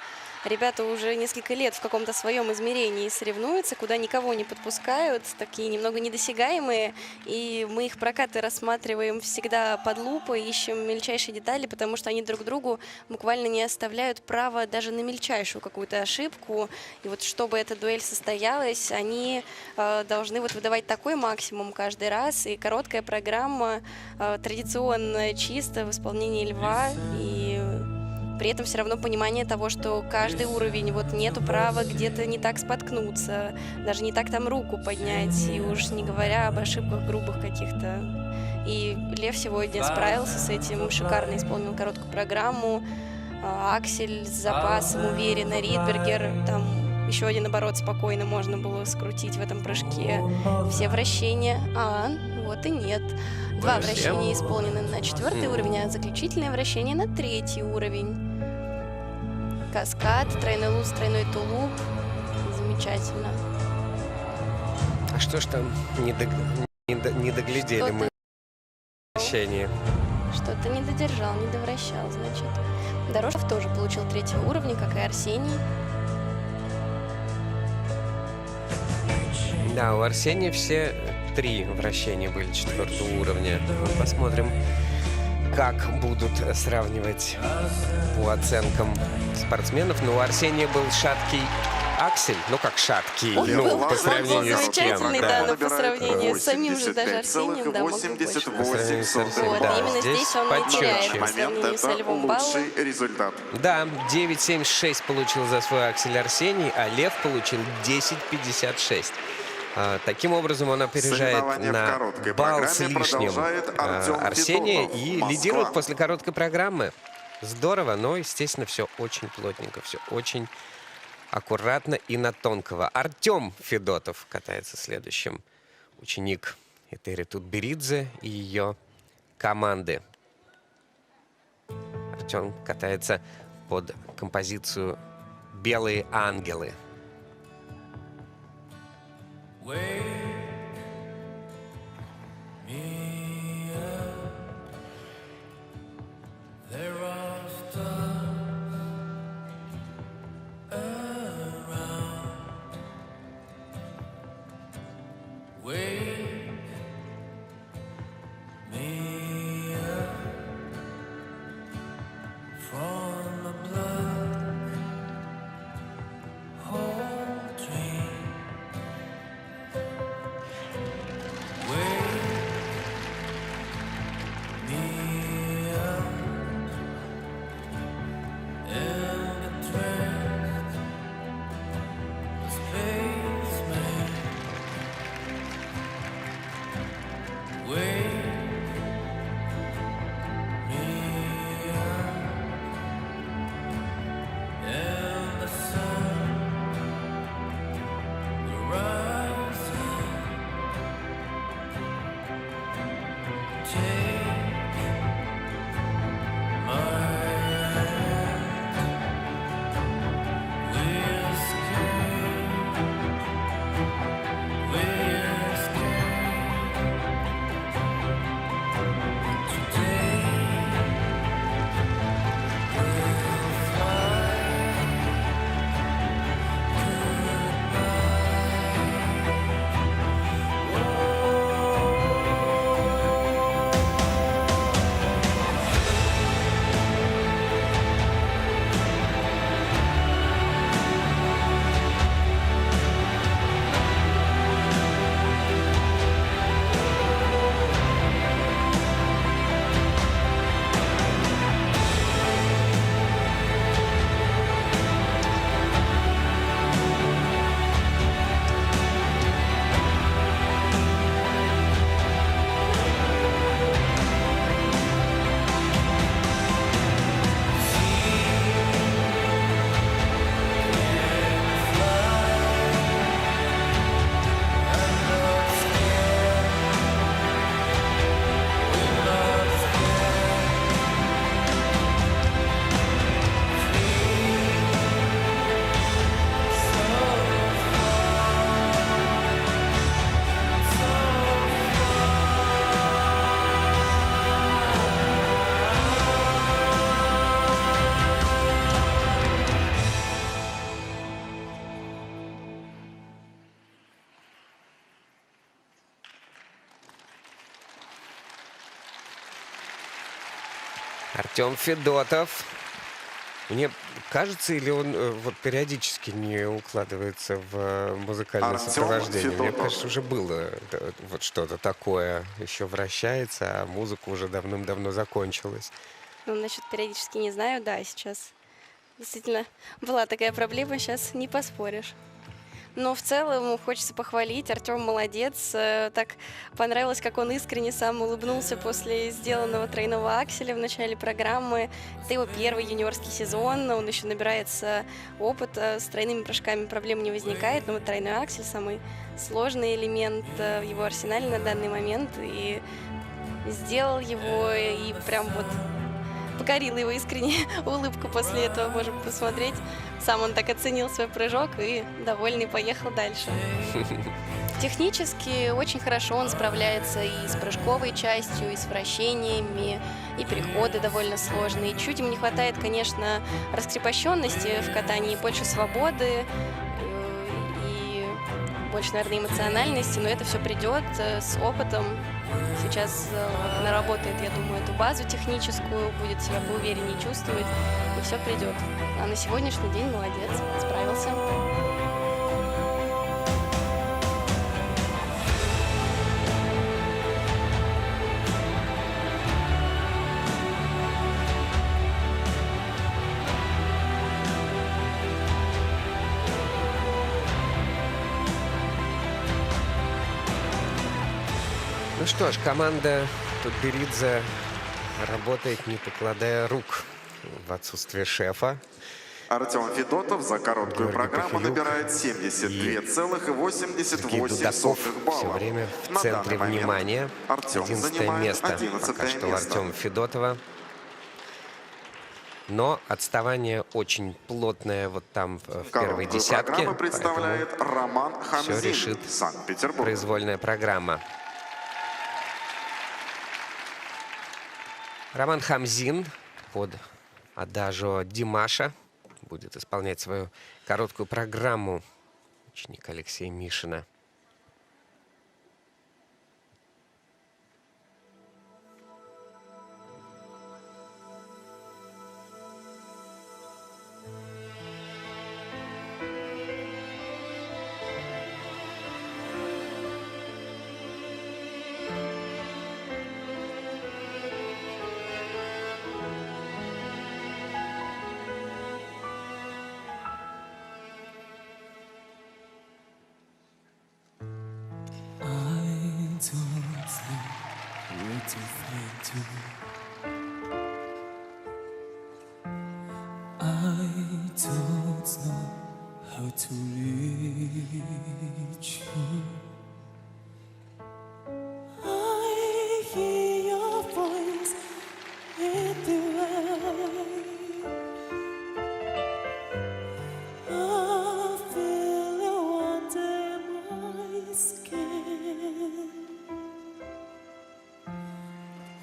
ребята уже несколько лет в каком-то своем измерении соревнуются, куда никого не подпускают, такие немного недосягаемые, и мы их прокаты рассматриваем всегда под лупой, ищем мельчайшие детали, потому что они друг другу буквально не оставляют права даже на мельчайшую какую-то ошибку. И вот чтобы эта дуэль состоялась, они должны вот выдавать такой максимум каждый раз, и короткая программа традиционно чисто в исполнении Льва, и при этом все равно понимание того, что каждый уровень, вот нету права где-то не так споткнуться, даже не так там руку поднять, и уж не говоря об ошибках грубых каких-то. И Лев сегодня справился с этим, шикарно исполнил короткую программу. Аксель с запасом, уверенно, Ридбергер, там еще один оборот спокойно можно было скрутить в этом прыжке. Все вращения, вот и нет. 2 вращения исполнены на 4-й уровень, а заключительное вращение на 3-й уровень. Каскад, тройной луз, тройной тулуп. Замечательно. А что ж там не доглядели мы вращение? Что-то не додержал, не довращал, значит. Дорожев тоже получил 3-го уровня, как и Арсений. Да, у Арсения все 3 вращения были 4-го уровня. Посмотрим, как будут сравнивать по оценкам спортсменов. Но у Арсения был шаткий аксель. Ну, как шаткий, по сравнению с кем. Да, но по сравнению с самим же даже Арсением, да, мог бы больше. По сравнению с Арсением, Вот, да, именно здесь он не теряет по сравнению с Львом баллы. результат. Да, 9,76 получил за свой аксель Арсений, а Лев получил 10,56. Таким образом, он опережает на балл с лишним Арсения и лидирует после короткой программы. Здорово, но, естественно, все очень плотненько, все очень аккуратно и на тонкого. Артем Федотов катается следующим. Ученик Этери Тутберидзе и ее команды. Артем катается под композицию «Белые ангелы». Wake me up. There are stars around. Wake me up from the black hole dream. Артем Федотов. Мне кажется, или он вот периодически не укладывается в музыкальное Артем сопровождение? Мне Федотов. кажется, уже было вот что-то такое. Еще вращается, а музыка уже давным-давно закончилась. Ну, насчет периодически не знаю, да, сейчас действительно была такая проблема, сейчас не поспоришь. Но в целом хочется похвалить, Артем молодец, так понравилось, как он искренне сам улыбнулся после сделанного тройного акселя в начале программы. Это его первый юниорский сезон, он еще набирается опыта, с тройными прыжками проблем не возникает, но вот тройной аксель самый сложный элемент в его арсенале на данный момент, и сделал его, и прям вот покорила его искренне улыбку после этого, можем посмотреть. Сам он так оценил свой прыжок и довольный поехал дальше. Технически очень хорошо он справляется и с прыжковой частью, и с вращениями, и переходы довольно сложные. Чуть ему не хватает, конечно, раскрепощенности в катании, больше свободы и больше, наверное, эмоциональности, но это все придет с опытом. Сейчас вот наработает, я думаю, эту базу техническую, будет себя поувереннее чувствовать, и все придет. А на сегодняшний день молодец, справился. Ну что ж, команда Тутберидзе работает, не покладая рук в отсутствие шефа. Артем Федотов за короткую Георгий программу Пахилюк набирает Сергей 72,88 Дудаков все балла. время в На центре данный момент внимания. Артем 11 занимает место 11 пока что у место. Артема Федотова. Но отставание очень плотное вот там в первой Короткую десятке. программу представляет Роман Все Хамзин, решит Санкт-Петербург. произвольная программа. Роман Хамзин под адажио Димаша будет исполнять свою короткую программу. Ученик Алексея Мишина. To reach you, I hear your voice in the rain. I feel you under my skin.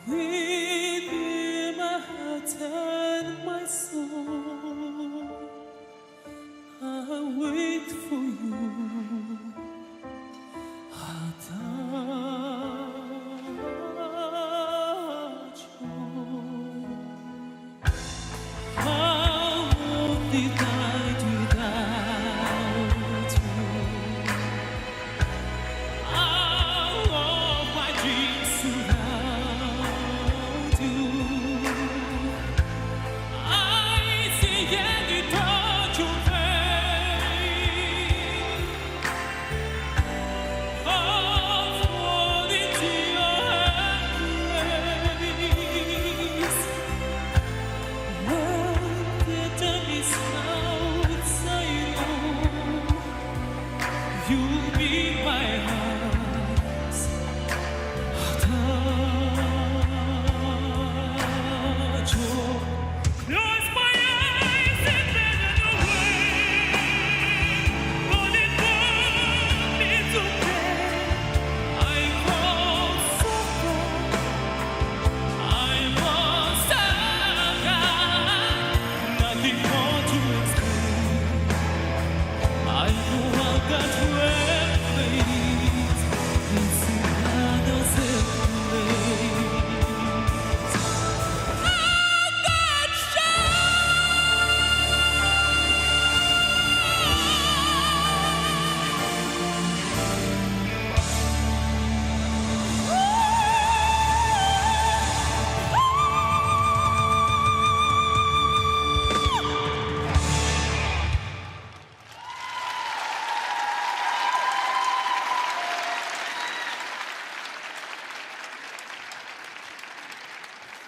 Within my heart and my soul, I wait for you. How did I do without you? All of my dreams surround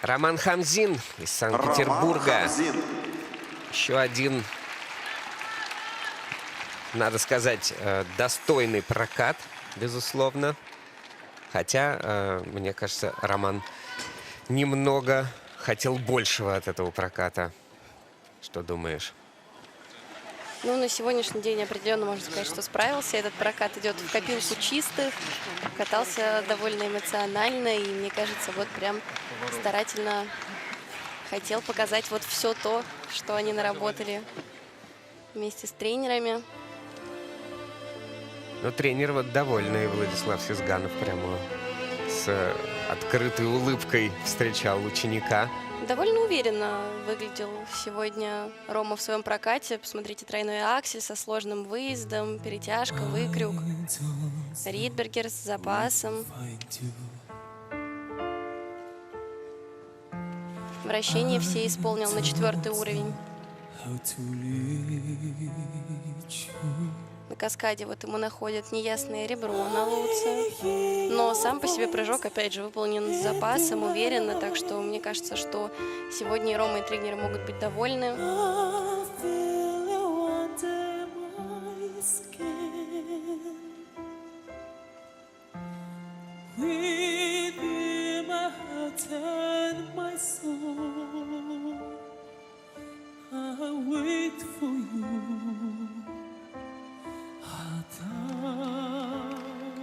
Роман Хамзин из Санкт-Петербурга. Еще один, надо сказать, достойный прокат, безусловно. Хотя, мне кажется, Роман немного хотел большего от этого проката. Что думаешь? Ну, на сегодняшний день определенно можно сказать, что справился. Этот прокат идет в копилку чистых. Катался довольно эмоционально. И мне кажется, вот прям старательно хотел показать вот все то, что они наработали вместе с тренерами. Ну, тренер вот довольный, Владислав Сизганов, прямо с открытой улыбкой встречал ученика. Довольно уверенно выглядел сегодня Рома в своем прокате. Посмотрите, тройной аксель со сложным выездом, перетяжка, выкрюк, Ридбергер с запасом. Вращение все исполнил на 4-й уровень. На каскаде вот ему находят неясное ребро на луце. Но сам по себе прыжок, опять же, выполнен с запасом, уверенно. Так что мне кажется, что сегодня и Рома, и тренеры могут быть довольны.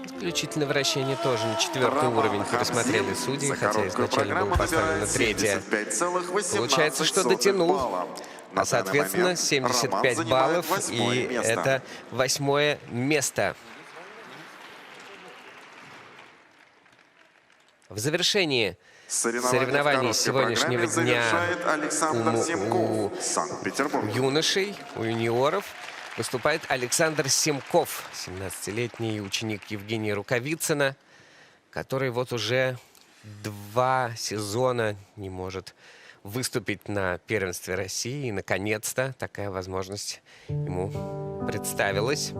Исключительное вращение тоже на 4-й уровень пересмотрели судьи, хотя изначально было поставлено 3-е. Получается, что дотянул. А, соответственно, 75 баллов, и это 8-е место. В завершении соревнований сегодняшнего дня у юношей, у юниоров выступает Александр Семков, 17-летний ученик Евгения Рукавицына, который вот уже 2 сезона не может выступить на первенстве России. И, наконец-то, такая возможность ему представилась.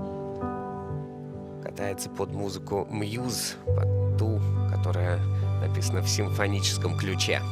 Катается под музыку Muse, под ту, которая написана в симфоническом ключе.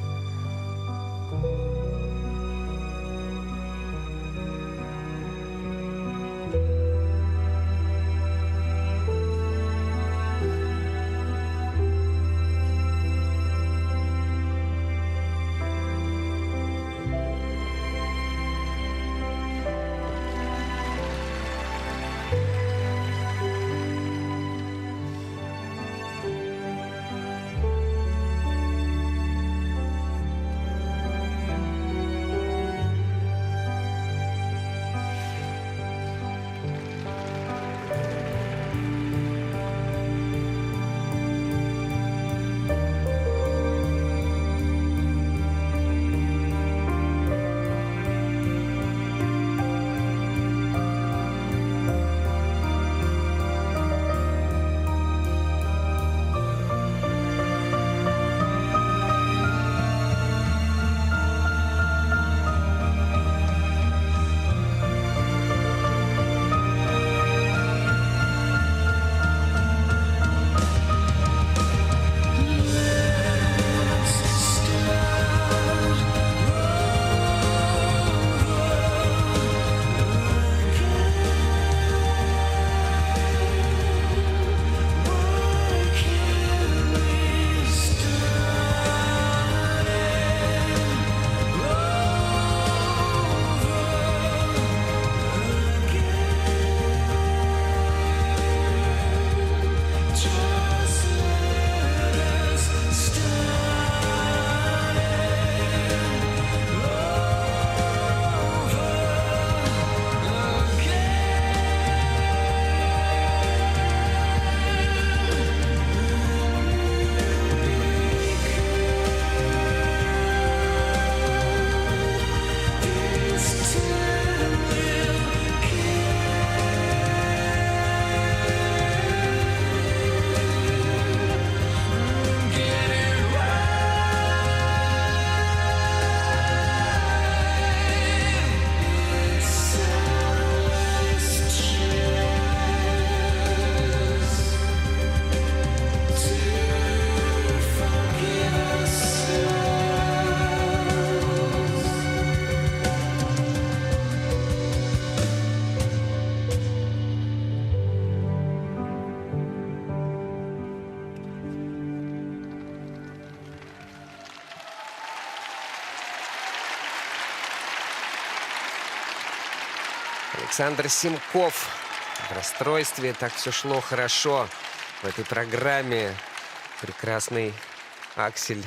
Александр Симков. В расстройстве так все шло хорошо в этой программе. Прекрасный аксель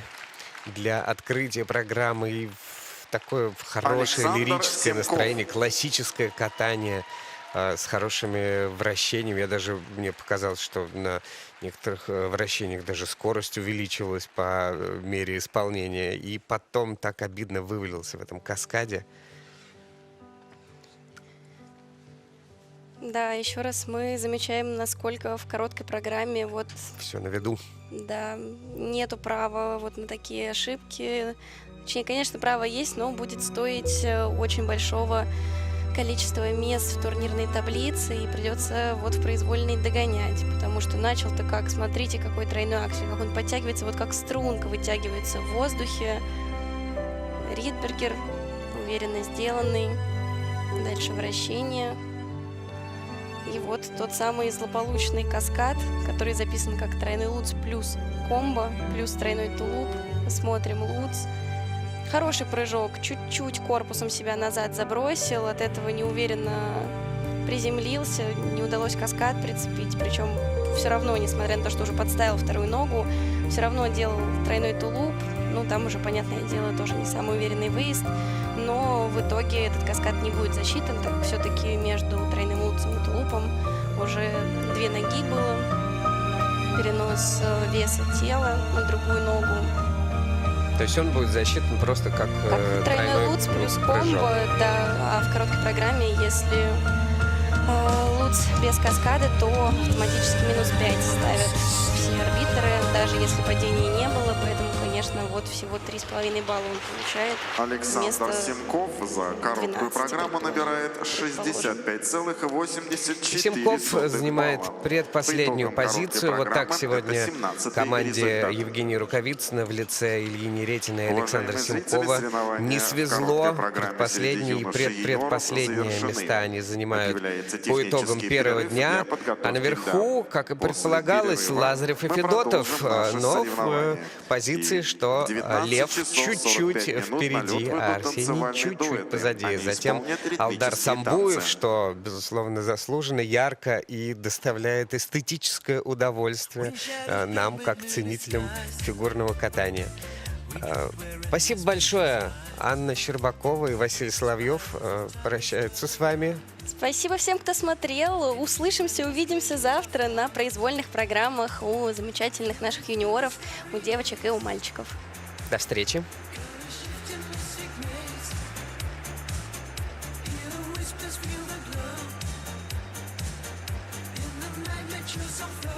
для открытия программы и в такое хорошее Александр лирическое Симков. настроение, классическое катание с хорошими вращениями. Мне показалось, что на некоторых вращениях даже скорость увеличилась по мере исполнения. И потом так обидно вывалился в этом каскаде. Да, еще раз мы замечаем, насколько в короткой программе вот, Все на виду. да, нету права вот на такие ошибки. Точнее, конечно, право есть, но будет стоить очень большого количества мест в турнирной таблице, и придется вот в произвольной догонять, потому что начал-то как, смотрите, какой тройной аксель, как он подтягивается, вот как струнка вытягивается в воздухе. Ридбергер уверенно сделанный. Дальше вращение. И вот тот самый злополучный каскад, который записан как тройной луц плюс комбо, плюс тройной тулуп. Смотрим луц. Хороший прыжок, чуть-чуть корпусом себя назад забросил, от этого неуверенно приземлился, не удалось каскад прицепить, причем все равно, несмотря на то, что уже подставил вторую ногу, все равно делал тройной тулуп. Ну, там уже, понятное дело, тоже не самый уверенный выезд, но в итоге этот каскад не будет засчитан, так как все-таки между тройным луцем и тулупом уже две ноги было, перенос веса тела на другую ногу. То есть он будет засчитан просто как Тройной луц плюс комбо, да, а в короткой программе, если луц без каскада, то автоматически минус 5 ставят все арбитры, даже если падения не было, поэтому, конечно, вот всего 3,5 балла он получает. Александр Симков за короткую программу набирает 65,84. Симков занимает предпоследнюю позицию. Вот так сегодня команде Евгения Рукавицына в лице Ильи Неретина и Александра Симкова не свезло. Предпоследние и предпредпоследние места они занимают по итогам первого дня. А наверху, как и предполагалось, Лазарев и Федотов, но в позиции, что Лев чуть-чуть впереди, а Арсений чуть-чуть позади. Затем Алдар Самбуев, что, безусловно, заслуженно, ярко и доставляет эстетическое удовольствие нам, как ценителям фигурного катания. Спасибо большое. Анна Щербакова и Василий Соловьев прощаются с вами. Спасибо всем, кто смотрел. Услышимся, увидимся завтра на произвольных программах у замечательных наших юниоров, у девочек и у мальчиков. До встречи. Yourself